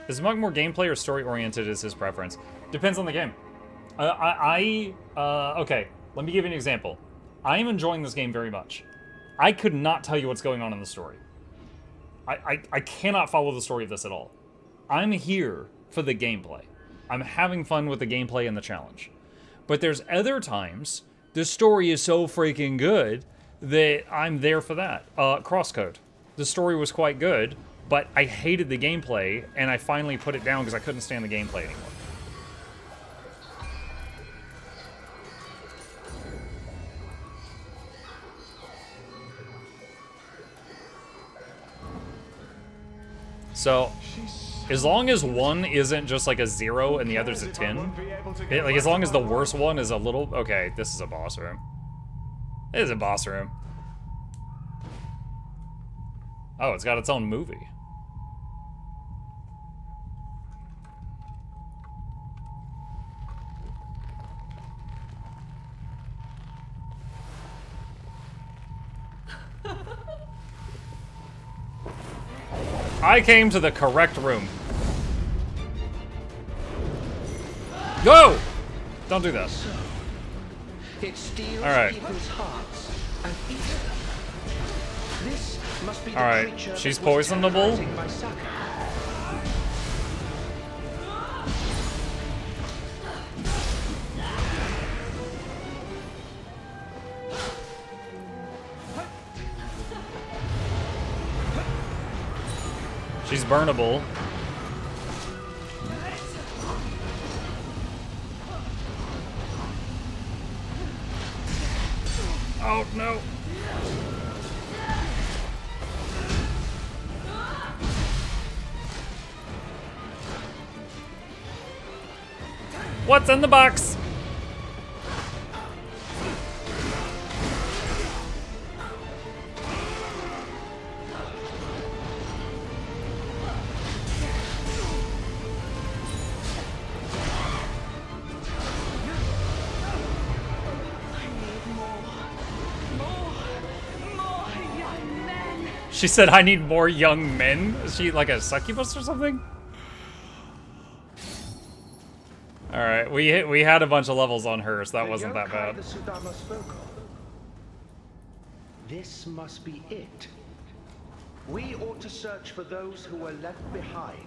Is Mug more gameplay or story-oriented is his preference? Depends on the game. Okay, let me give you an example. I am enjoying this game very much. I could not tell you what's going on in the story. I cannot follow the story of this at all. I'm here for the gameplay. I'm having fun with the gameplay and the challenge. But there's other times the story is so freaking good that I'm there for that. Crosscode. The story was quite good, but I hated the gameplay, and I finally put it down because I couldn't stand the gameplay anymore. So, as long as one isn't just like a 0 and the other's a 10, like as long as the worst one is a little... Okay, this is a boss room. It is a boss room. Oh, it's got its own movie. I came to the correct room. Go! Don't do that. It steals Alright. people's hearts and eats them. This must be the Alright, creature she's that was poisonable. terrorizing my Saka. She's burnable. Oh, no. What's in the box? She said, I need more young men? Is she like a succubus or something? Alright, we had a bunch of levels on her, so that wasn't that bad. The Sudama spoke of. This must be it. We ought to search for those who were left behind.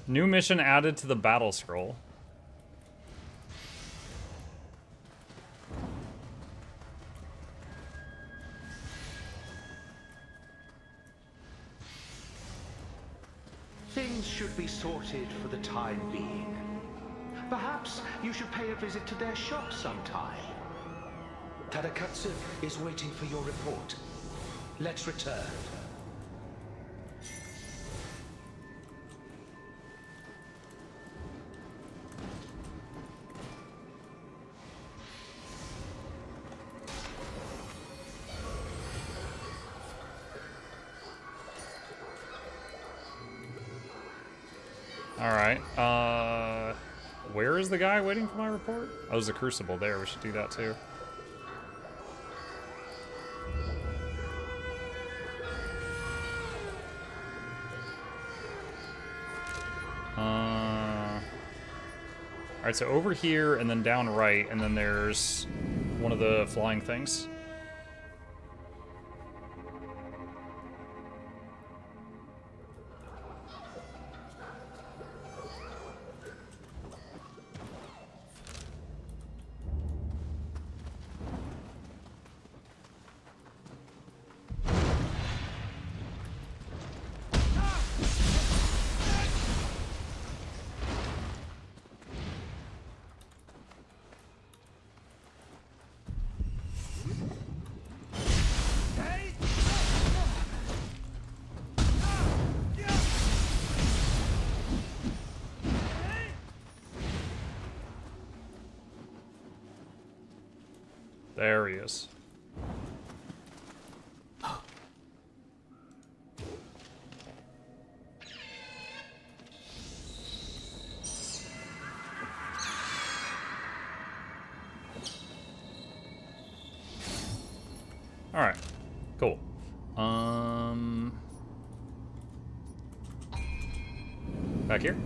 New mission added to the battle scroll. Things should be sorted for the time being. Perhaps you should pay a visit to their shop sometime. Tadakatsu is waiting for your report. Let's return. Alright, where is the guy waiting for my report? Oh, there's a crucible there, we should do that too. Alright, so over here and then down right, and then there's one of the flying things. There he is. Alright, cool. Back here?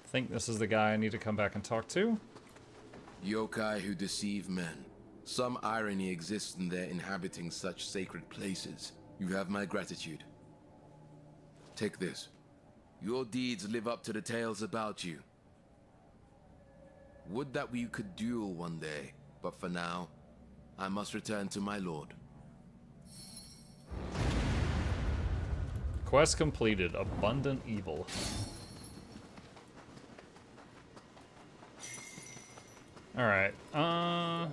I think this is the guy I need to come back and talk to. Yokai who deceive men. Some irony exists in their inhabiting such sacred places. You have my gratitude. Take this. Your deeds live up to the tales about you. Would that we could duel one day, but for now, I must return to my lord. Quest completed. Abundant evil. Alright, let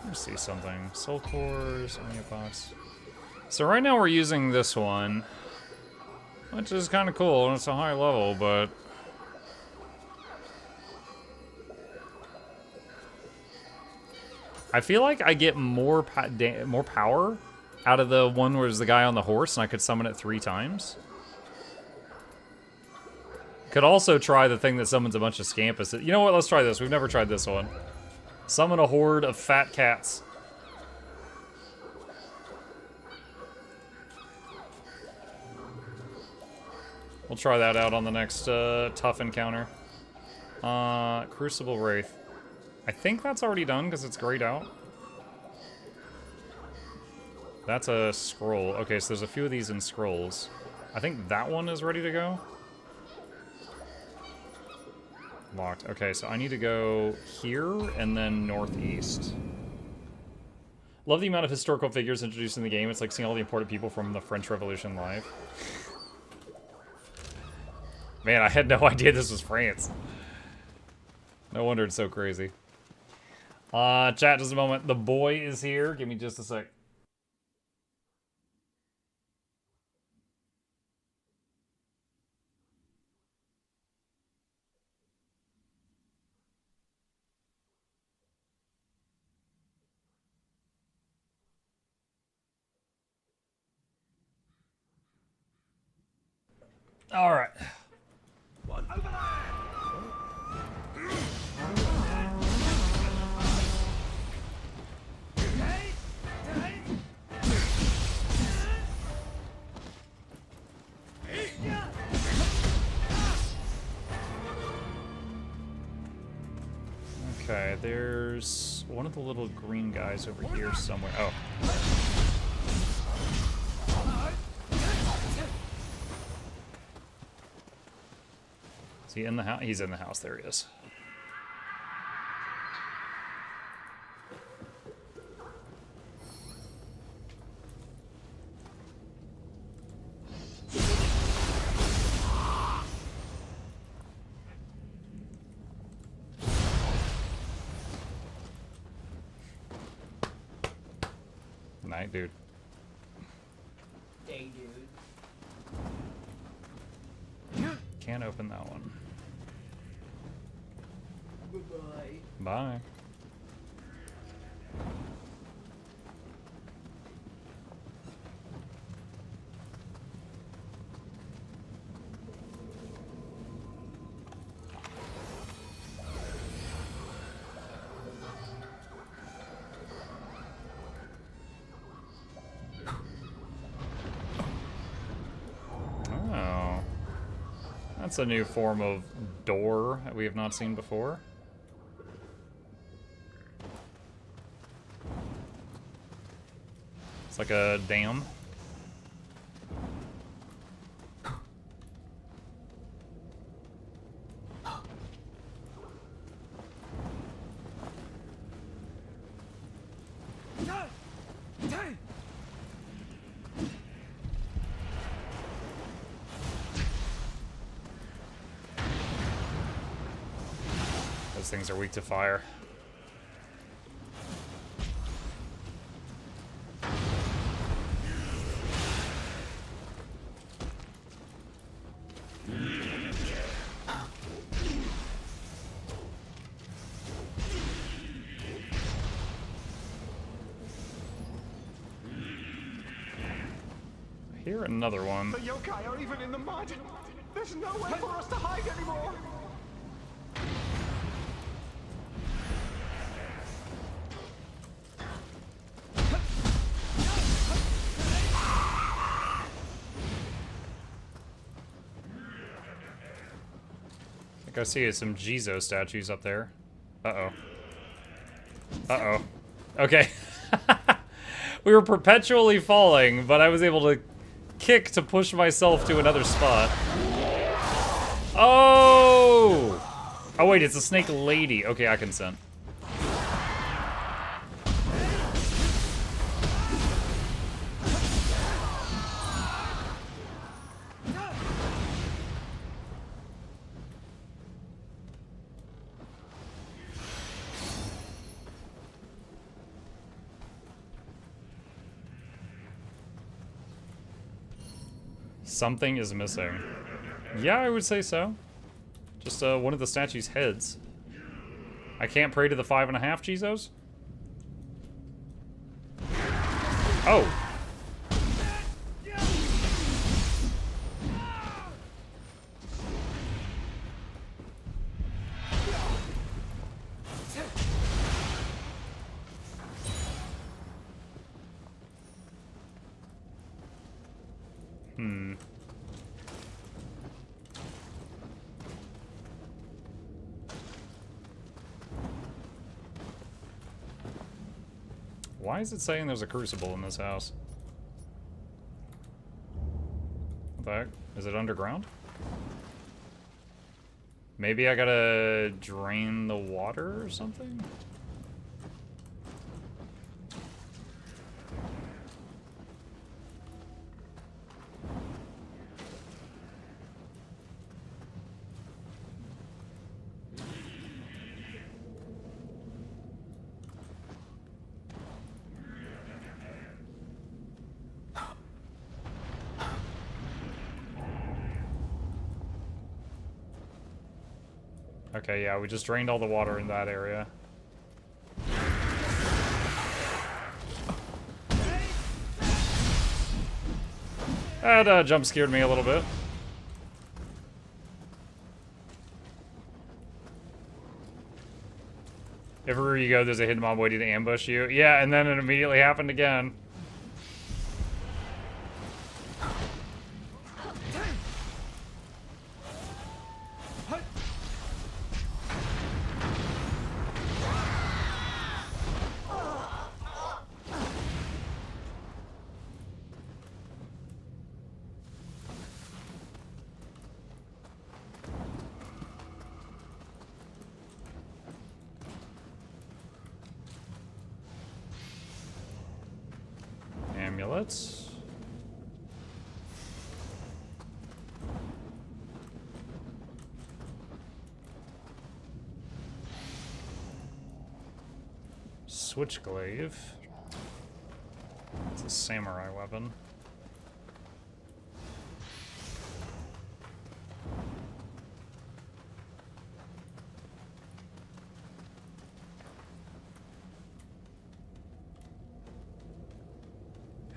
me see something. Soul cores, Omnia box. So right now we're using this one, which is kind of cool, and it's a high level, but I feel like I get more power out of the one where there's the guy on the horse, and I could summon it 3 times. Could also try the thing that summons a bunch of scampus. You know what? Let's try this. We've never tried this one. Summon a horde of fat cats. We'll try that out on the next tough encounter. Crucible Wraith. I think that's already done because it's grayed out. That's a scroll. Okay, so there's a few of these in scrolls. I think that one is ready to go. Locked. Okay, so I need to go here and then northeast. Love the amount of historical figures introduced in the game. It's like seeing all the important people from the French Revolution live. Man, I had no idea this was France. No wonder it's so crazy. Chat, just a moment. The boy is here. Give me just a sec. All right. Okay, there's one of the little green guys over here somewhere. Oh. Is he in the house? He's in the house. There he is. Night, dude. Hey, dude. Can't open that one. Goodbye. Bye. That's a new form of door that we have not seen before. It's like a dam. Those things are weak to fire. Here, another one. The yokai are even in the mud. There's nowhere for us to hide anymore. I think I see some Jizo statues up there. Uh-oh. Uh-oh. Okay. We were perpetually falling, but I was able to kick to push myself to another spot. Oh! Oh wait, it's a snake lady. Okay, I consent. Something is missing. Yeah, I would say so. Just one of the statue's heads. I can't pray to the 5.5 Jizos? Oh! Hmm. Why is it saying there's a crucible in this house? What the heck? Is it underground? Maybe I gotta drain the water or something? Okay, yeah, we just drained all the water in that area. That jump scared me a little bit. Everywhere you go, there's a hidden mob waiting to ambush you. Yeah, and then it immediately happened again. What? Switchglaive. It's a samurai weapon.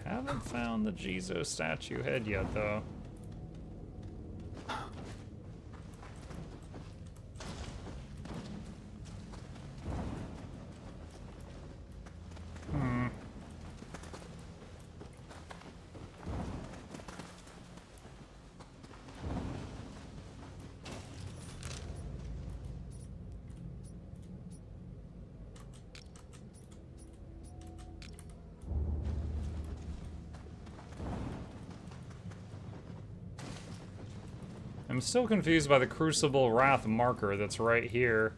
Haven't found the Jizo statue head yet, though. I'm still confused by the Crucible Wrath marker that's right here.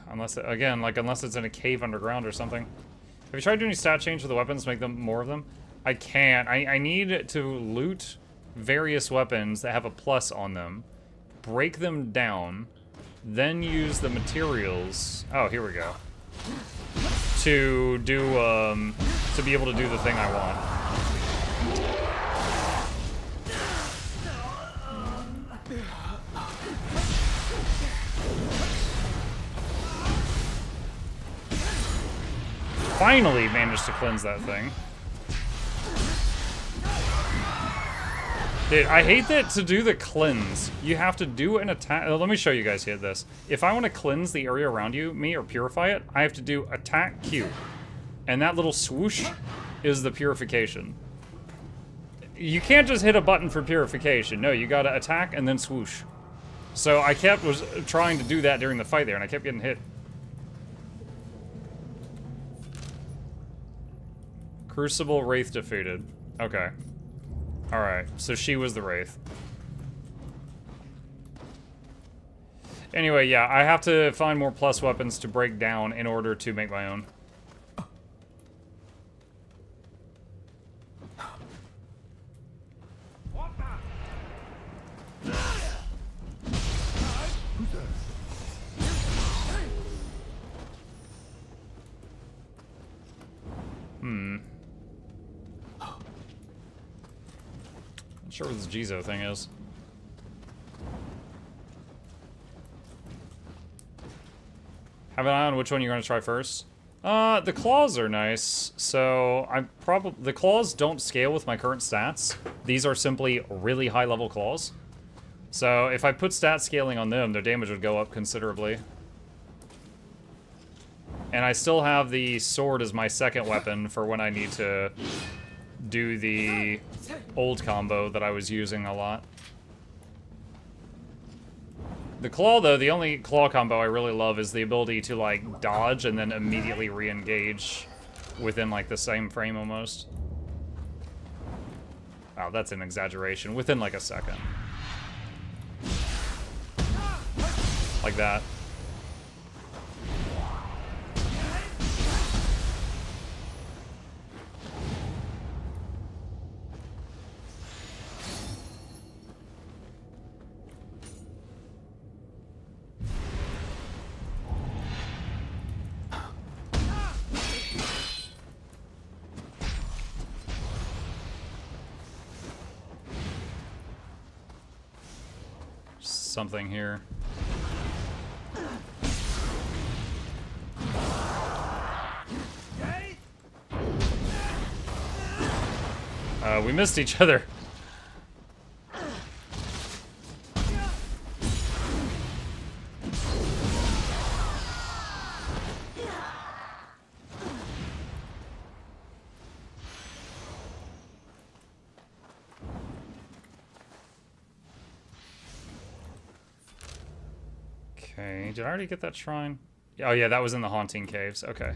Unless, unless it's in a cave underground or something. Have you tried doing stat change for the weapons to make them more of them? I can't. I need to loot various weapons that have a plus on them, break them down, then use the materials. Oh, here we go. To do, to be able to do the thing I want. Finally managed to cleanse that thing. Dude, I hate that to do the cleanse, you have to do an attack. Let me show you guys here this. If I want to cleanse the area around me or purify it, I have to do attack Q. And that little swoosh is the purification. You can't just hit a button for purification. No, you gotta attack and then swoosh. So I was trying to do that during the fight there, and I kept getting hit. Crucible Wraith defeated. Okay. Alright, so she was the Wraith. Anyway, yeah, I have to find more plus weapons to break down in order to make my own. Not sure what this Jizo thing is. Have an eye on which one you're going to try first. The claws are nice, so the claws don't scale with my current stats. These are simply really high level claws. So if I put stat scaling on them, their damage would go up considerably. And I still have the sword as my second weapon for when I need to do the old combo that I was using a lot. The claw, though, the only claw combo I really love is the ability to, like, dodge and then immediately re-engage within, like, the same frame almost. Wow, that's an exaggeration. Within, like, a second. Like that. Something here. We missed each other. Okay, did I already get that shrine? Oh yeah, that was in the Haunting Caves. Okay.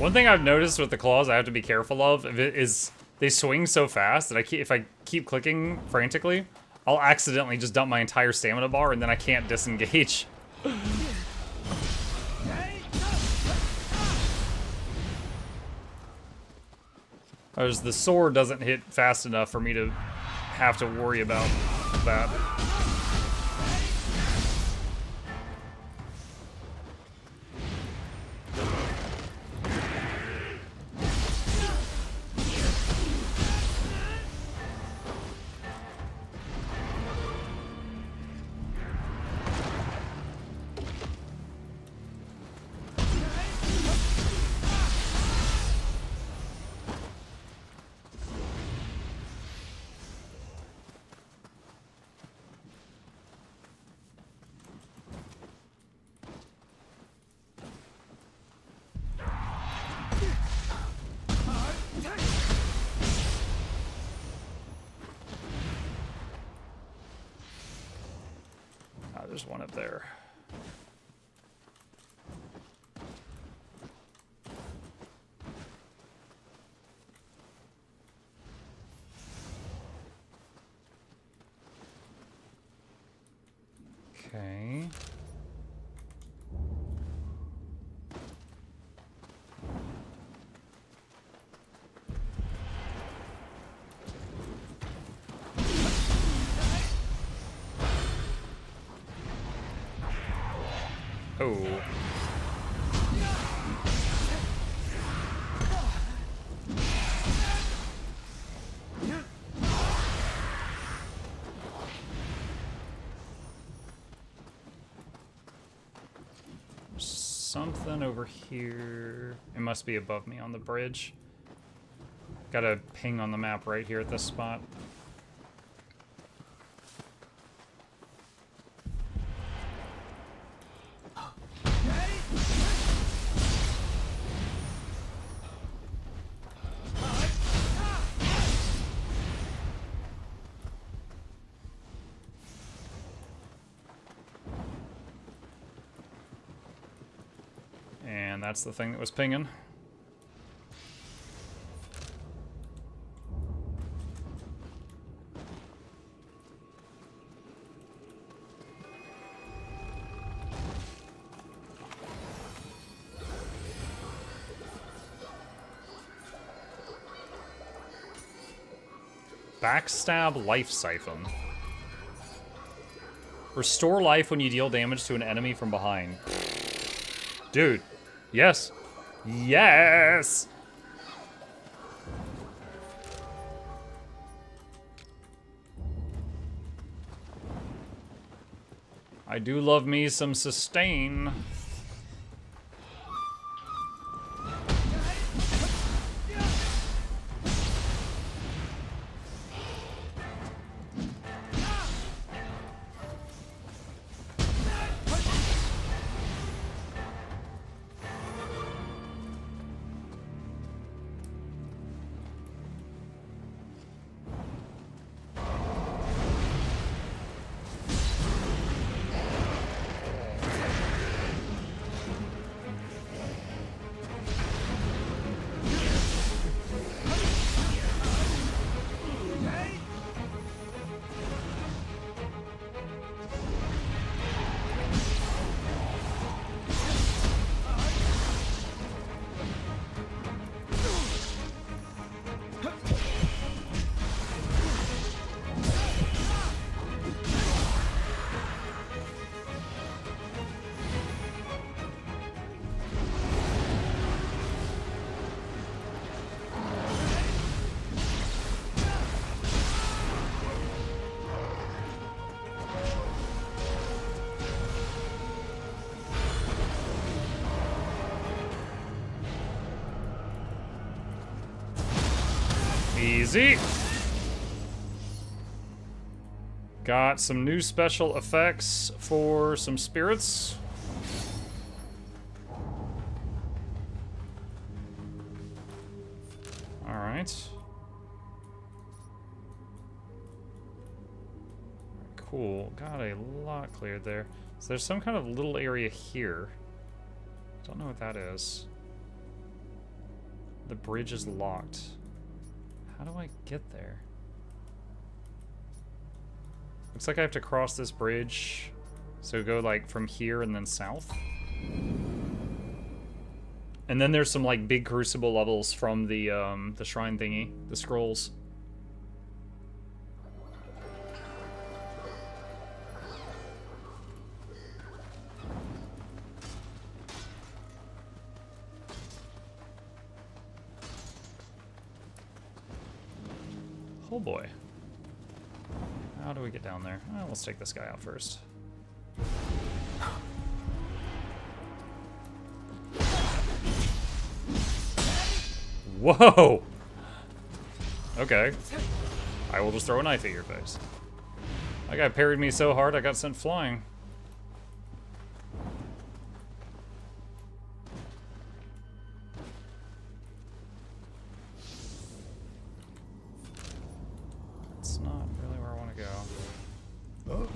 One thing I've noticed with the claws I have to be careful of is they swing so fast that if I keep clicking frantically, I'll accidentally just dump my entire stamina bar and then I can't disengage. Whereas the sword doesn't hit fast enough for me to have to worry about that. There's one up there. Okay. Oh. Something over here. It must be above me on the bridge. Got a ping on the map right here at this spot. And that's the thing that was pinging. Backstab Life Siphon. Restore life when you deal damage to an enemy from behind. Dude. Yes. Yes! I do love me some sustain. Easy. Got some new special effects for some spirits. All right. Cool. Got a lot cleared there. So there's some kind of little area here. Don't know what that is. The bridge is locked. How do I get there? Looks like I have to cross this bridge. So go like from here and then south. And then there's some like big crucible levels from the shrine thingy, the scrolls. Oh boy. How do we get down there? Oh, let's take this guy out first. Whoa! Okay. I will just throw a knife at your face. That guy parried me so hard I got sent flying. It's not really where I want to go. Oh.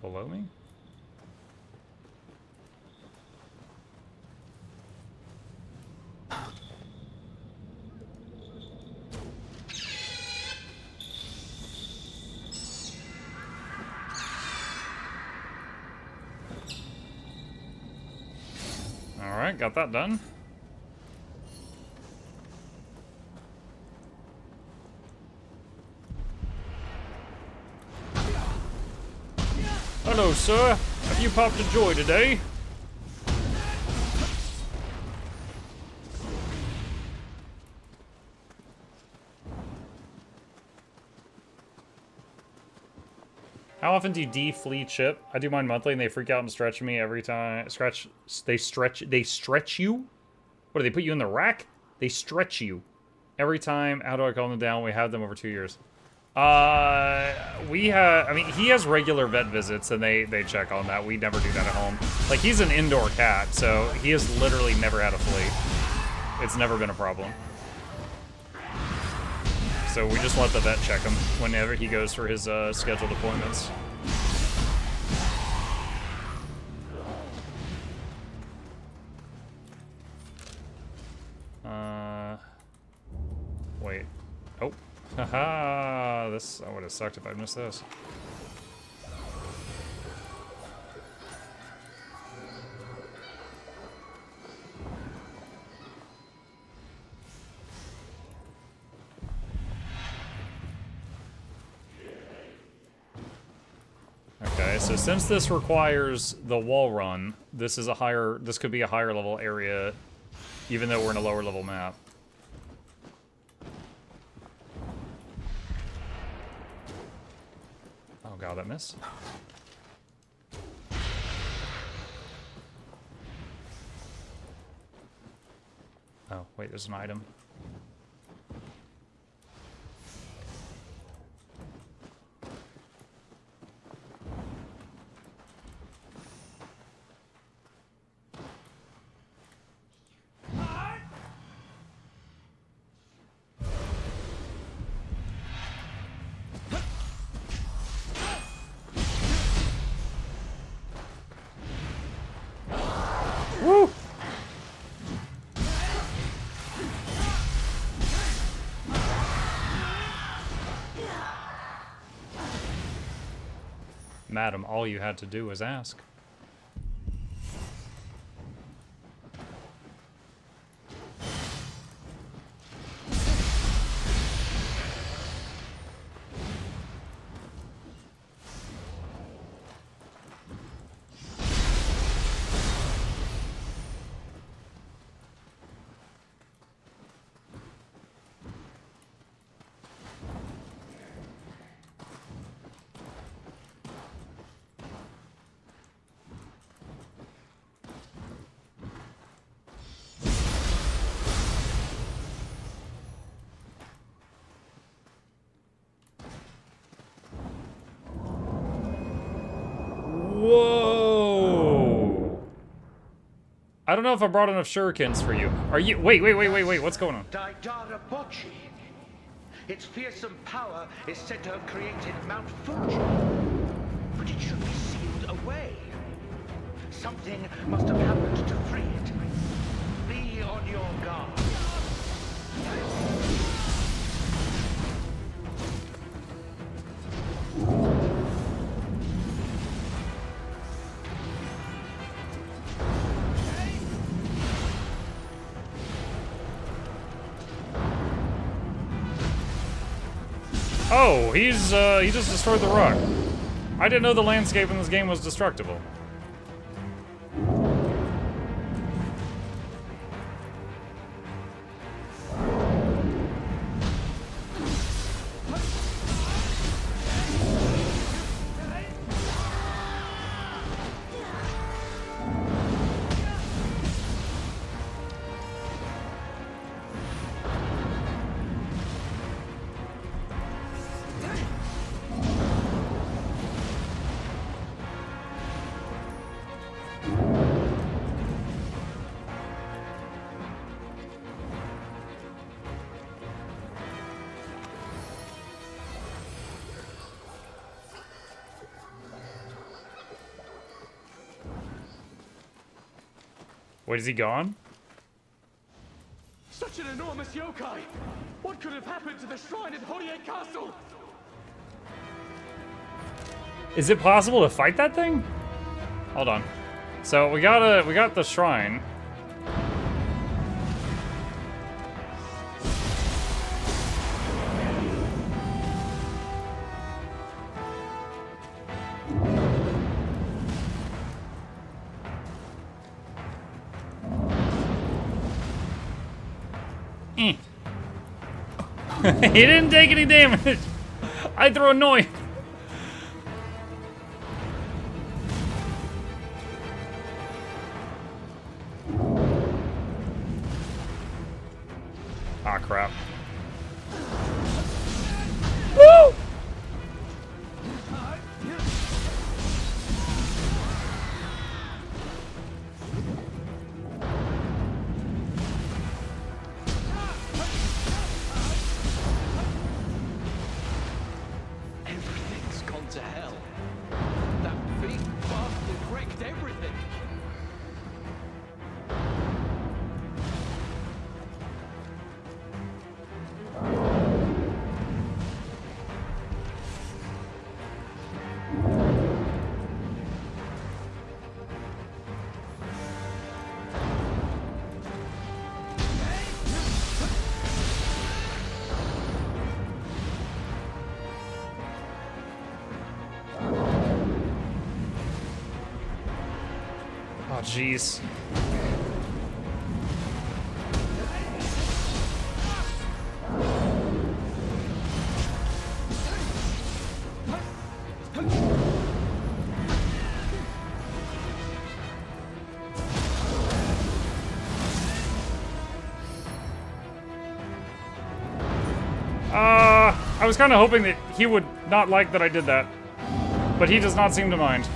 Below me? All right, got that done. Hello, sir. Have you popped a joy today? How often do you de-flea chip? I do mine monthly and they freak out and stretch me every time. They stretch you? What, do they put you in the rack? They stretch you. Every time. How do I calm them down? We have them over 2 years. I mean, he has regular vet visits and they check on that. We never do that at home. Like, he's an indoor cat, so he has literally never had a flea. It's never been a problem. So we just let the vet check him whenever he goes for his scheduled appointments. Wait. Oh. Haha, this, I would have sucked if I missed this. Okay, so since this requires the wall run, this could be a higher level area, even though we're in a lower level map. Oh god, that missed. Oh, wait, there's an item. Woo! Madam, all you had to do was ask. I don't know if I brought enough shurikens for you. Are you? Wait. What's going on? Daidara Bocci. Its fearsome power is said to have created Mount Fuji. But it should be sealed away. Something must have happened to free it. Be on your guard. Oh, he just destroyed the rock. I didn't know the landscape in this game was destructible. Wait, is he gone? Such an enormous yokai! What could have happened to the shrine at Horie Castle? Is it possible to fight that thing? Hold on. So we got the shrine. He didn't take any damage. I throw a knife. Ah, crap. Woo! Everything's gone to hell. That big bastard wrecked everything. Oh, jeez. I was kind of hoping that he would not like that I did that, but he does not seem to mind.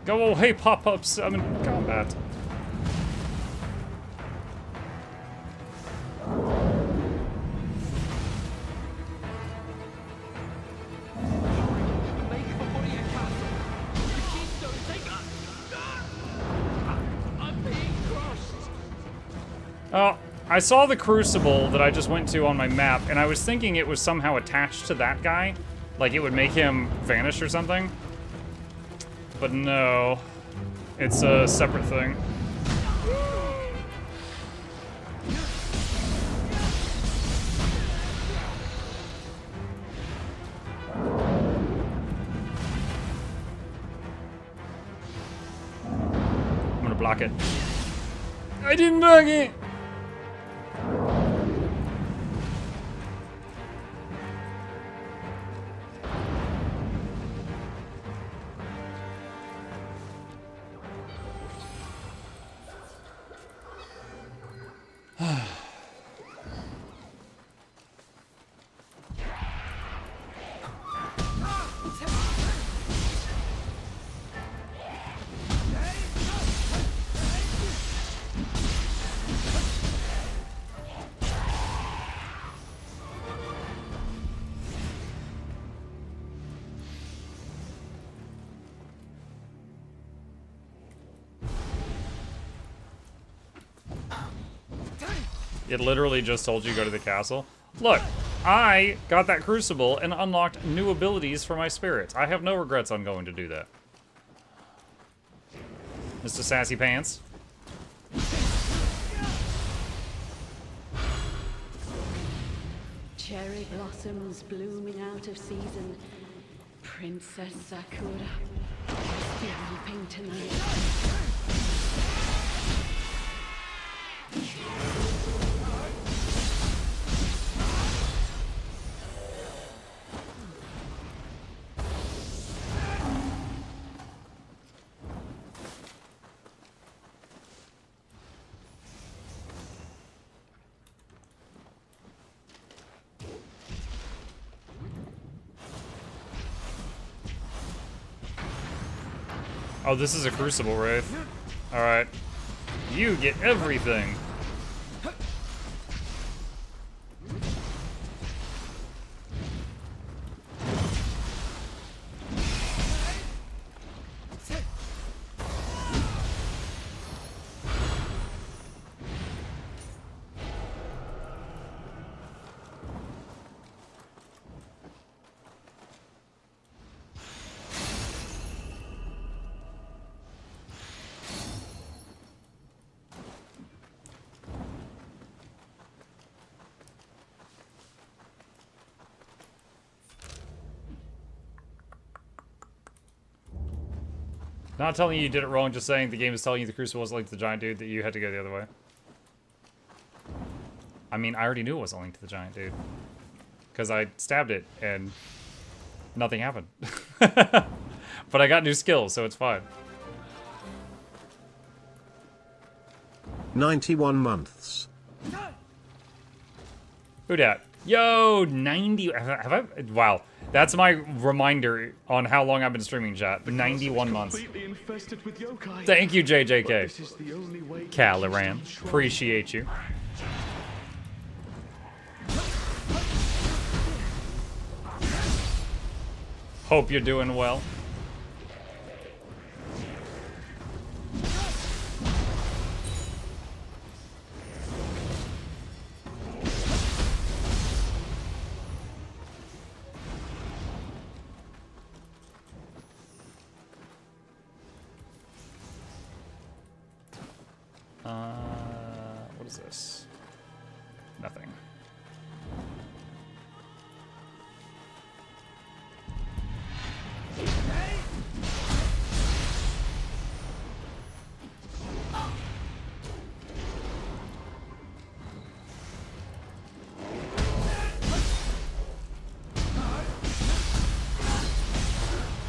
Go away, pop-ups. I'm in combat. Oh, I saw the crucible that I just went to on my map, and I was thinking it was somehow attached to that guy. Like it would make him vanish or something. But no, it's a separate thing. I'm gonna block it. I didn't block it! It literally just told you go to the castle. Look, I got that crucible and unlocked new abilities for my spirits. I have no regrets on going to do that. Mr. Sassy Pants. Cherry blossoms blooming out of season. Princess Sakura must be weeping tonight. Oh, this is a Crucible Wraith. Alright. You get everything. Not telling you did it wrong, just saying the game is telling you the Crucible was linked to the giant dude, that you had to go the other way. I mean, I already knew it wasn't linked to the giant dude. Because I stabbed it, and nothing happened. But I got new skills, so it's fine. 91 months. Who dat? Yo, 90. Have I? Wow. That's my reminder on how long I've been streaming, chat. 91 months. Thank you, JJK. Caloran. Appreciate you. Hope you're doing well. What is this? Nothing.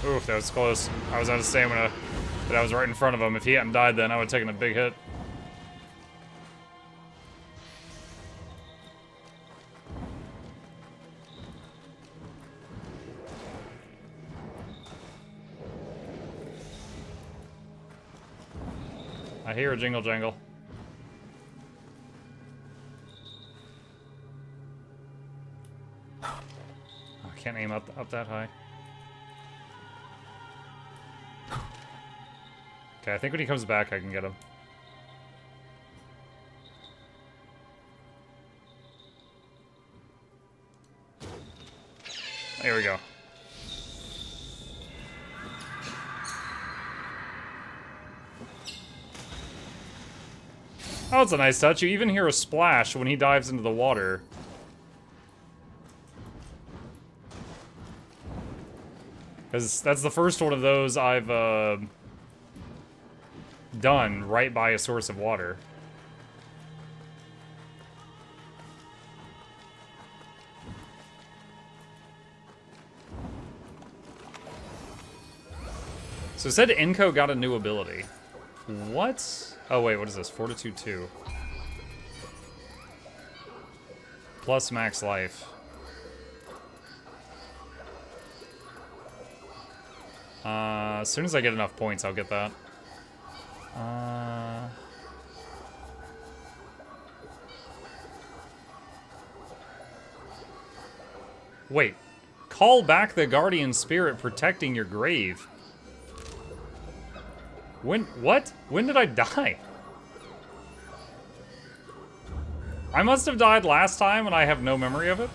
Oof, that was close. I was out of stamina, but I was right in front of him. If he hadn't died then, I would have taken a big hit. I hear a jingle jangle. Oh, I can't aim up that high. Okay, I think when he comes back, I can get him. There we go. Oh, it's a nice touch. You even hear a splash when he dives into the water. Because that's the first one of those I've done right by a source of water. So it said Inko got a new ability. What? Oh wait, what is this? Fortitude 2. Plus max life. As soon as I get enough points, I'll get that. Wait. Call back the guardian spirit protecting your grave. When? What? When did I die? I must have died last time and I have no memory of it.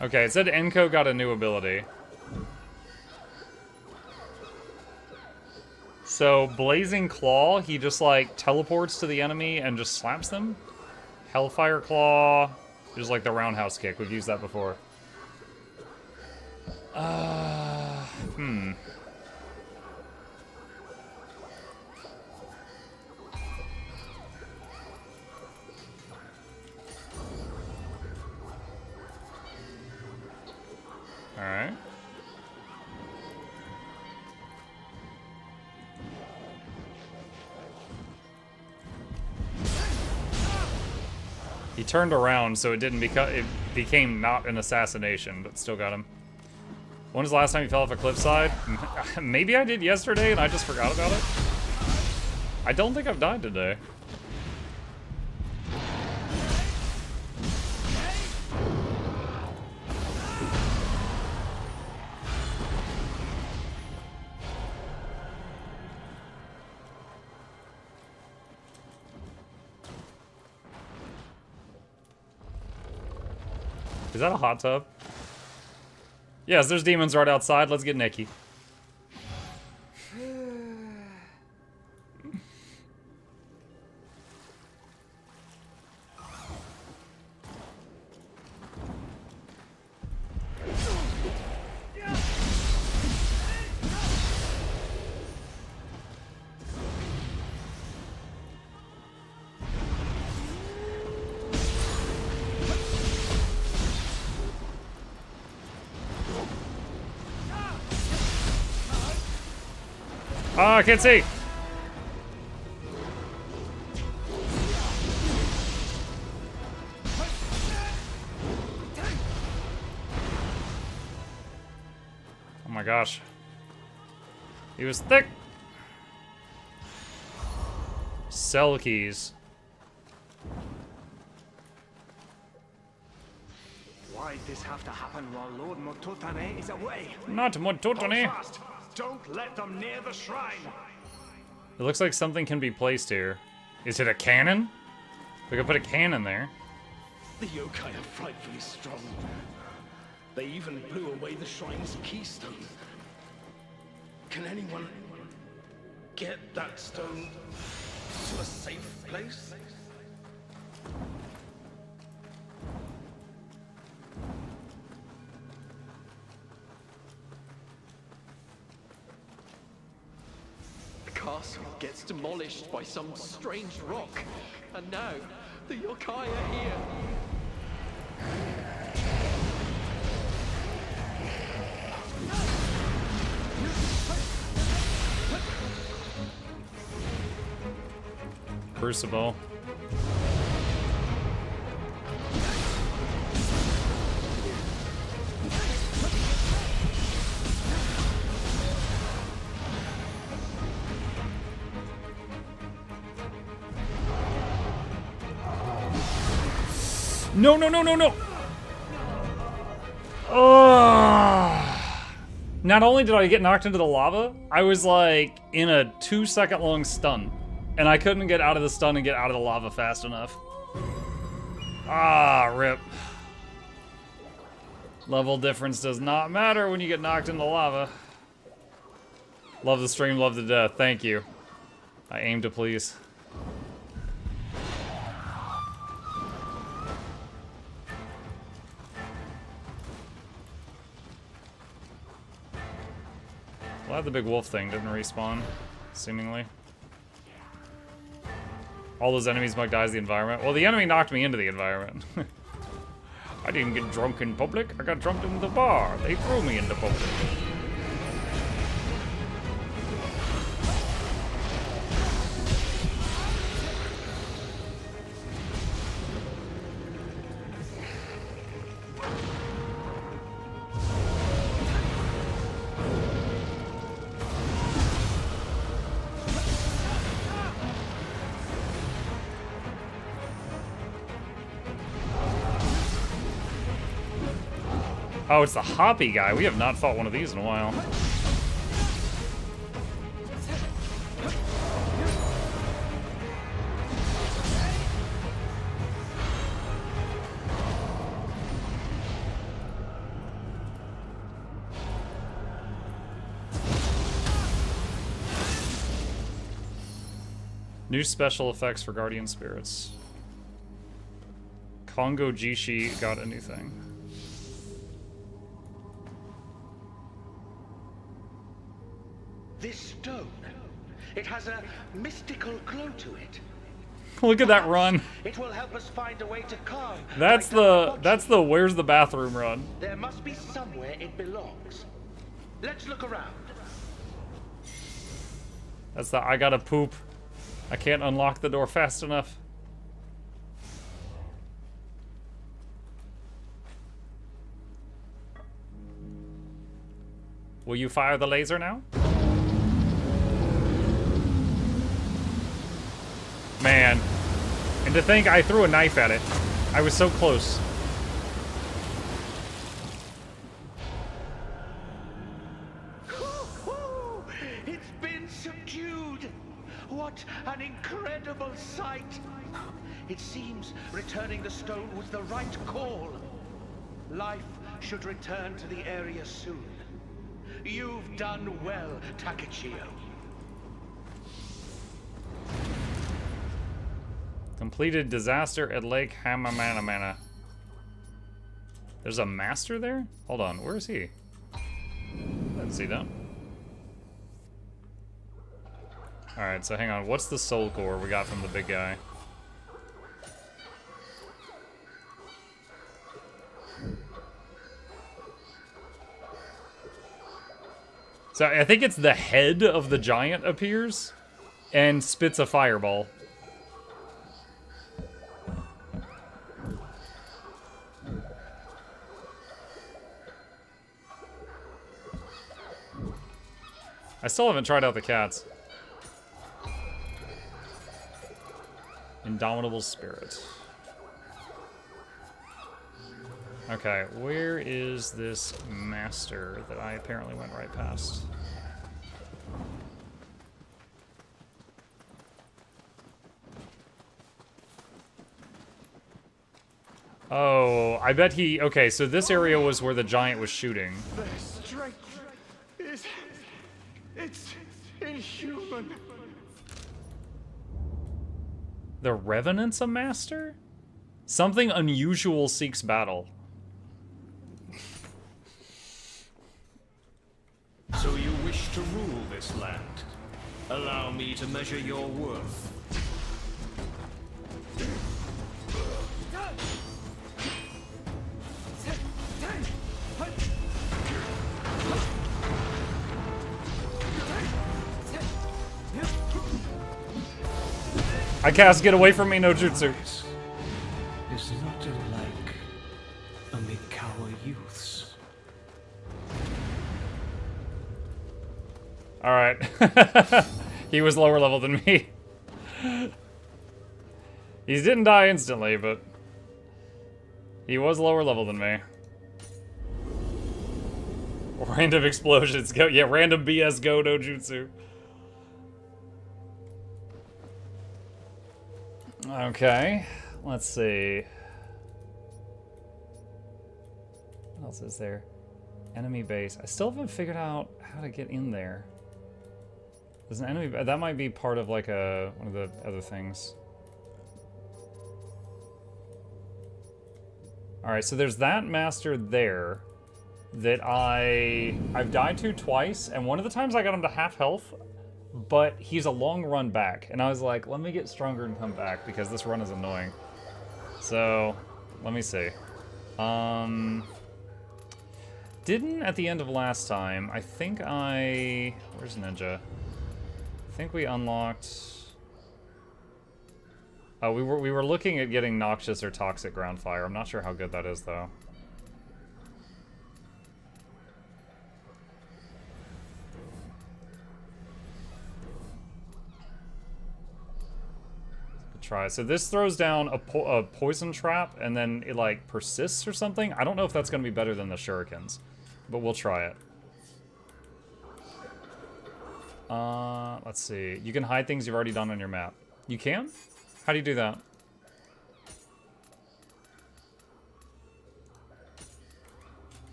Okay, it said Enko got a new ability. So, Blazing Claw, he just, like, teleports to the enemy and just slaps them. Hellfire Claw, just like the roundhouse kick. We've used that before. Alright. He turned around, so it didn't become. It became not an assassination, but still got him. When was the last time you fell off a cliffside? Maybe I did yesterday and I just forgot about it. I don't think I've died today. Is that a hot tub? Yes, there's demons right outside. Let's get Nikki. Oh, I can't see. Oh my gosh. He was thick. Cell keys. Why'd this have to happen while Lord Mototane is away? Not Mototane. Hold fast. Don't let them near the shrine. It looks like something can be placed here. Is it a cannon? We could put a cannon there. The yokai are frightfully strong. They even blew away the shrine's keystone. Can anyone get that stone to a safe place? The castle gets demolished by some strange rock, and now the yokai are here. Crucible. No, no, no, no, no! Oh. Not only did I get knocked into the lava, I was like in a 2-second long stun. And I couldn't get out of the stun and get out of the lava fast enough. Ah, rip. Level difference does not matter when you get knocked into lava. Love the stream, love the death. Thank you. I aim to please. Glad the big wolf thing didn't respawn, seemingly. All those enemies might die as the environment. Well, the enemy knocked me into the environment. I didn't get drunk in public. I got drunk in the bar. They threw me into public. Oh, it's the Hoppy guy. We have not fought one of these in a while. New special effects for Guardian Spirits. Kongo Jishi got a new thing. This stone, it has a mystical glow to it. Look at that run. It will help us find a way to calm. That's the where's the bathroom run. There must be somewhere it belongs. Let's look around. That's the I gotta poop. I can't unlock the door fast enough. Will you fire the laser now? Man. And to think I threw a knife at it. I was so close. It's been subdued. What an incredible sight. It seems returning the stone was the right call. Life should return to the area soon. You've done well, Takachio. Completed disaster at Lake Hamamanamana. There's a master there? Hold on, where is he? I didn't see that. Alright, so hang on. What's the soul core we got from the big guy? So I think it's the head of the giant appears and spits a fireball. I still haven't tried out the cats. Indomitable Spirit. Okay, where is this master that I apparently went right past? Oh, I bet he... Okay, so this area was where the giant was shooting. Their strength is... it's inhuman. The Revenant's a master? Something unusual seeks battle. So you wish to rule this land? Allow me to measure your worth. I cast Get Away From Me no jutsu. Is not unlike a Mikawa youth's. Alright. He was lower level than me. He didn't die instantly, but he was lower level than me. Random explosions. Go, yeah, random BS go no jutsu. Okay, let's see. What else is there? Enemy base. I still haven't figured out how to get in there. There's an enemy. That might be part of like one of the other things. All right, so there's that master there that I've died to twice, and one of the times I got him to half health. But he's a long run back, and I was like, let me get stronger and come back, because this run is annoying. So, let me see. Didn't, at the end of last time, I think where's Ninja? I think we unlocked... Oh, we were looking at getting Noxious or Toxic Ground Fire. I'm not sure how good that is, though. try it. So this throws down a poison trap, and then it, like, persists or something? I don't know if that's going to be better than the shurikens, but we'll try it. Let's see. You can hide things you've already done on your map. You can? How do you do that?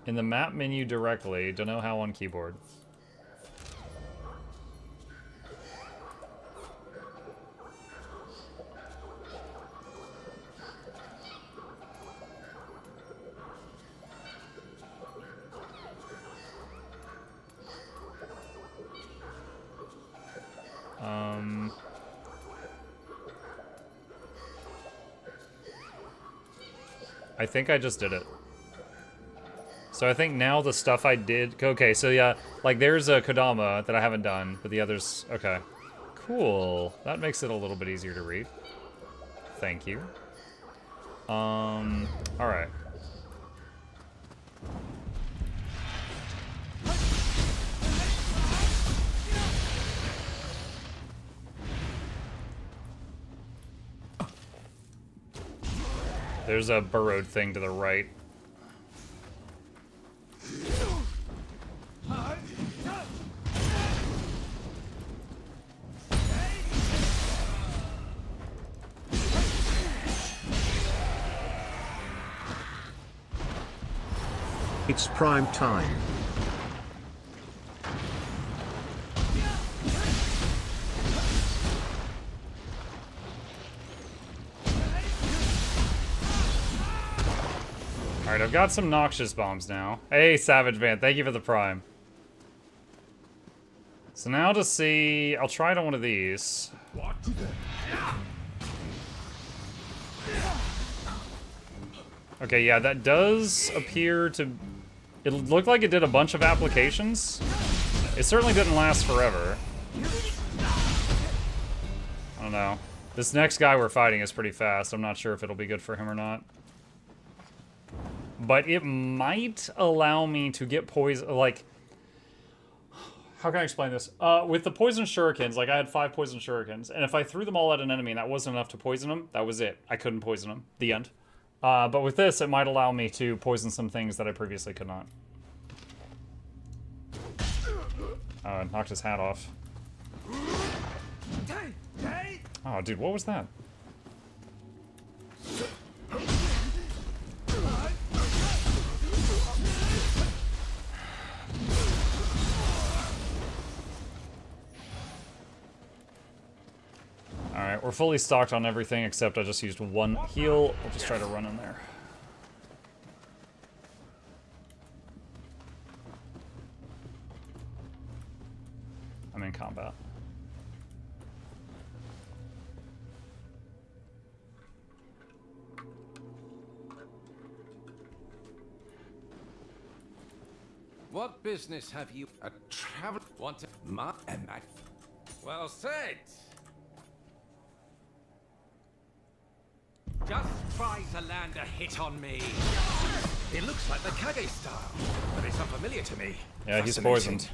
In the map menu directly, don't know how on keyboard. I think I just did it. So I think now the stuff I did... Okay, so yeah, like there's a Kodama that I haven't done, but the others... Okay. Cool. That makes it a little bit easier to read. Thank you. Alright. There's a burrowed thing to the right. It's prime time. Alright, I've got some noxious bombs now. Hey, Savage Man, thank you for the prime. So now to see... I'll try it on one of these. Okay, yeah, that does appear to... It looked like it did a bunch of applications. It certainly didn't last forever. I don't know. This next guy we're fighting is pretty fast. I'm not sure if it'll be good for him or not. But it might allow me to get poison... Like... How can I explain this? With the poison shurikens, like I had 5 poison shurikens, and if I threw them all at an enemy and that wasn't enough to poison them, that was it. I couldn't poison them. The end. But with this, it might allow me to poison some things that I previously could not. Knocked his hat off. Oh, dude, what was that? Alright, we're fully stocked on everything except I just used 1 heal. I'll just try to run in there. I'm in combat. What business have you a travel want to my and my well said. Just try to land a hit on me. It looks like the Kage style, but it's unfamiliar to me. Yeah, he's poisoned.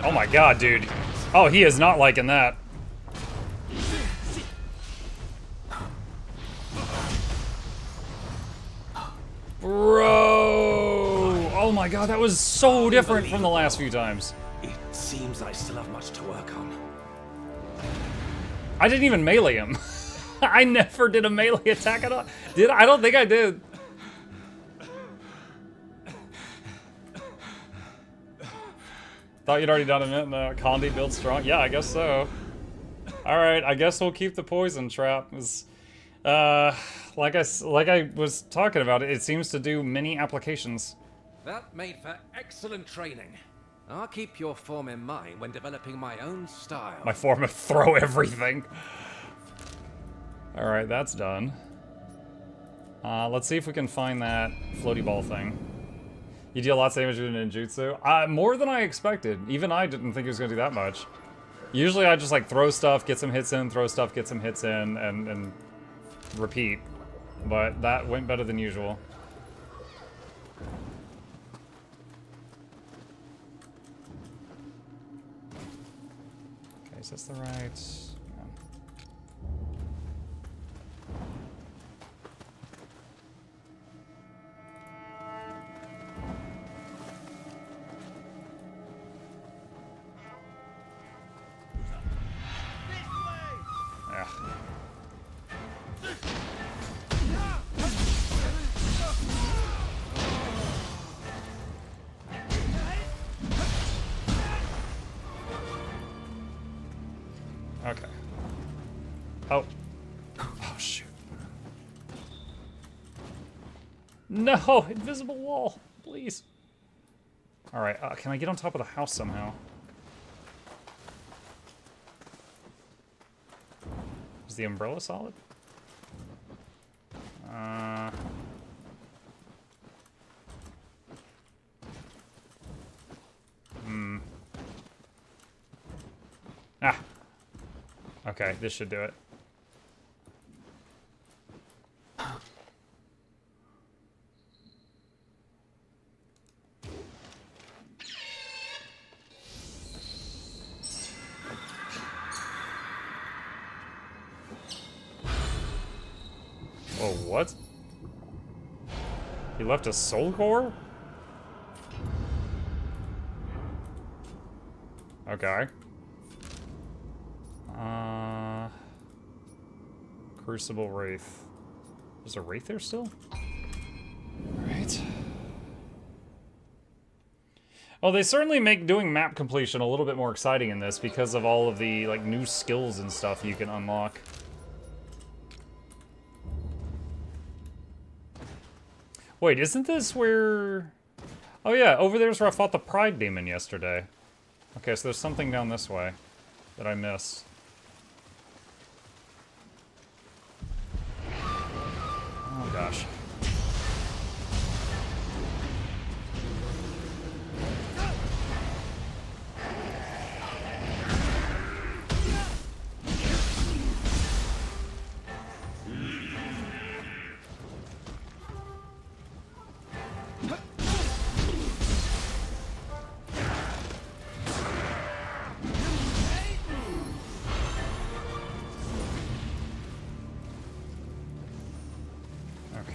Oh my god, dude. Oh, he is not liking that. Bro! Oh my god, that was so different from the last few times. It seems I still have much to work on. I didn't even melee him. I never did a melee attack at all. Did I? I don't think I did. Thought you'd already done it in the Condi build strong. Yeah, I guess so. Alright, I guess we'll keep the poison trap. Like I was talking about, it seems to do many applications. That made for excellent training. I'll keep your form in mind when developing my own style. My form of throw everything. Alright, that's done. Let's see if we can find that floaty ball thing. You deal lots of damage with ninjutsu. More than I expected. Even I didn't think it was going to do that much. Usually I just like throw stuff, get some hits in, throw stuff, get some hits in, and repeat. But that went better than usual. Okay, is this the right... Okay. Oh. Oh, shoot. No! Invisible wall! Please. Alright, can I get on top of the house somehow? Is the umbrella solid? Ah! Okay, this should do it. Oh, what? He left a soul core? Okay. Crucible Wraith. There's a Wraith there still? Alright. Oh, they certainly make doing map completion a little bit more exciting in this because of all of the, like, new skills and stuff you can unlock. Wait, isn't this where... Oh yeah, over there's where I fought the Pride Demon yesterday. Okay, so there's something down this way that I missed. Oh gosh.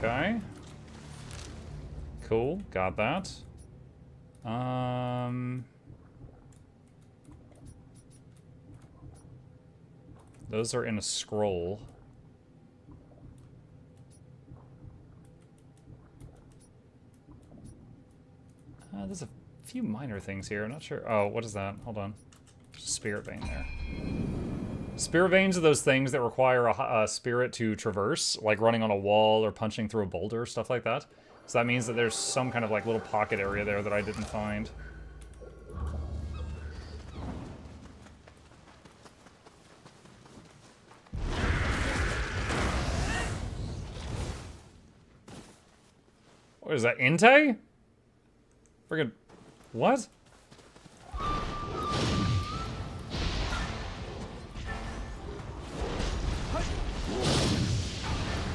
Okay. Cool, got that. Those are in a scroll. There's a few minor things here. I'm not sure. Oh, what is that? Hold on. There's a spirit vein there. Spirit veins are those things that require a spirit to traverse, like running on a wall or punching through a boulder, stuff like that. So that means that there's some kind of like little pocket area there that I didn't find. What is that, Inte? Friggin', what?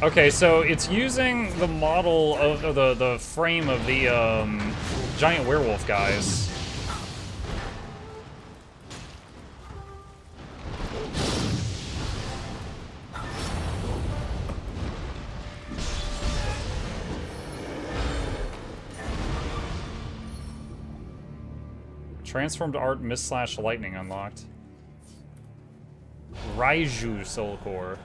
Okay, so it's using the model of the frame of the giant werewolf guys. Transformed art mist/lightning unlocked. Raiju Soul Core.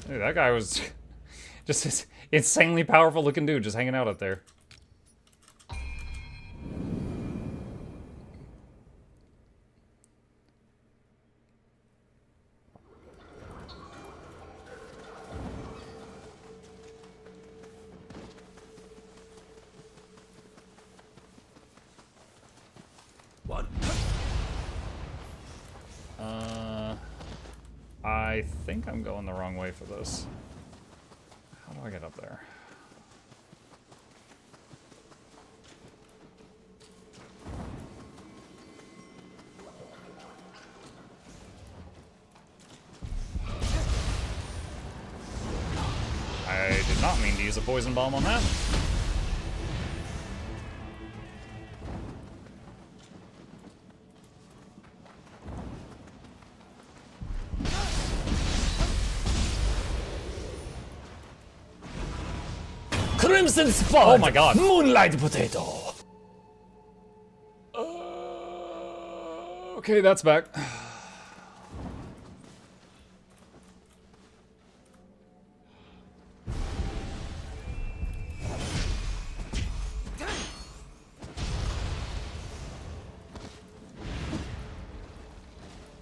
Dude, that guy was just this insanely powerful looking dude just hanging out up there. I think I'm going the wrong way for this. How do I get up there? I did not mean to use a poison bomb on that. Crimson Spot! Oh my god. Moonlight Potato! Okay, that's back.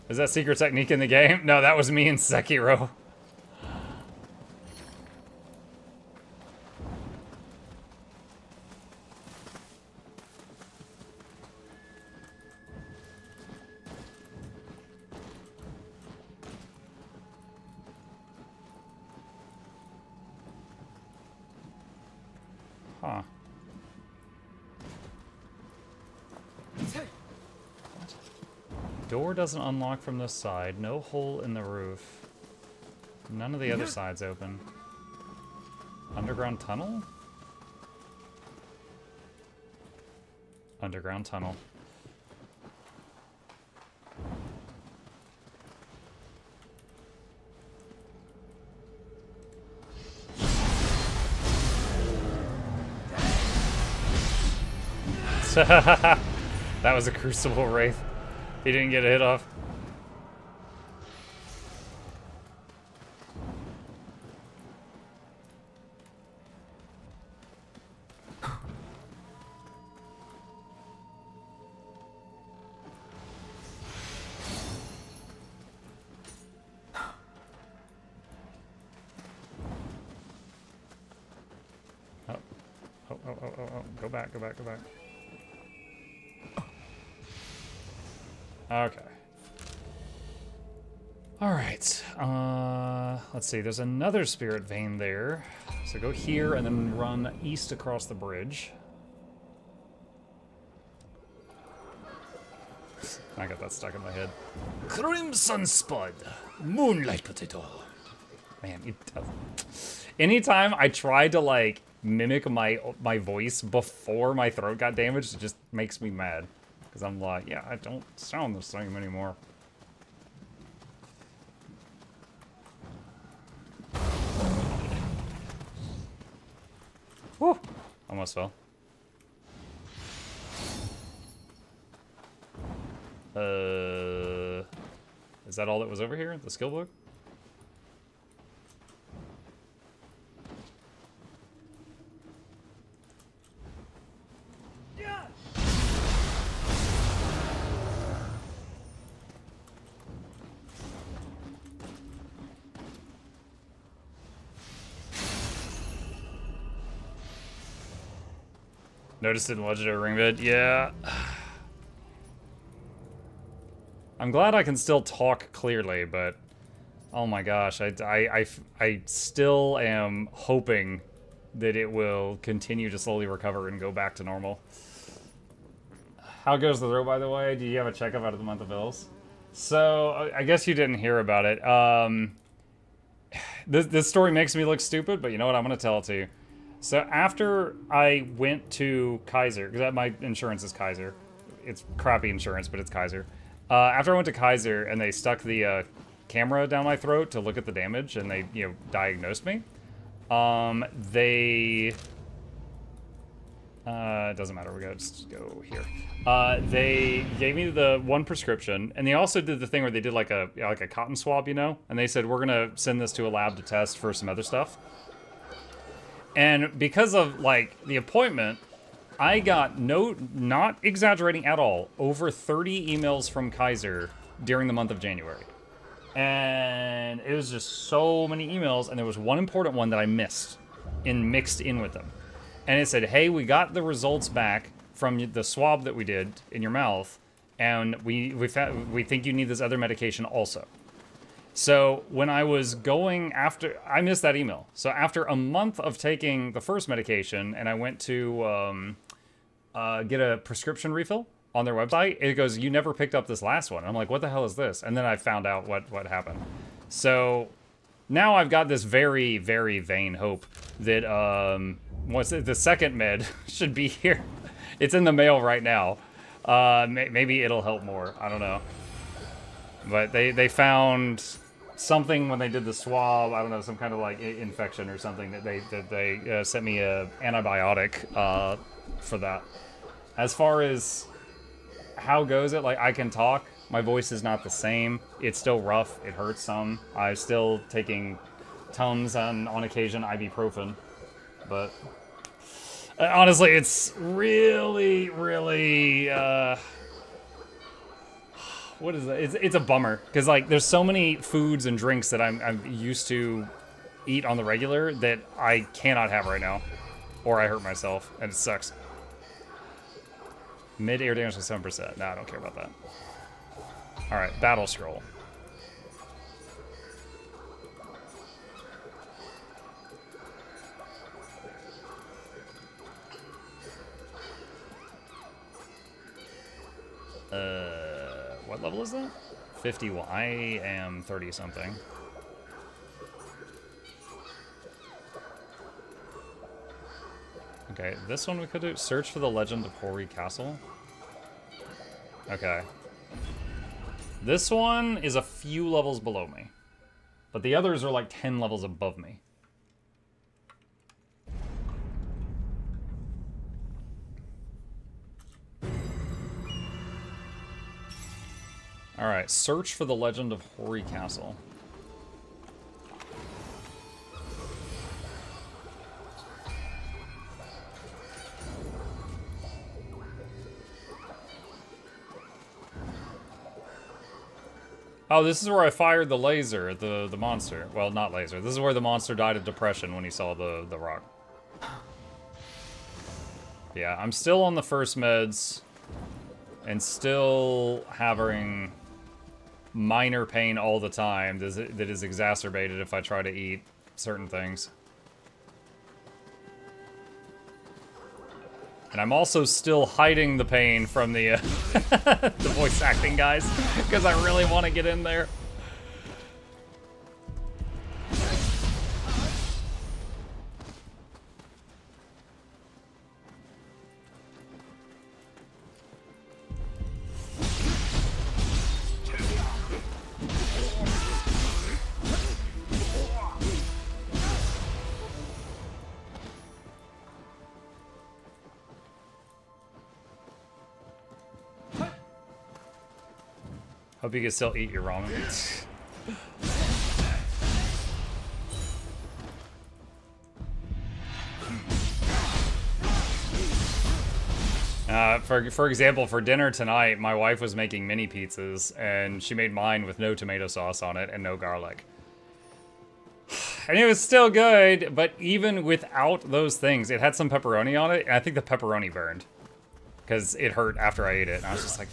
Is that secret technique in the game? No, that was me in Sekiro. Huh. Door doesn't unlock from this side. No hole in the roof. None of the other sides open. Underground tunnel? Underground tunnel. That was a Crucible Wraith. He didn't get a hit off. Oh. Go back. Okay. Alright. Let's see. There's another spirit vein there. So go here and then run east across the bridge. I got that stuck in my head. Crimson Spud! Moonlight Potato! Man, it does. Anytime I try to, like, mimic my voice before my throat got damaged, it just makes me mad. Because I'm like, yeah, I don't sound the same anymore. Whew! Almost fell. Is that all that was over here? The skill book? Noticed it in Legendary Ring Vid? Yeah. I'm glad I can still talk clearly, but oh my gosh, I still am hoping that it will continue to slowly recover and go back to normal. How goes the throw, by the way? Do you have a checkup out of the month of Ills? So, I guess you didn't hear about it. This story makes me look stupid, but you know what? I'm going to tell it to you. So after I went to Kaiser, because my insurance is Kaiser. It's crappy insurance, but it's Kaiser. After I went to Kaiser and they stuck the camera down my throat to look at the damage and they, diagnosed me, It doesn't matter, just go here. They gave me the one prescription, and they also did the thing where they did like a cotton swab, you know? And they said, we're gonna send this to a lab to test for some other stuff. And because of, like, the appointment, I got, not exaggerating at all, over 30 emails from Kaiser during the month of January. And it was just so many emails, and there was one important one that I mixed in with them. And it said, hey, we got the results back from the swab that we did in your mouth, and we think you need this other medication also. So when I was going after, I missed that email. So after a month of taking the first medication, and I went to get a prescription refill on their website, it goes, you never picked up this last one. And I'm like, what the hell is this? And then I found out what happened. So now I've got this very, very vain hope that the second med should be here. It's in the mail right now. Maybe it'll help more. I don't know. But they found something when they did the swab. I don't know, some kind of like infection or something that they sent me a antibiotic for that. As far as how goes it, like I can talk. My voice is not the same. It's still rough. It hurts some. I'm still taking Tums and on occasion ibuprofen. But honestly, it's really, really what is that? It's a bummer because like there's so many foods and drinks that I'm used to eat on the regular that I cannot have right now, or I hurt myself and it sucks. Mid air damage with 7%. No, I don't care about that. All right, battle scroll. What level is that? 51. I am 30 something. Okay, this one we could do. Search for the Legend of Hori Castle. Okay. This one is a few levels below me. But the others are like 10 levels above me. Alright, search for the Legend of Hori Castle. Oh, this is where I fired the laser at the monster. Well, not laser. This is where the monster died of depression when he saw the rock. Yeah, I'm still on the first meds and still having minor pain all the time that is exacerbated if I try to eat certain things. And I'm also still hiding the pain from the the voice acting guys because I really want to get in there. Hope you can still eat your ramen. For example, for dinner tonight, my wife was making mini pizzas, and she made mine with no tomato sauce on it and no garlic. And it was still good, but even without those things, it had some pepperoni on it, and I think the pepperoni burned. Because it hurt after I ate it, and I was just like...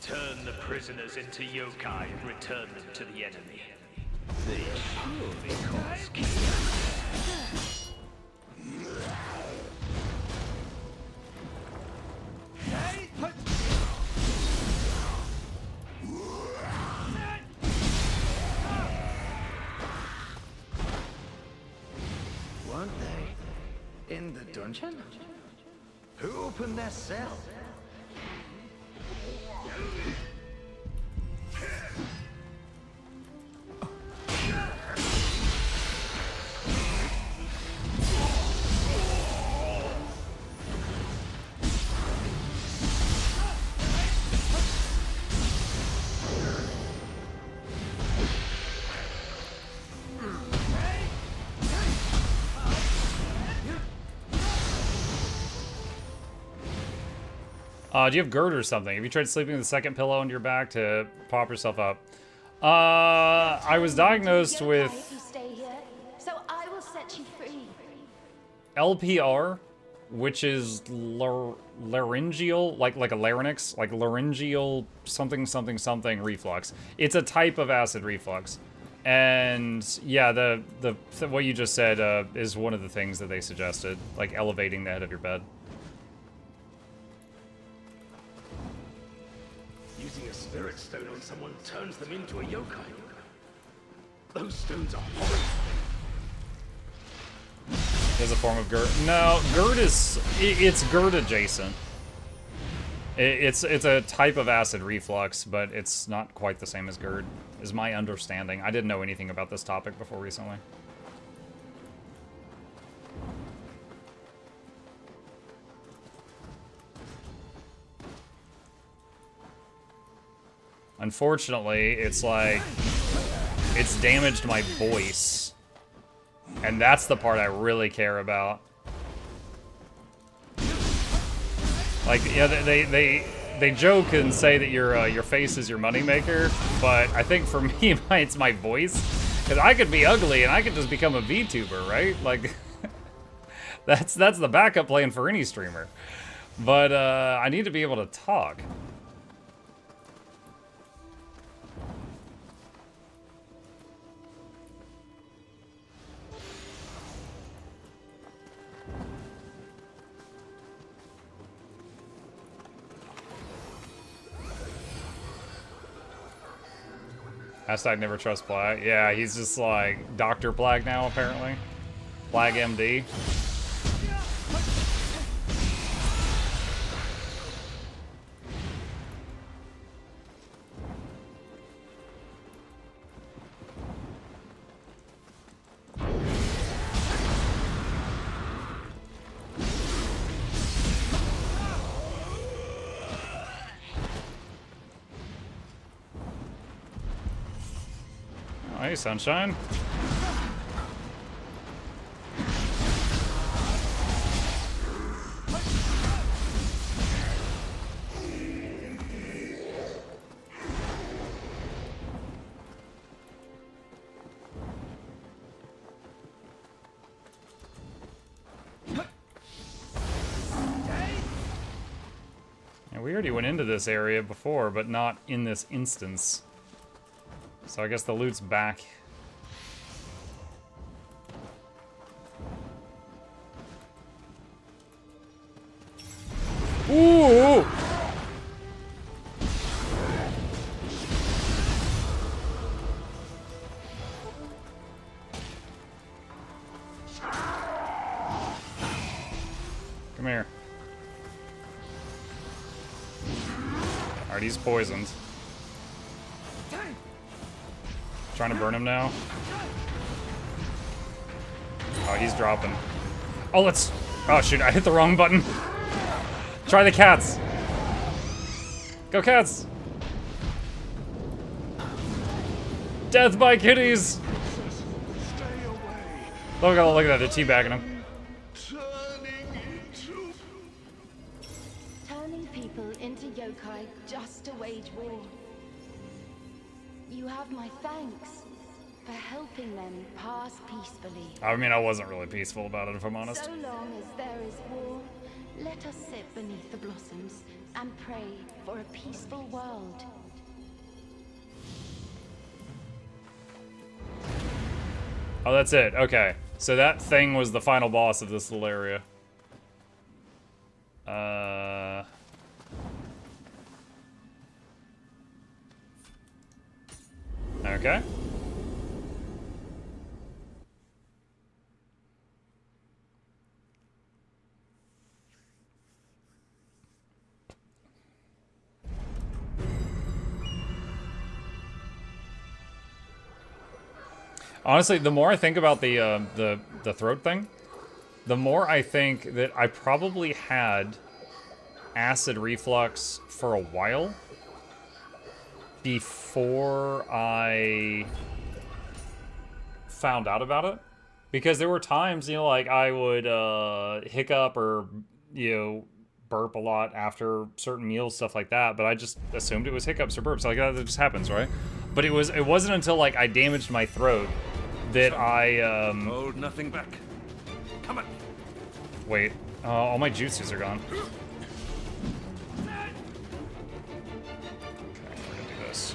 Turn the prisoners into yokai and return them to the enemy. They surely cause chaos. weren't they? In the dungeon? Who opened their cell? Do you have GERD or something? Have you tried sleeping with the second pillow under your back to pop yourself up? I was diagnosed with So I will set you free. LPR, which is laryngeal, like a larynx, like laryngeal something reflux. It's a type of acid reflux. And yeah, what you just said is one of the things that they suggested, like elevating the head of your bed. Using a spirit stone on someone turns them into a yokai. Those stones are horrible. There's a form of GERD. No, GERD it's GERD adjacent. It's a type of acid reflux, but it's not quite the same as GERD, is my understanding. I didn't know anything about this topic before recently. Unfortunately, it's like, it's damaged my voice. And that's the part I really care about. Like, yeah, they joke and say that your face is your moneymaker, but I think for me, it's my voice. Because I could be ugly and I could just become a VTuber, right? Like, that's the backup plan for any streamer. But I need to be able to talk. Hashtag never trust Plag. Yeah, he's just like Dr. Plag now, apparently. Plag MD. Hey, sunshine. Yeah, we already went into this area before, but not in this instance. So I guess the loot's back. Ooh! Come here. Alright, he's poisoned. Trying to burn him now. Oh, he's dropping. Oh, let's... Oh, shoot, I hit the wrong button. Try the cats. Go cats. Death by kitties. Look at that, they're teabagging him. Turning people into yokai just to wage war. You have my thanks for helping them pass peacefully. I mean, I wasn't really peaceful about it, if I'm honest. So long as there is war, let us sit beneath the blossoms and pray for a peaceful world. Oh, that's it. Okay. So that thing was the final boss of this little area. Okay. Honestly, the more I think about the throat thing, the more I think that I probably had acid reflux for a while before I found out about it. Because there were times, you know, like I would hiccup or, you know, burp a lot after certain meals, stuff like that, but I just assumed it was hiccups or burps. Like that just happens, right? But it wasn't until like I damaged my throat that I Hold nothing back. Come on. Wait, all my jutsus are gone. Okay, we're gonna do this.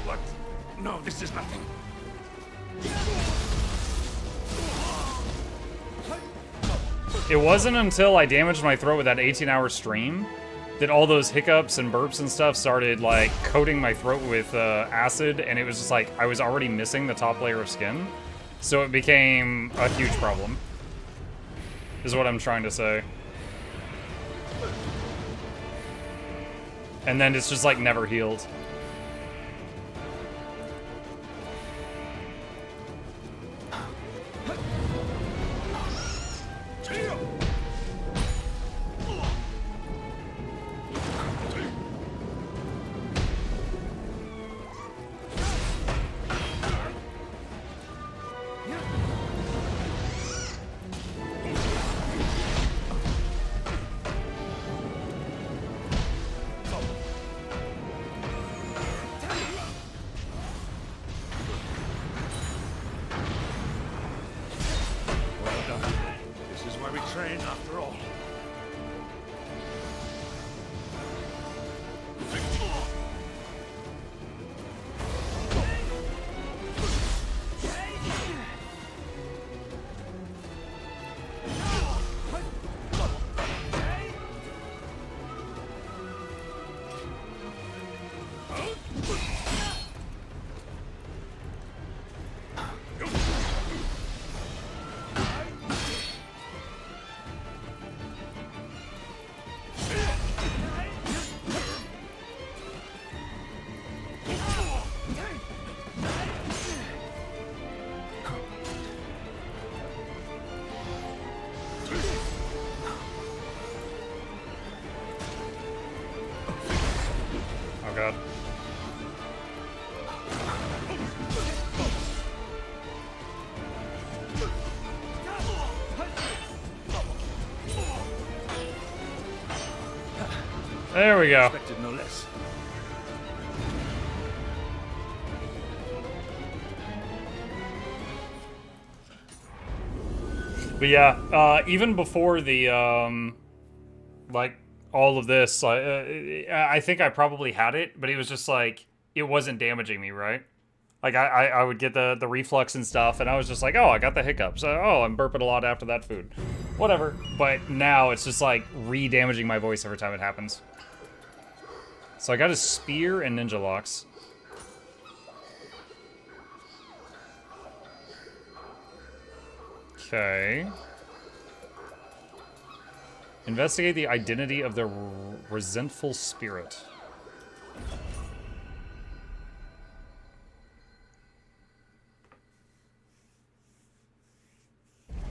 What? No, this is nothing. It wasn't until I damaged my throat with that 18-hour stream that all those hiccups and burps and stuff started like coating my throat with acid, and it was just like I was already missing the top layer of skin, so it became a huge problem, is what I'm trying to say. And then it's just like never healed. God. There we go. Expected no less. But yeah, even before the like all of this, I think I probably had it, but it was just like it wasn't damaging me, right? Like I would get the reflux and stuff, and I was just like, oh, I got the hiccups. Oh, I'm burping a lot after that food. Whatever. But now it's just like re-damaging my voice every time it happens. So I got a spear and ninja locks. Okay. Investigate the identity of the resentful spirit.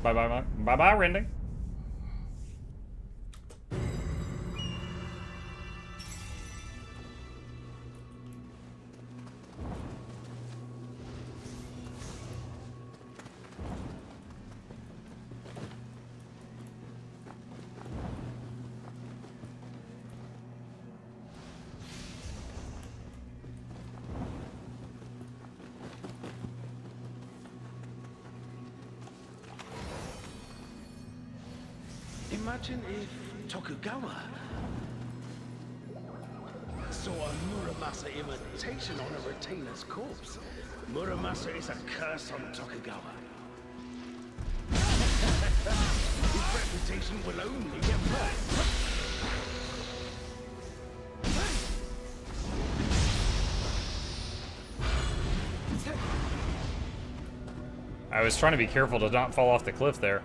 Bye-bye, Randy. Imagine if Tokugawa saw a Muramasa imitation on a retainer's corpse. Muramasa is a curse on Tokugawa. His reputation will only get worse. was trying to be careful to not fall off the cliff there.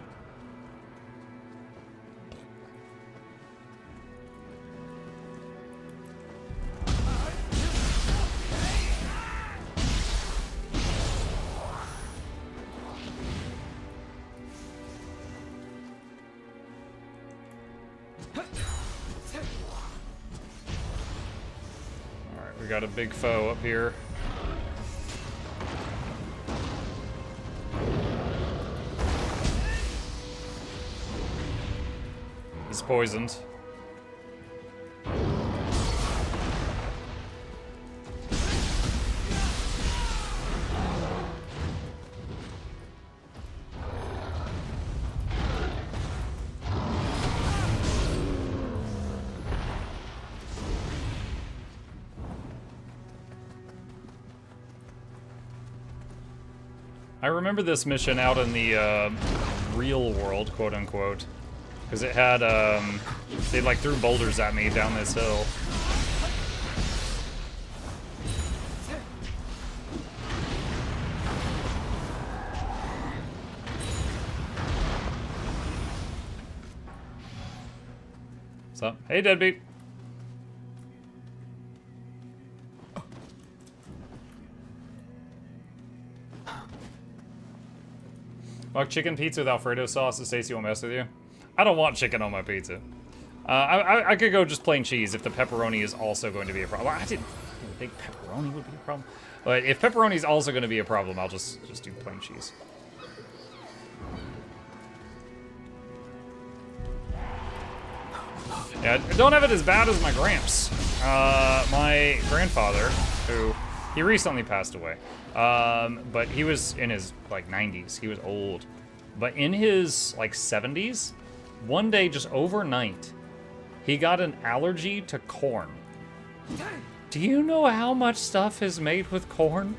Alright, we got a big foe up here. He's poisoned. I remember this mission out in the real world, quote unquote. Because it had, they like threw boulders at me down this hill. What's up? Hey, deadbeat. Fuck chicken pizza with Alfredo sauce. Stacey won't mess with you. I don't want chicken on my pizza. I could go just plain cheese if the pepperoni is also going to be a problem. I didn't think pepperoni would be a problem. But if pepperoni is also going to be a problem, I'll just do plain cheese. Yeah, don't have it as bad as my gramps. My grandfather, who, he recently passed away. But he was in his, like, 90s. He was old. But in his, like, 70s, one day, just overnight, he got an allergy to corn. Do you know how much stuff is made with corn?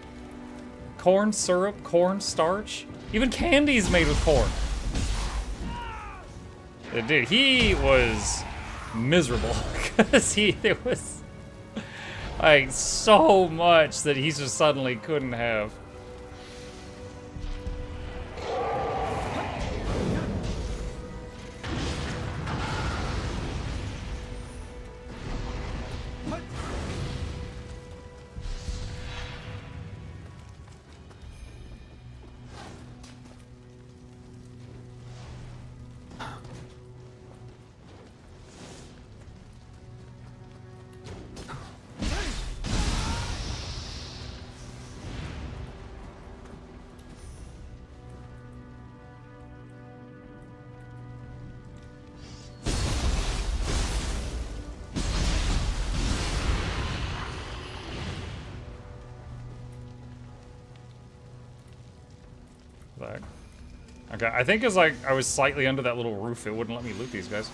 Corn syrup, corn starch, even candy's made with corn. Dude, he was miserable because there was like so much that he just suddenly couldn't have. Okay, I think it's like I was slightly under that little roof, it wouldn't let me loot these guys.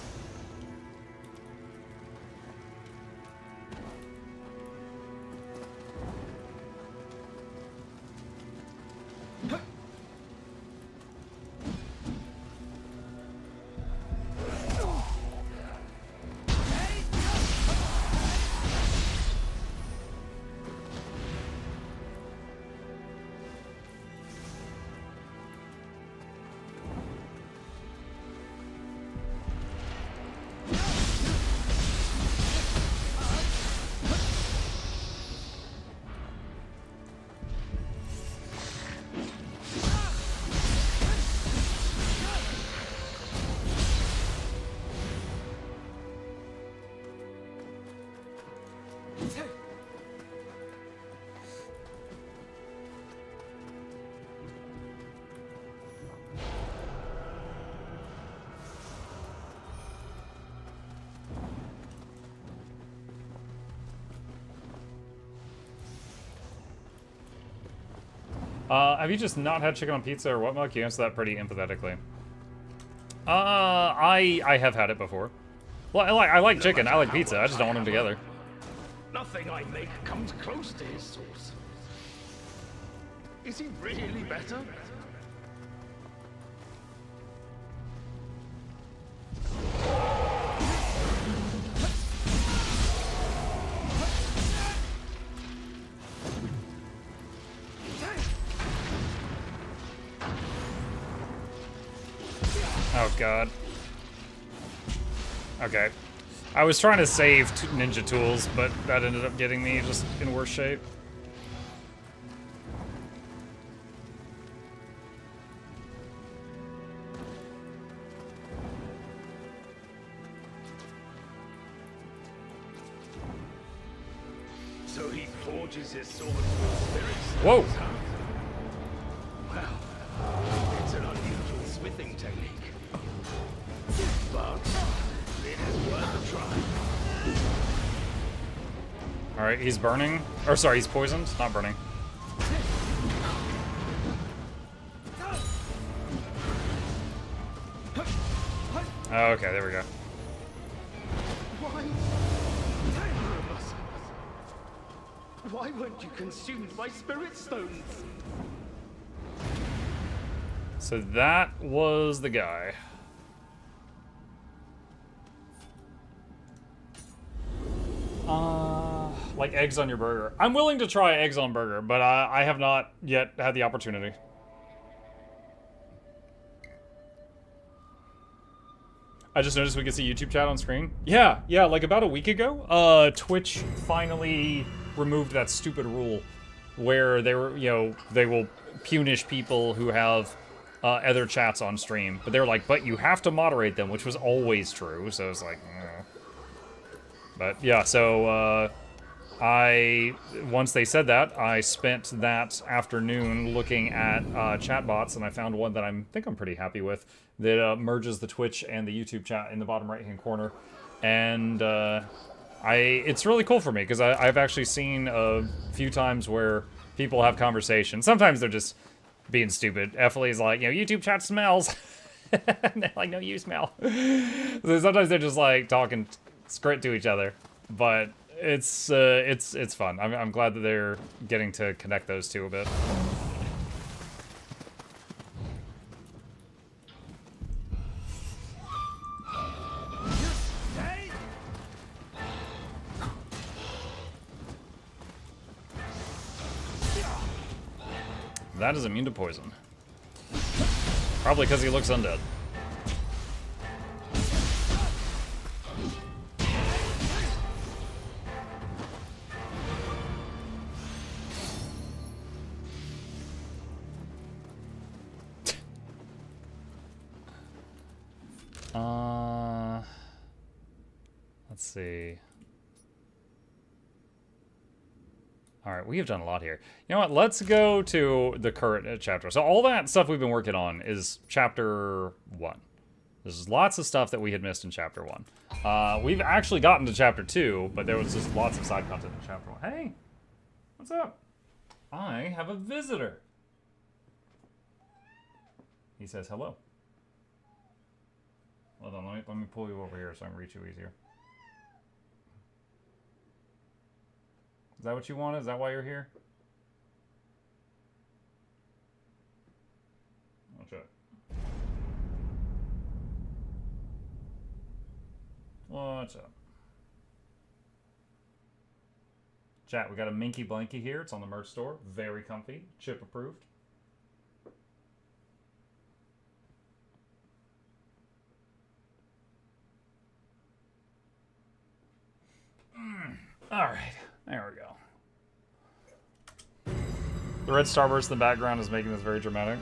Have you just not had chicken on pizza or what, Muk? You answer that pretty empathetically. I have had it before. Well, I like chicken, I like pizza, I just don't want them together. Nothing I make comes close to his sauce. Is he really better? Oh god. Okay. I was trying to save ninja tools, but that ended up getting me just in worse shape. So he forges his swords with spirits. Whoa! Well, it's an unusual smithing technique. But it is worth a try. Alright, he's burning. Or sorry, he's poisoned, not burning. Oh, okay, there we go. Why weren't you consumed by spirit stones? So that was the guy. Like eggs on your burger. I'm willing to try eggs on burger, but I have not yet had the opportunity. I just noticed we could see YouTube chat on screen. Yeah, like about a week ago, Twitch finally removed that stupid rule where they were, they will punish people who have other chats on stream. But they were like, but you have to moderate them, which was always true. So it's like, But yeah, so once they said that, I spent that afternoon looking at chatbots, and I found one that I think I'm pretty happy with that merges the Twitch and the YouTube chat in the bottom right-hand corner. And it's really cool for me because I've actually seen a few times where people have conversations. Sometimes they're just being stupid. Ephley's like, YouTube chat smells. And they're like, no, you smell. So sometimes they're just like talking straight to each other, but it's fun. I'm glad that they're getting to connect those two a bit. That is immune to poison. Probably because he looks undead. Let's see. All right, we have done a lot here. You know what? Let's go to the current chapter. So all that stuff we've been working on is chapter 1. There's lots of stuff that we had missed in chapter 1. We've actually gotten to chapter 2, but there was just lots of side content in chapter 1. Hey, what's up? I have a visitor. He says hello. Hold on, let me pull you over here so I can reach you easier. Is that what you wanted? Is that why you're here? Watch out. Watch out. Chat, we got a Minky Blanky here. It's on the merch store. Very comfy. Chip approved. Alright, there we go. The red starburst in the background is making this very dramatic.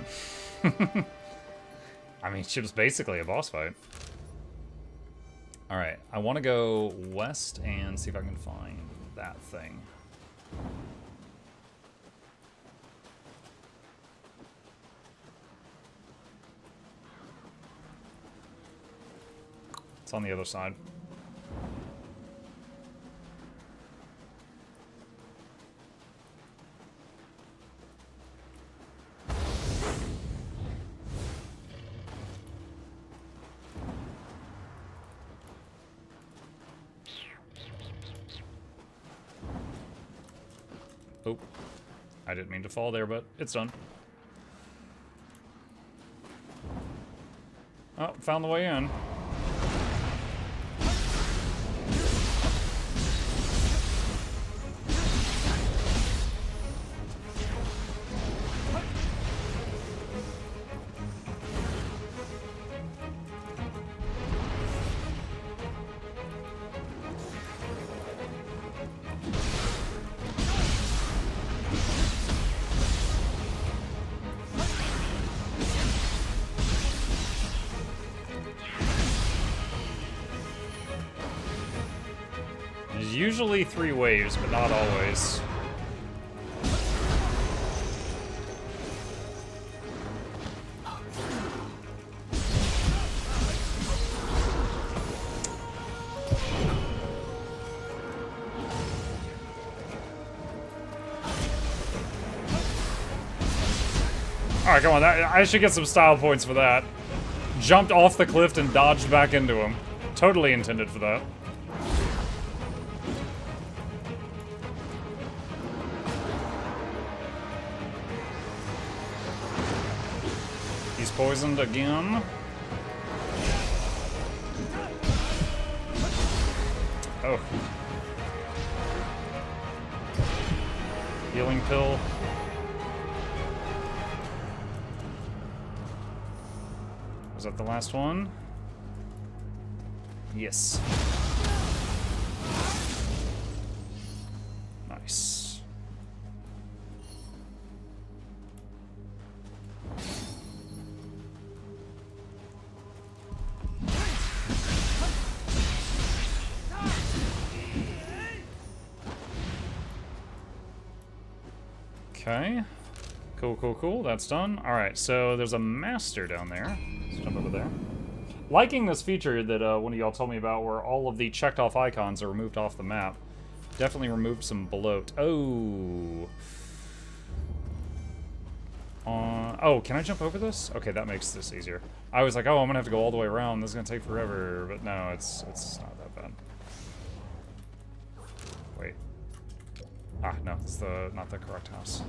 I mean, Chip's basically a boss fight. Alright, I want to go west and see if I can find that thing. It's on the other side. Oh, I didn't mean to fall there, but it's done. Oh, found the way in. Usually 3 waves, but not always. Alright, come on. I should get some style points for that. Jumped off the cliff and dodged back into him. Totally intended for that. He's poisoned again. Oh. Healing pill. Was that the last one? Yes. Nice. Okay. Cool, cool, cool. That's done. Alright, so there's a master down there. Let's jump over there. Liking this feature that one of y'all told me about where all of the checked off icons are removed off the map. Definitely removed some bloat. Oh. Oh, can I jump over this? Okay, that makes this easier. I was like, oh, I'm gonna have to go all the way around. This is gonna take forever. But no, it's not that bad. Wait. Ah, no, it's not the correct house.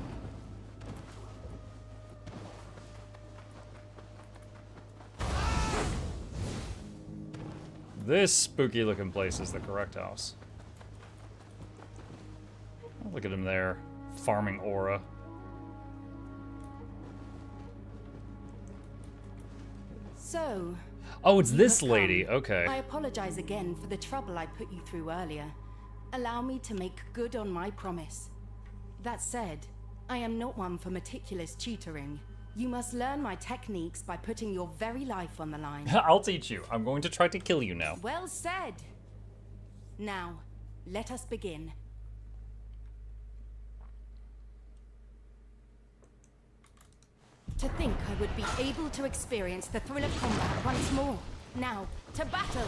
This spooky looking place is the correct house. Oh, look at him there, farming aura. So... Oh, it's this lady, okay. I apologize again for the trouble I put you through earlier. Allow me to make good on my promise. That said, I am not one for meticulous tutoring. You must learn my techniques by putting your very life on the line. I'll teach you. I'm going to try to kill you now. Well said. Now, let us begin. To think I would be able to experience the thrill of combat once more. Now, to battle!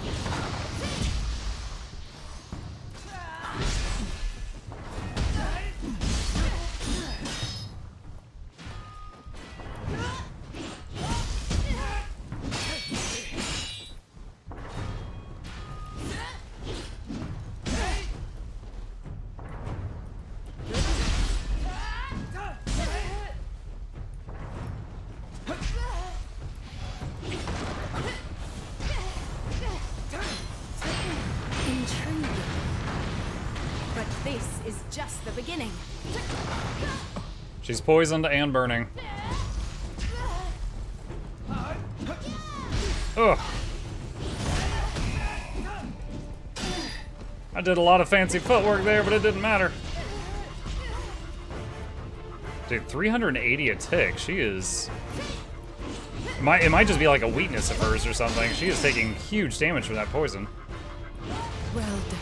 Beginning. She's poisoned and burning. Ugh. I did a lot of fancy footwork there, but it didn't matter. Dude, 380 a tick. She is... It might just be like a weakness of hers or something. She is taking huge damage from that poison. Well done.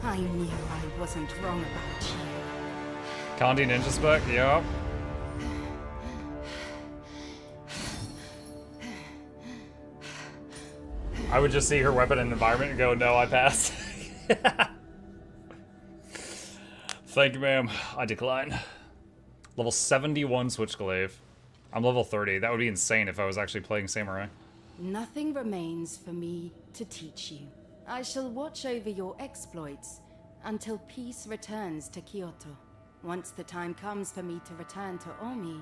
I knew I wasn't wrong about you. Condi Ninja Spec, yeah. I would just see her weapon in the environment and go, no, I passed. Thank you, ma'am. I decline. Level 71 Switchglaive. I'm level 30. That would be insane if I was actually playing Samurai. Nothing remains for me to teach you. I shall watch over your exploits until peace returns to Kyoto. Once the time comes for me to return to Omi,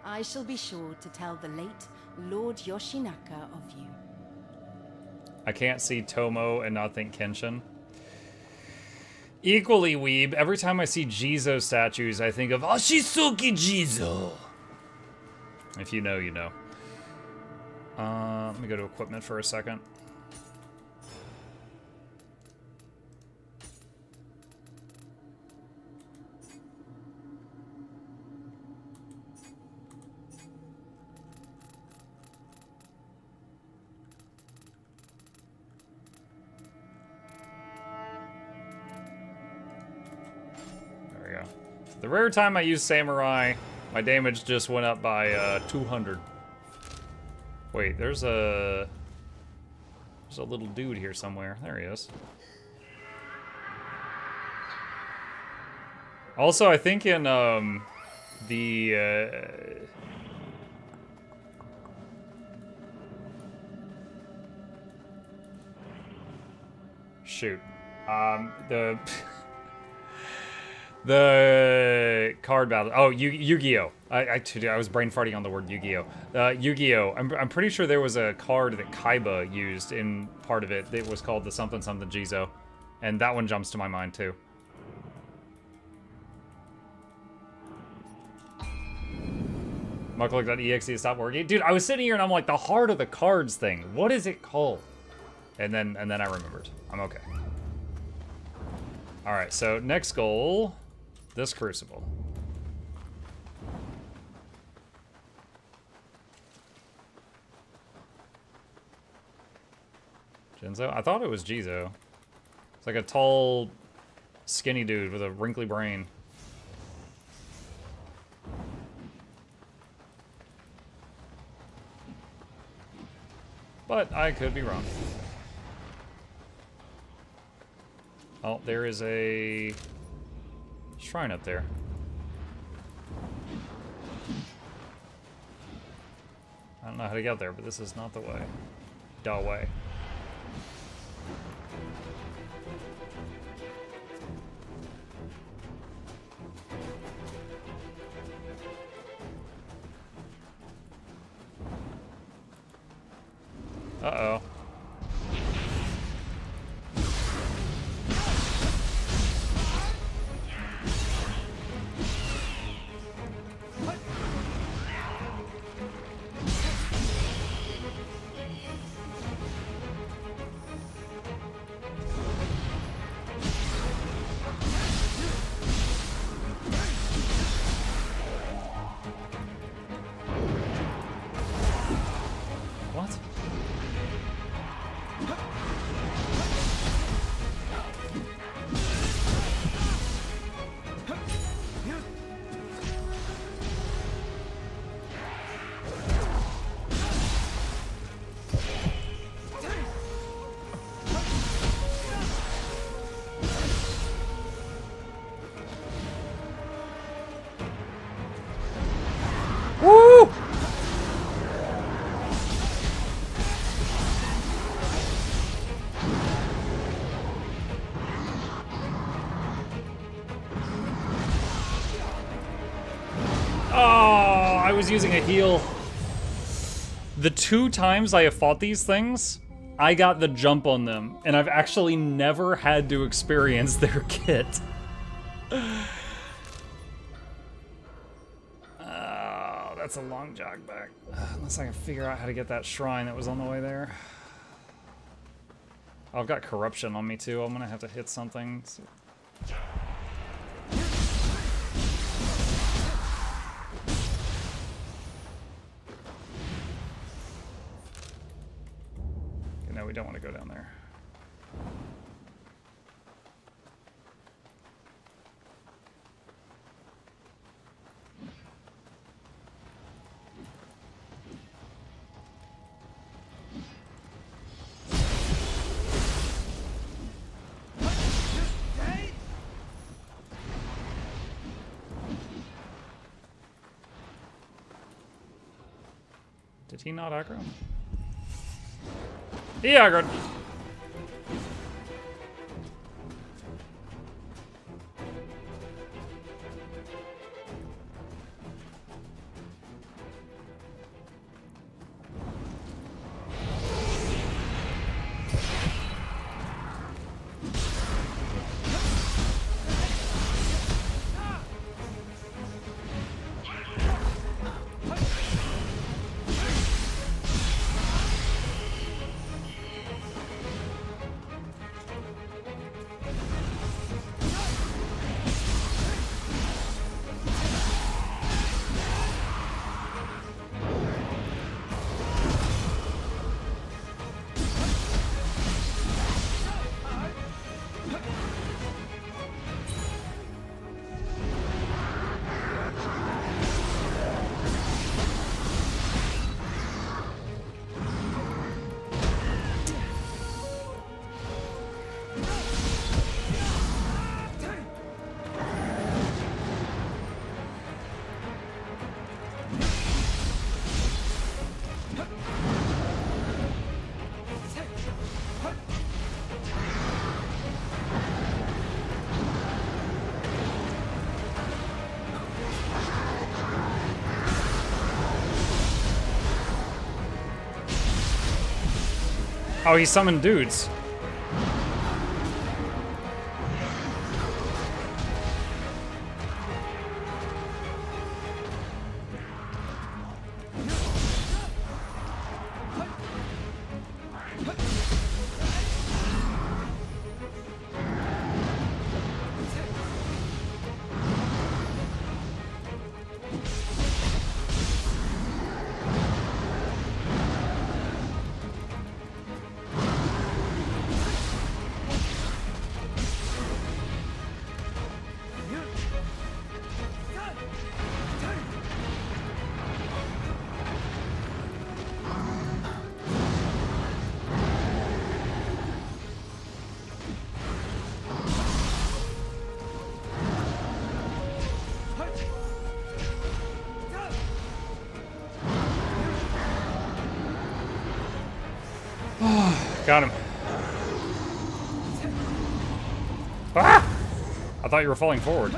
I shall be sure to tell the late Lord Yoshinaka of you. I can't see Tomo and not think Kenshin. Equally weeb, every time I see Jizo statues, I think of Ashisuki Jizo. If you know, you know. Let me go to equipment for a second. The rare time I use Samurai, my damage just went up by 200. Wait, there's a little dude here somewhere. There he is. Also, I think in shoot. The card battle. Oh, Yu-Gi-Oh! I was brain farting on the word Yu-Gi-Oh! Yu-Gi-Oh! I'm pretty sure there was a card that Kaiba used in part of it that was called the something something Jizo, and that one jumps to my mind too. Mukluk.exe stopped working. Dude, I was sitting here and I'm like, the heart of the cards thing. What is it called? And then I remembered. I'm okay. All right, so next goal, this crucible. Jinzo? I thought it was Jizo. It's like a tall, skinny dude with a wrinkly brain. But I could be wrong. Oh, there is a shrine up there. I don't know how to get there, but this is not the way. Da way. Uh-oh. What? Woo! Oh, I was using a heal. The 2 times I have fought these things, I got the jump on them, and I've actually never had to experience their kit. Oh, that's a long jog back. Unless I can figure out how to get that shrine that was on the way there. Oh, I've got corruption on me too. I'm gonna have to hit something. No, we don't want to go down there. Did he not aggro? He aggroed. Oh, he summoned dudes. Got him. Ah! I thought you were falling forward.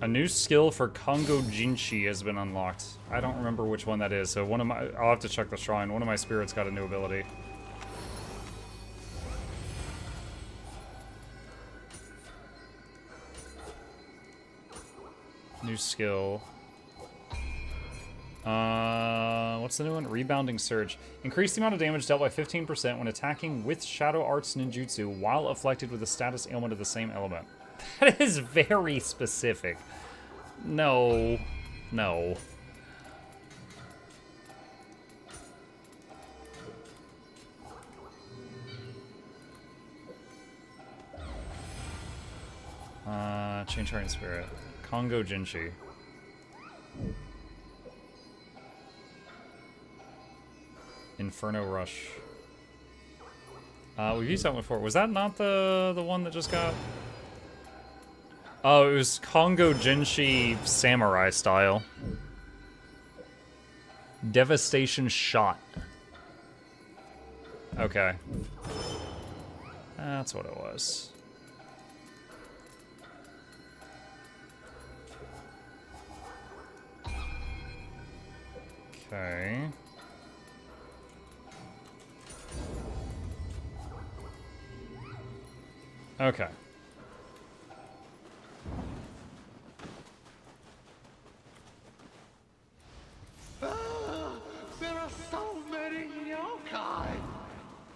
A new skill for Kongo Jinshi has been unlocked. I don't remember which one that is, so I'll have to check the shrine. One of my spirits got a new ability. New skill. What's the new one? Rebounding Surge. Increase the amount of damage dealt by 15% when attacking with Shadow Arts Ninjutsu while afflicted with a status ailment of the same element. That is very specific. No. No. Change Heart and Spirit. Kongo Jinshi. Inferno Rush. We've used that one before. Was that not the one that just got... Oh, it was Kongo Jinshi Samurai style. Devastation Shot. Okay. That's what it was. Okay. Okay. There are so many yokai!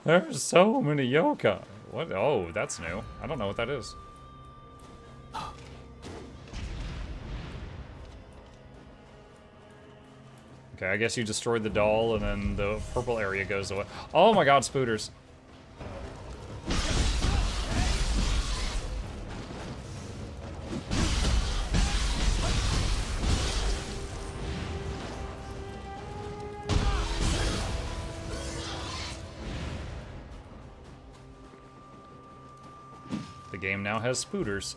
There's so many yokai. What? Oh, that's new. I don't know what that is. Okay, I guess you destroyed the doll and then the purple area goes away. Oh my god, spooters. The game now has spooters.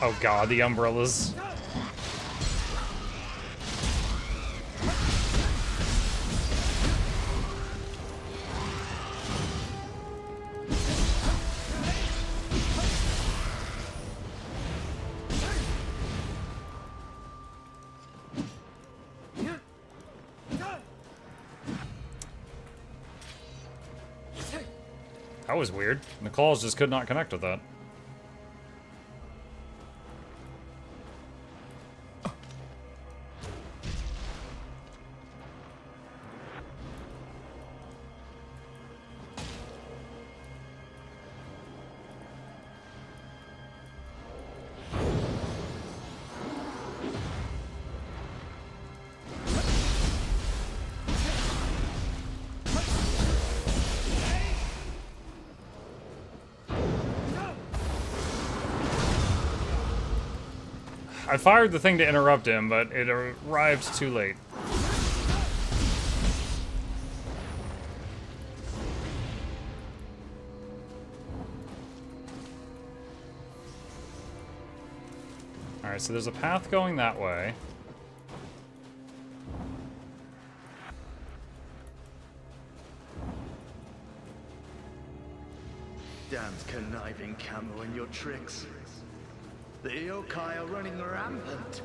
Oh god, the umbrellas. That was weird. The claws just could not connect with that. I fired the thing to interrupt him, but it arrived too late. Alright, so there's a path going that way. Damned conniving camo and your tricks. The yokai are running rampant.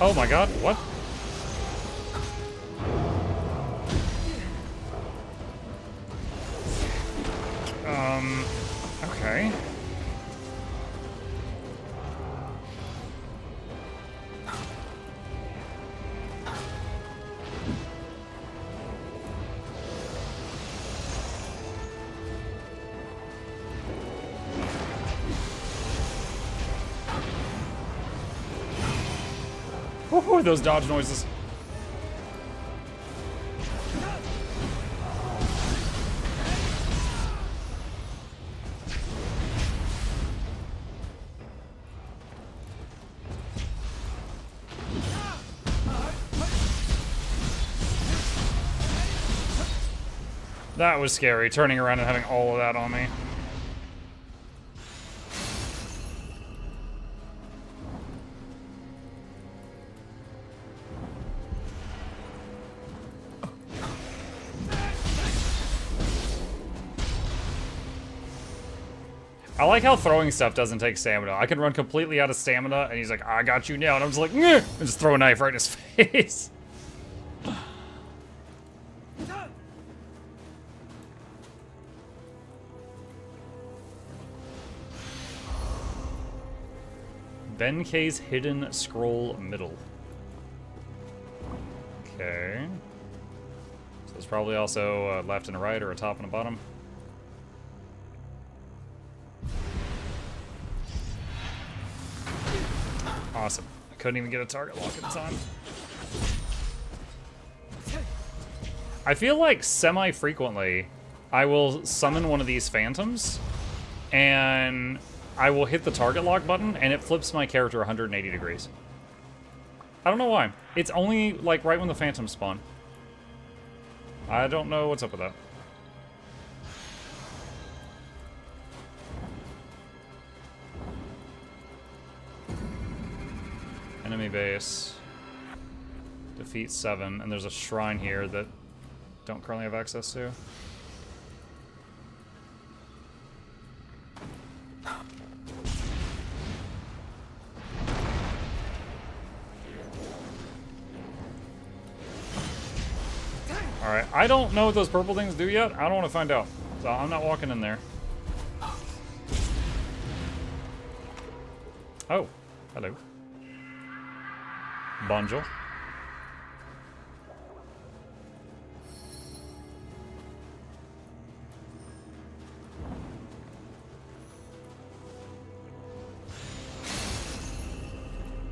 Oh my god, what? Okay. Woohoo, those dodge noises. That was scary, turning around and having all of that on me. I like how throwing stuff doesn't take stamina. I can run completely out of stamina, and he's like, I got you now. And I'm just like, "Nyeh," and just throw a knife right in his face. Benkei's Hidden Scroll Middle. Okay. So there's probably also a left and a right, or a top and a bottom. Awesome. I couldn't even get a target lock in time. I feel like semi-frequently I will summon one of these phantoms and I will hit the target lock button and it flips my character 180 degrees. I don't know why. It's only like right when the phantoms spawn. I don't know what's up with that. Enemy base. Defeat 7, and there's a shrine here that don't currently have access to. Alright, I don't know what those purple things do yet. I don't want to find out. So I'm not walking in there. Oh, hello. Bonjour.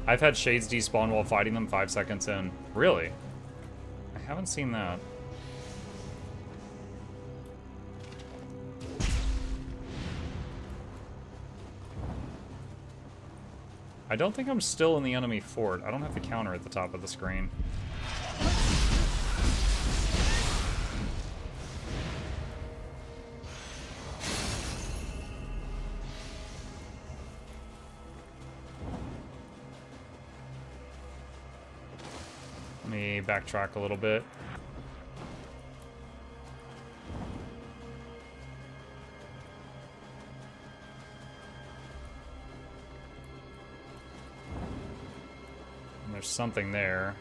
I've had shades despawn while fighting them 5 seconds in. Really? I haven't seen that. I don't think I'm still in the enemy fort. I don't have the counter at the top of the screen. Let me backtrack a little bit. There's something there.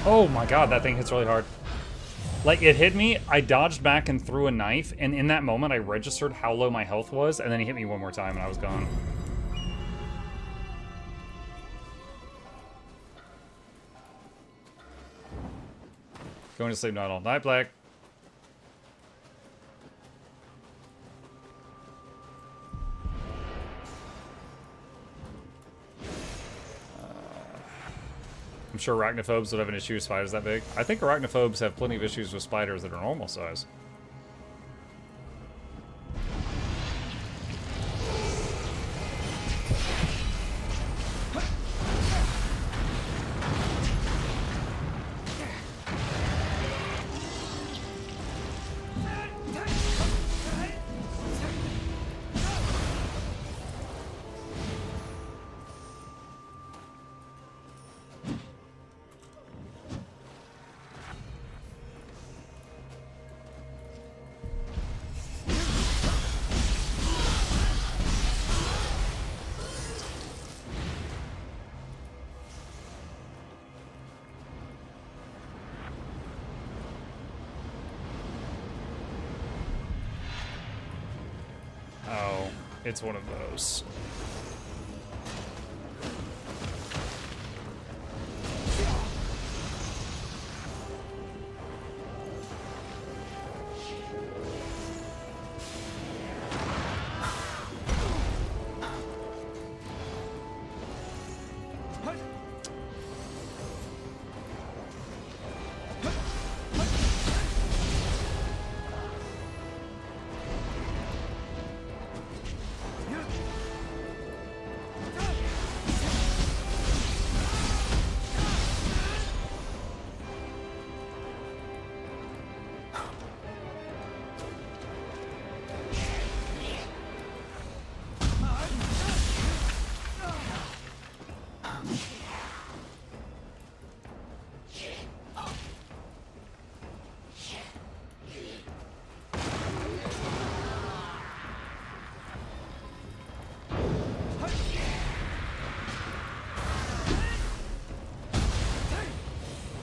Oh my god, that thing hits really hard. Like, it hit me, I dodged back and threw a knife, and in that moment I registered how low my health was, and then he hit me one more time and I was gone. Going to sleep not all night, Black. I'm sure arachnophobes would have an issue with spiders that big. I think arachnophobes have plenty of issues with spiders that are normal size. Oh, it's one of those.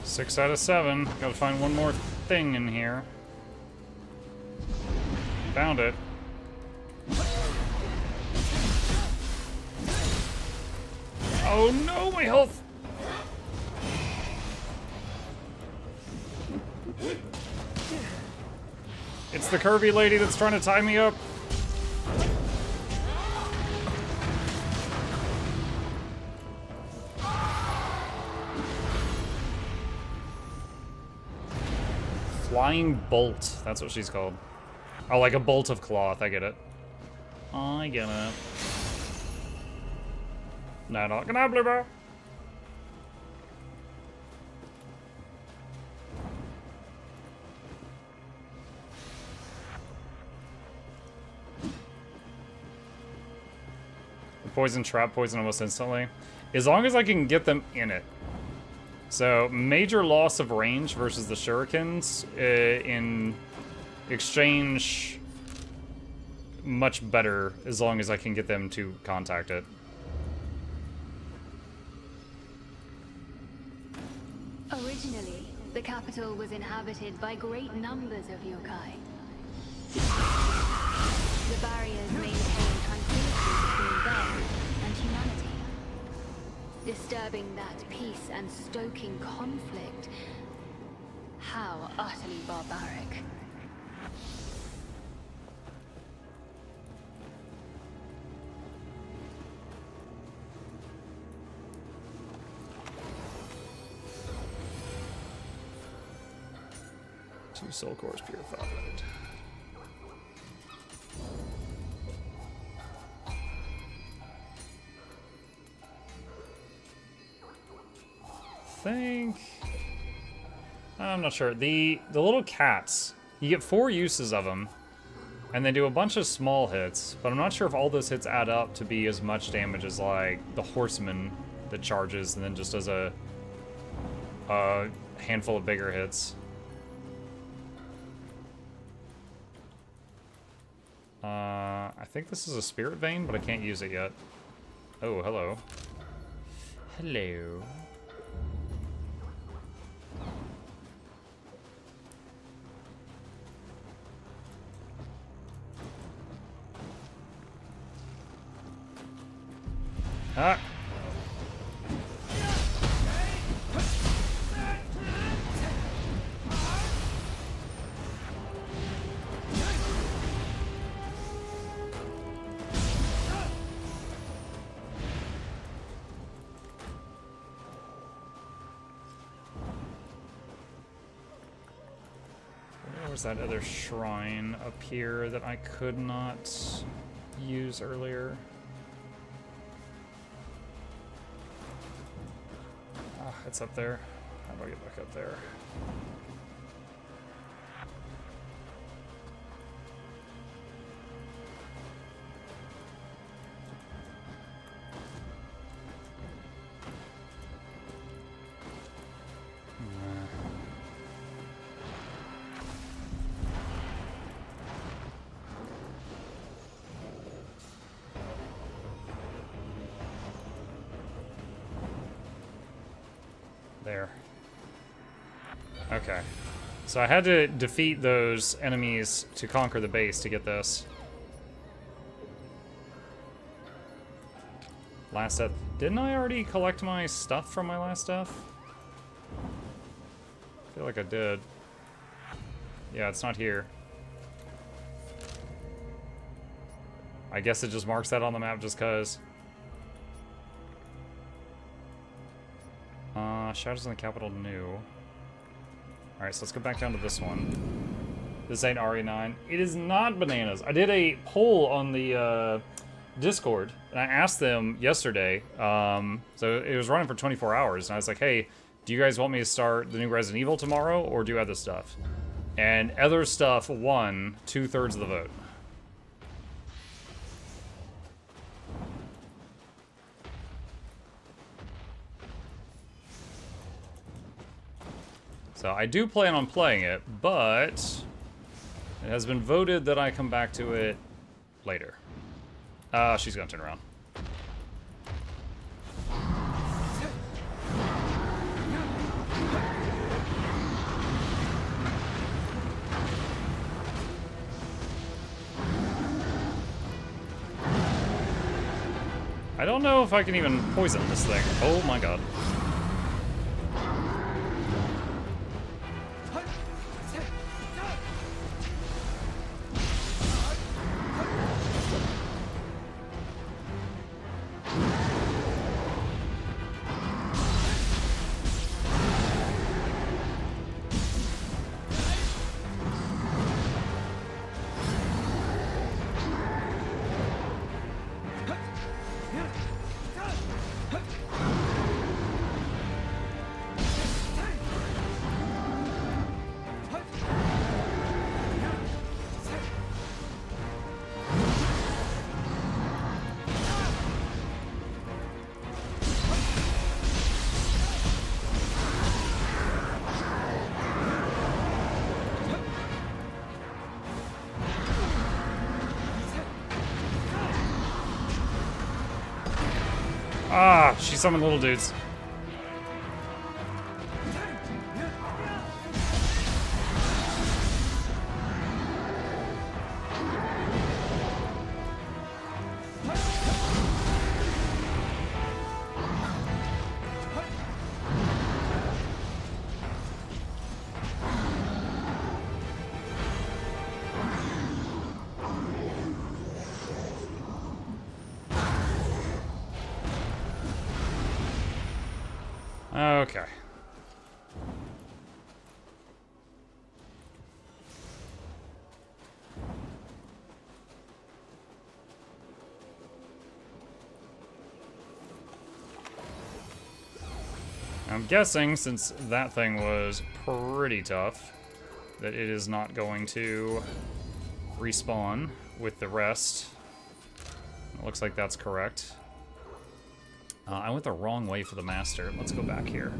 Six out of 7. Gotta find one more thing in here. Found it. Oh no, my health! It's the curvy lady that's trying to tie me up. Flying bolt. That's what she's called. Oh, like a bolt of cloth. I get it. I get it. No, not gonna blue bar. Poison trap poison almost instantly. As long as I can get them in it. So, major loss of range versus the shurikens. In exchange, much better as long as I can get them to contact it. Originally, the capital was inhabited by great numbers of yokai. The barriers maintained tranquility between them and humanity. Disturbing that peace and stoking conflict. How utterly barbaric. Two soul cores purified. Think I'm not sure. The little cats, you get 4 uses of them, and they do a bunch of small hits, but I'm not sure if all those hits add up to be as much damage as like the horseman that charges and then just does a handful of bigger hits. I think this is a spirit vein, but I can't use it yet. Oh, hello. Hello. Ah. Where was that other shrine up here that I could not use earlier? It's up there. How do I get back up there? There. Okay. So I had to defeat those enemies to conquer the base to get this. Last death. Didn't I already collect my stuff from my last death? I feel like I did. Yeah, it's not here. I guess it just marks that on the map just cause. Shadows in the Capital New. Alright, so let's go back down to this one. This ain't RE9. It is not bananas. I did a poll on the Discord, and I asked them yesterday. So it was running for 24 hours, and I was like, hey, do you guys want me to start the new Resident Evil tomorrow, or do other stuff? And other stuff won 2/3 of the vote. So I do plan on playing it, but it has been voted that I come back to it later. She's gonna turn around. I don't know if I can even poison this thing. Oh my god. Ah, she summoned little dudes. Okay. I'm guessing, since that thing was pretty tough, that it is not going to respawn with the rest. It looks like that's correct. I went the wrong way for the master. Let's go back here.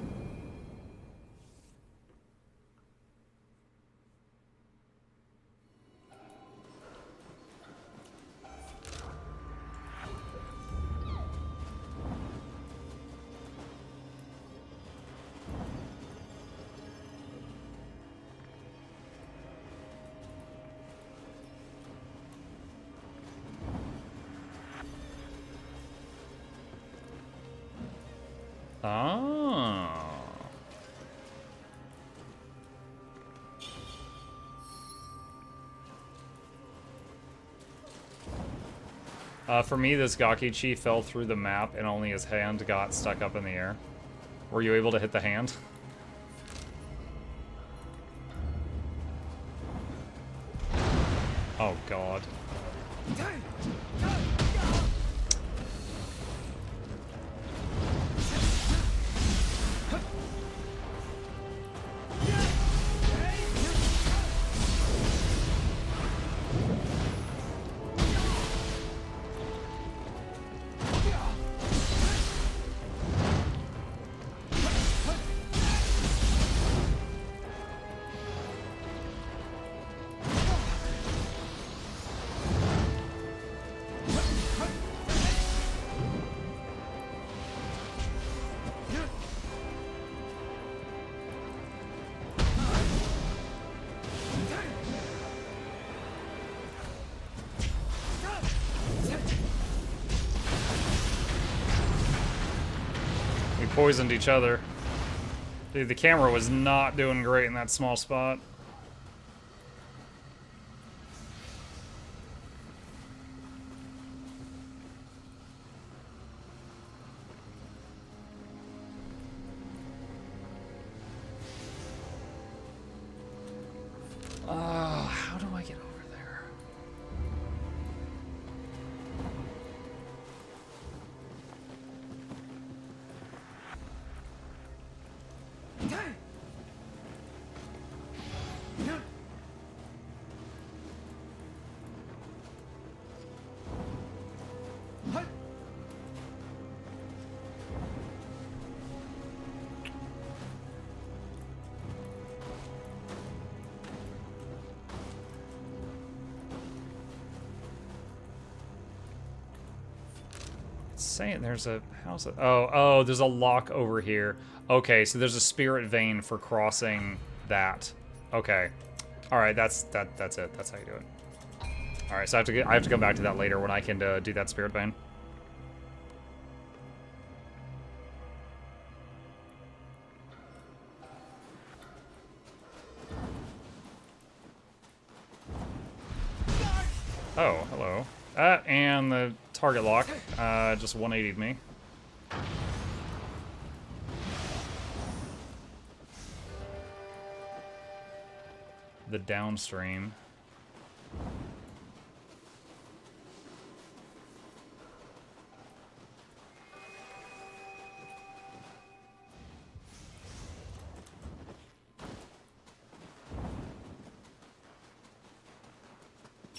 Oh. For me, this Gakichi fell through the map and only his hand got stuck up in the air. Were you able to hit the hand? Oh, God. Poisoned each other. Dude, the camera was not doing great in that small spot. How do I get over there? Saying there's a house. Oh, there's a lock over here. Okay, so there's a spirit vein for crossing that. Okay, all right, that's it. That's how you do it. All right, so I have to come back to that later when I can do that spirit vein. Oh, hello. And the target lock just 180'd me. The downstream.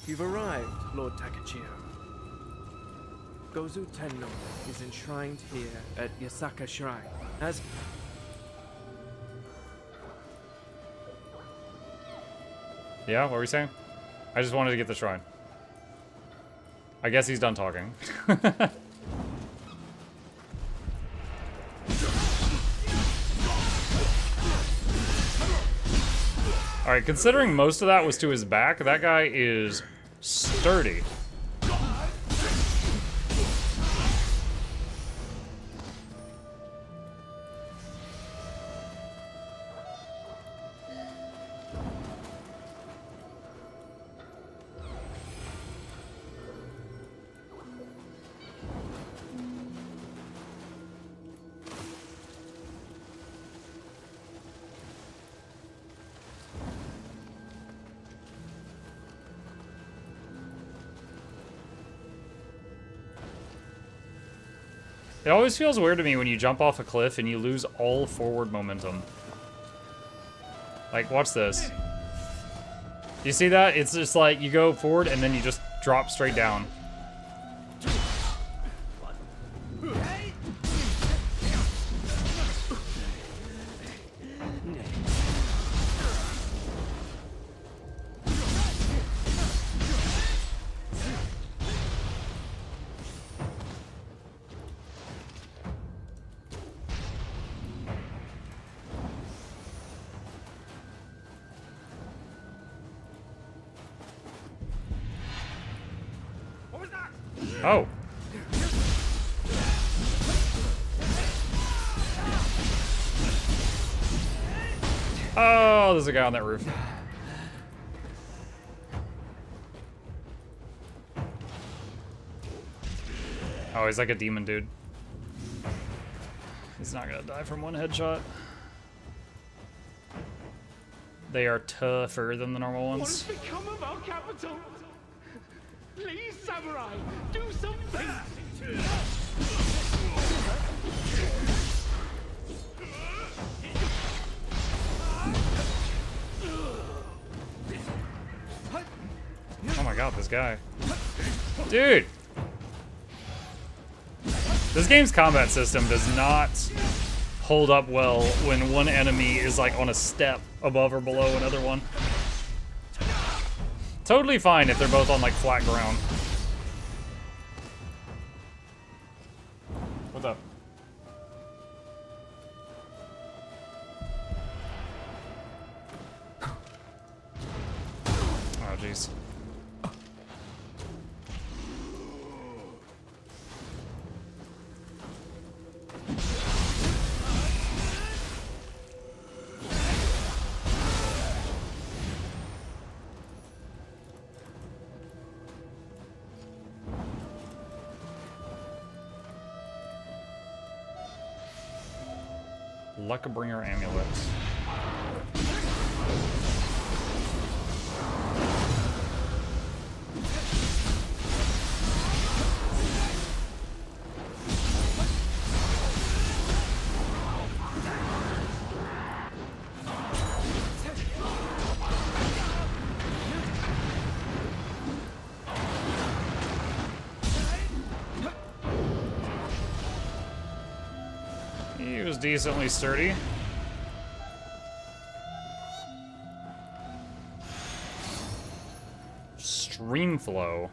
You've arrived, Lord Takachio. Gozu Tenno is enshrined here at Yasaka Shrine as... Yeah, what were you saying? I just wanted to get the shrine. I guess he's done talking. Alright, considering most of that was to his back, that guy is sturdy. It always feels weird to me when you jump off a cliff and you lose all forward momentum. Like, watch this. You see that? It's just like you go forward and then you just drop straight down. Oh. Oh, there's a guy on that roof. Oh, he's like a demon dude. He's not gonna die from one headshot. They are tougher than the normal What ones. has become of our capital? Please, samurai, do something! Oh my god, this guy. Dude! This game's combat system does not hold up well when one enemy is like on a step above or below another one. Totally fine if they're both on like flat ground. What's up? Oh jeez. Luckbringer amulet. He was decently sturdy. Stream flow.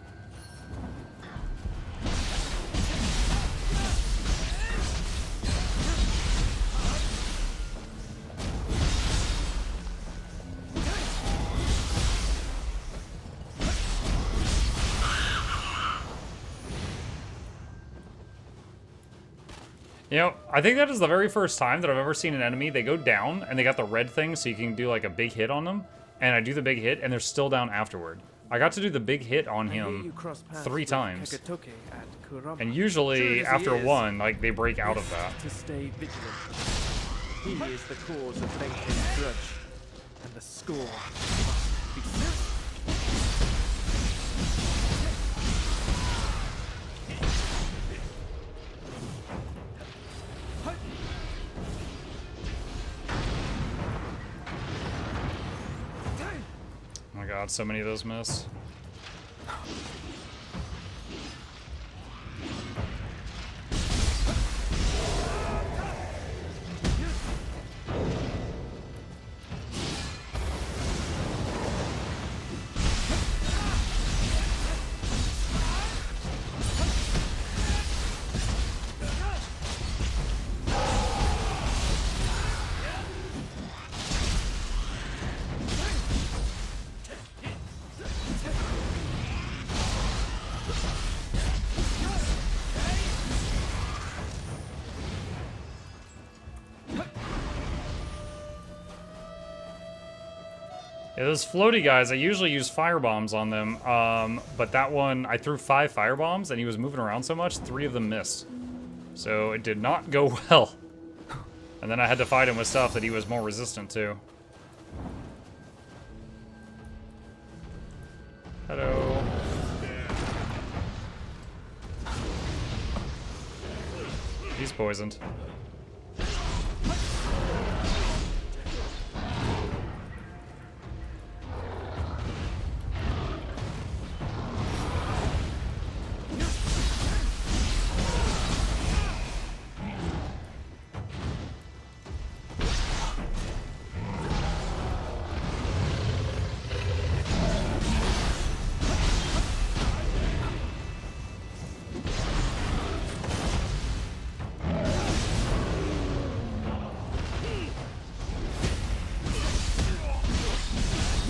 You know, I think that is the very first time that I've ever seen an enemy, they go down, and they got the red thing so you can do like a big hit on them, and I do the big hit, and they're still down afterward. I got to do the big hit on him 3 times. And usually, after one, like, they break out of that. To stay vigilant. He is the cause of Benken's grudge, and the score must be settled. Oh my god, so many of those miss. Yeah, those floaty guys, I usually use firebombs on them, but that one, I threw 5 firebombs and he was moving around so much, 3 of them missed. So it did not go well. And then I had to fight him with stuff that he was more resistant to. Hello. He's poisoned.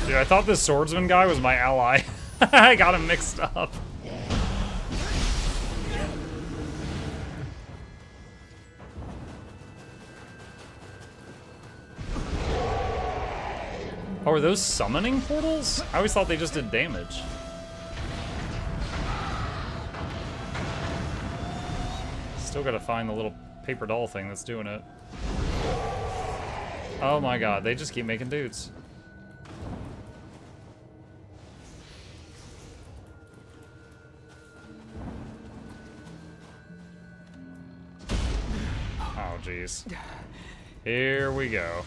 Dude, I thought this swordsman guy was my ally. I got him mixed up. Oh, are those summoning portals? I always thought they just did damage. Still gotta find the little paper doll thing that's doing it. Oh my god, they just keep making dudes. Oh jeez. Here we go.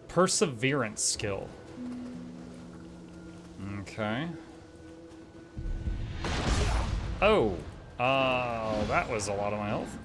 Perseverance skill. Okay. Oh. That was a lot of my health.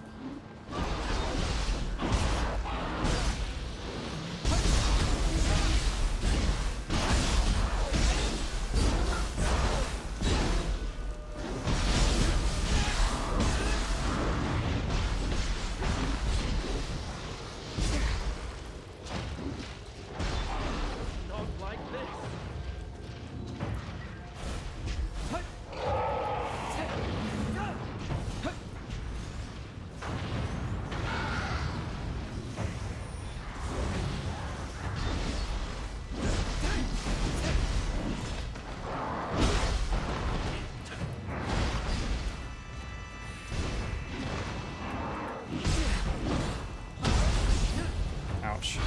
Ouch.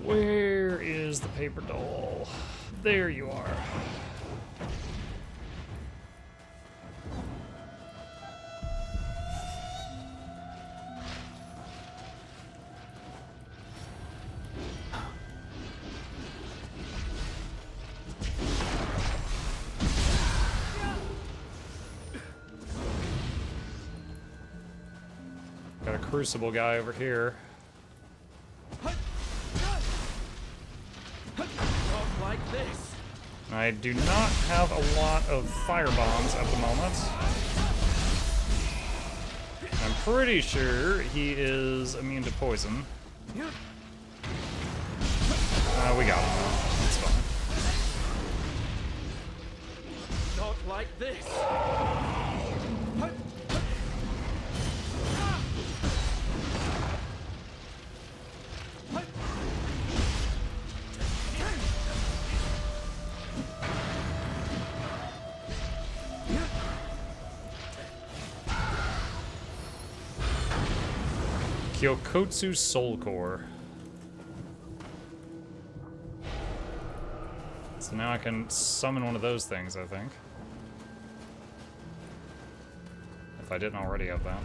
Where is the paper doll? There you are. Got a crucible guy over here. Like this. I do not have a lot of fire bombs at the moment. I'm pretty sure he is immune to poison. We got him though. That's fine. Not like this. Kyokotsu Soul Core. So now I can summon one of those things, I think. If I didn't already have that.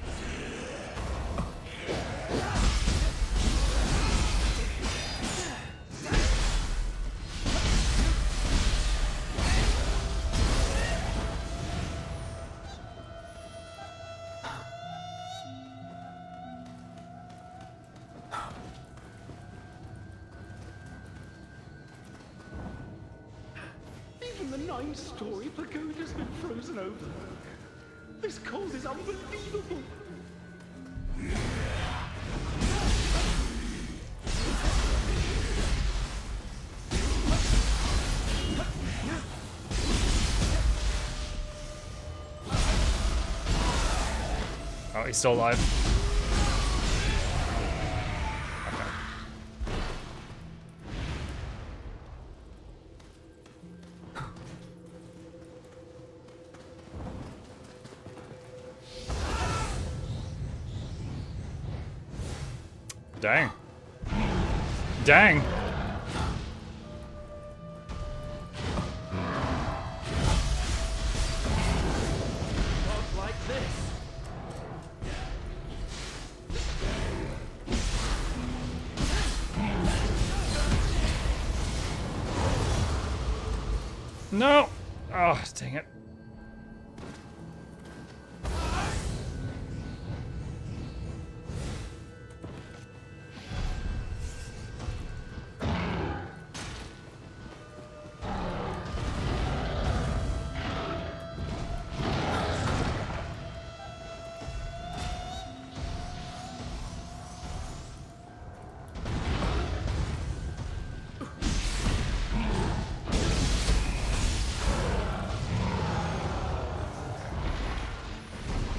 Even the 9-story pagoda's been frozen over. This cold is unbelievable. Oh, he's still alive. Dang. Dang. Not like this. No! Oh, dang it.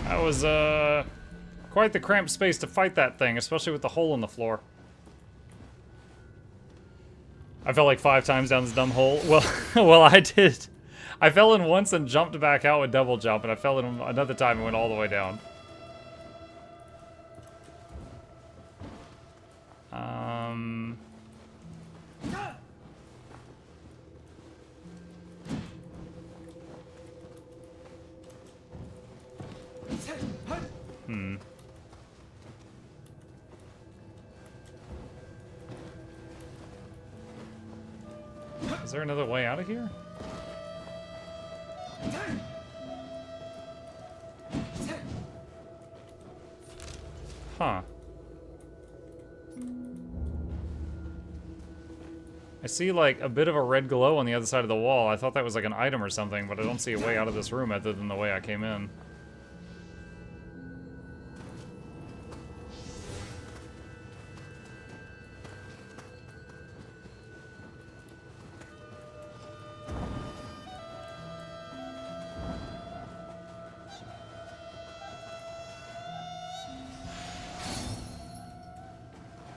That was, quite the cramped space to fight that thing, especially with the hole in the floor. I fell like 5 times down this dumb hole. Well, well, I did. I fell in once and jumped back out with double jump, and I fell in another time and went all the way down. Is there another way out of here? Huh. I see like a bit of a red glow on the other side of the wall. I thought that was like an item or something, but I don't see a way out of this room other than the way I came in.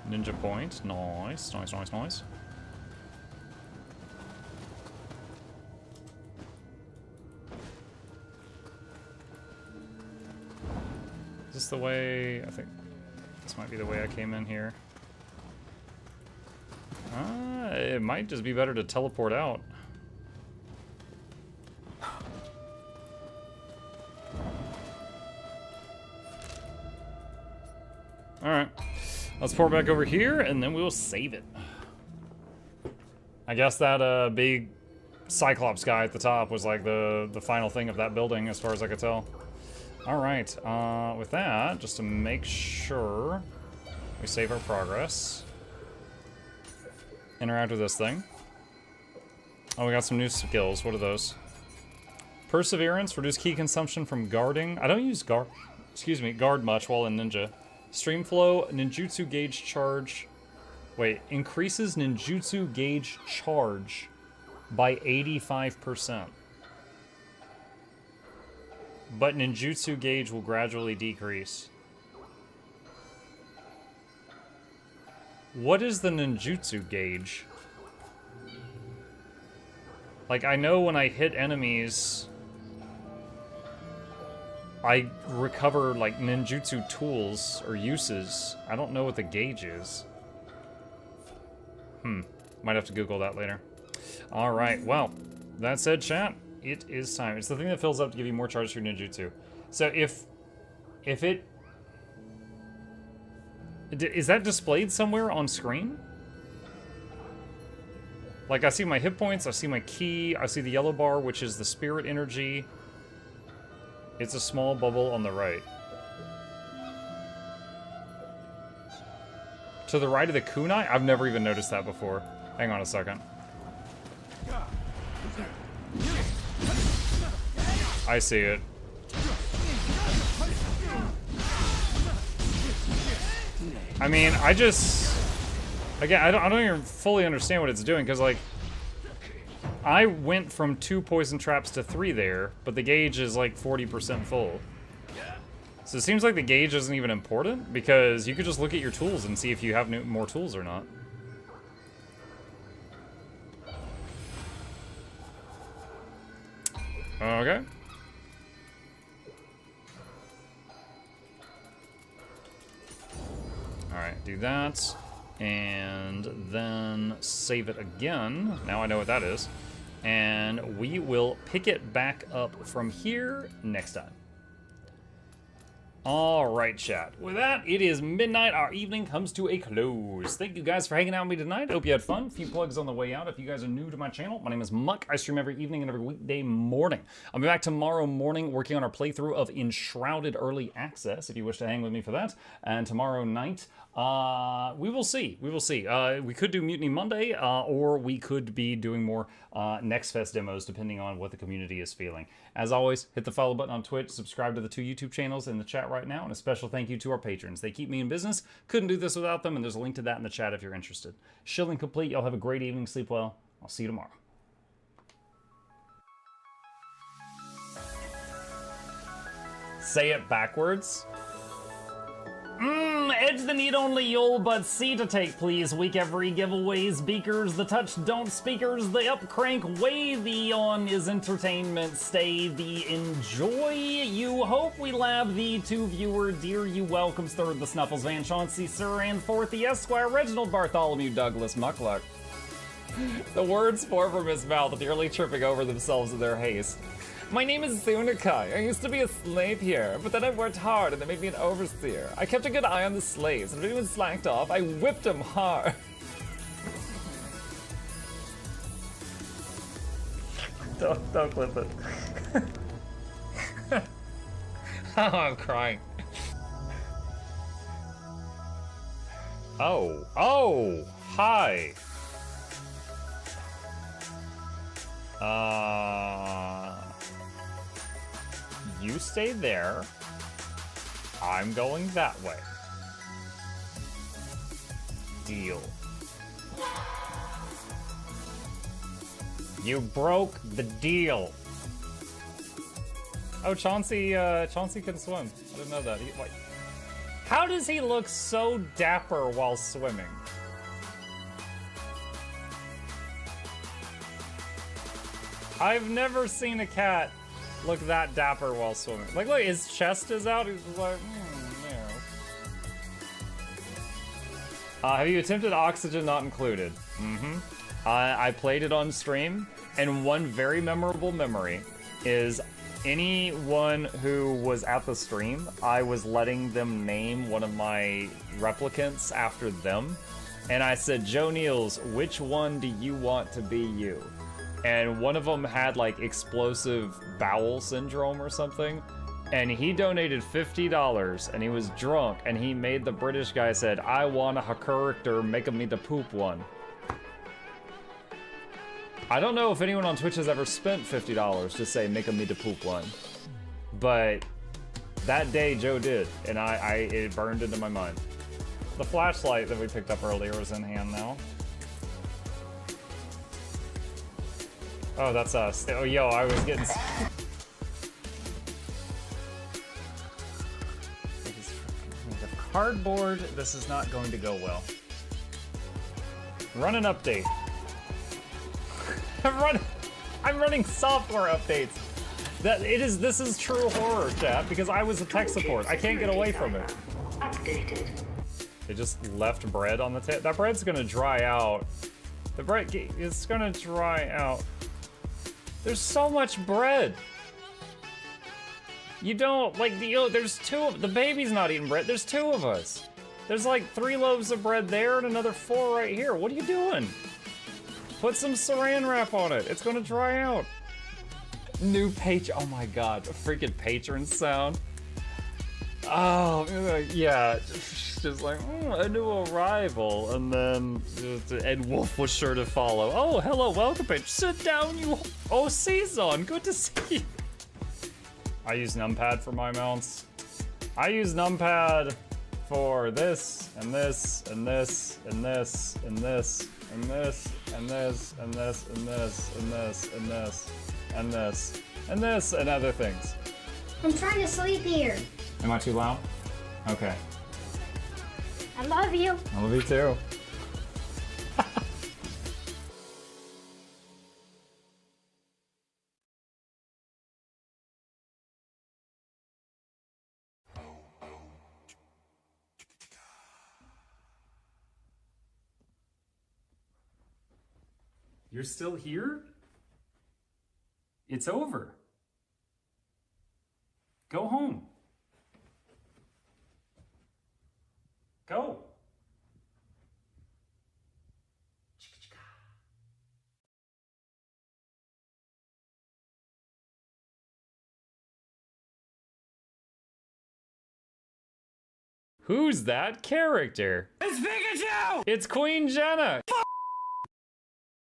Ninja point. Nice, nice, nice, nice. Is this the way? I think this might be the way I came in here. It might just be better to teleport out. Alright. Let's pour back over here, and then we will save it. I guess that big Cyclops guy at the top was like the final thing of that building, as far as I could tell. All right, with that, just to make sure we save our progress. Interact with this thing. Oh, we got some new skills. What are those? Perseverance, reduce key consumption from guarding. I don't use guard much while in ninja. Streamflow, ninjutsu gauge charge. Wait, increases ninjutsu gauge charge by 85%. But ninjutsu gauge will gradually decrease. What is the ninjutsu gauge? Like, I know when I hit enemies, I recover, like, ninjutsu tools or uses. I don't know what the gauge is. Might have to Google that later. Alright, well, that said, chat, it is time. It's the thing that fills up to give you more charge for ninjutsu. So if it... Is that displayed somewhere on screen? Like, I see my hit points, I see my key, I see the yellow bar, which is the spirit energy. It's a small bubble on the right. To the right of the kunai? I've never even noticed that before. Hang on a second. I see it. I mean, I just... Again, I don't even fully understand what it's doing, because, like... I went from 2 poison traps to 3 there, but the gauge is, like, 40% full. So it seems like the gauge isn't even important, because you could just look at your tools and see if you have more tools or not. Okay. Alright, do that. And then save it again. Now I know what that is. And we will pick it back up from here next time. All right, chat. With that, it is midnight. Our evening comes to a close. Thank you guys for hanging out with me tonight. Hope you had fun. A few plugs on the way out. If you guys are new to my channel, my name is Muck. I stream every evening and every weekday morning. I'll be back tomorrow morning working on our playthrough of Enshrouded Early Access, if you wish to hang with me for that. And tomorrow night, we will see. We will see. We could do Mutiny Monday, or we could be doing more Next Fest demos, depending on what the community is feeling. As always, hit the follow button on Twitch, subscribe to the 2 YouTube channels in the chat right now, and a special thank you to our patrons. They keep me in business. Couldn't do this without them, and there's a link to that in the chat if you're interested. Shilling complete. Y'all have a great evening. Sleep well. I'll see you tomorrow. Say it backwards. Edge the need only you'll but see to take, please. Week every giveaways, beakers, the touch don't speakers, the up crank, way the on is entertainment, stay the enjoy. You hope we lab the 2 viewer, dear you welcomes, third the Snuffles, Van Chauncey, Sir, and fourth the Esquire, Reginald Bartholomew, Douglas, Mukluk. The words pour from his mouth, nearly tripping over themselves in their haste. My name is Genetica. I used to be a slave here, but then I worked hard and they made me an overseer. I kept a good eye on the slaves, and if anyone slacked off, I whipped them hard. Don't clip it. Oh, I'm crying. Oh, hi. You stay there. I'm going that way. Deal. You broke the deal. Oh, Chauncey can swim. I didn't know that. How does he look so dapper while swimming? I've never seen a cat look that dapper while swimming. Like, look, his chest is out. He's just like, yeah. Have you attempted Oxygen Not Included? I played it on stream, and one very memorable memory is anyone who was at the stream, I was letting them name one of my replicants after them, and I said, Joe Niels, which one do you want to be you? And one of them had like explosive bowel syndrome or something, and he donated $50, and he was drunk, and he made the British guy said, I want a character, make me the poop one. I don't know if anyone on Twitch has ever spent $50 to say make me the poop one, but that day Joe did, and it burned into my mind. The flashlight that we picked up earlier is in hand now. Oh, that's us. Oh, yo, I was getting... Cardboard, this is not going to go well. Run an update. I'm running software updates. This is true horror, chat, because I was a tech support. I can't get away from it. Updated. They just left bread on the table. That bread's gonna dry out. The bread is gonna dry out. There's so much bread. You don't, like, there's the baby's not eating bread. There's 2 of us. There's like 3 loaves of bread there and another 4 right here. What are you doing? Put some saran wrap on it. It's gonna dry out. New patron, oh my God, a freaking patron sound. Oh, yeah, just like, a new arrival, and then Ed Wolf was sure to follow. Oh, hello, welcome, patron. Sit down, you. Oh, Season, good to see you. I use numpad for my mounts. I use numpad for this, and this, and this, and this, and this, and this, and this, and this, and this, and this, and this, and this, and this, and other things. I'm trying to sleep here. Am I too loud? Okay. I love you. I love you too. You're still here? It's over. Go home. Who's that character? It's Pikachu! It's Queen Jenna!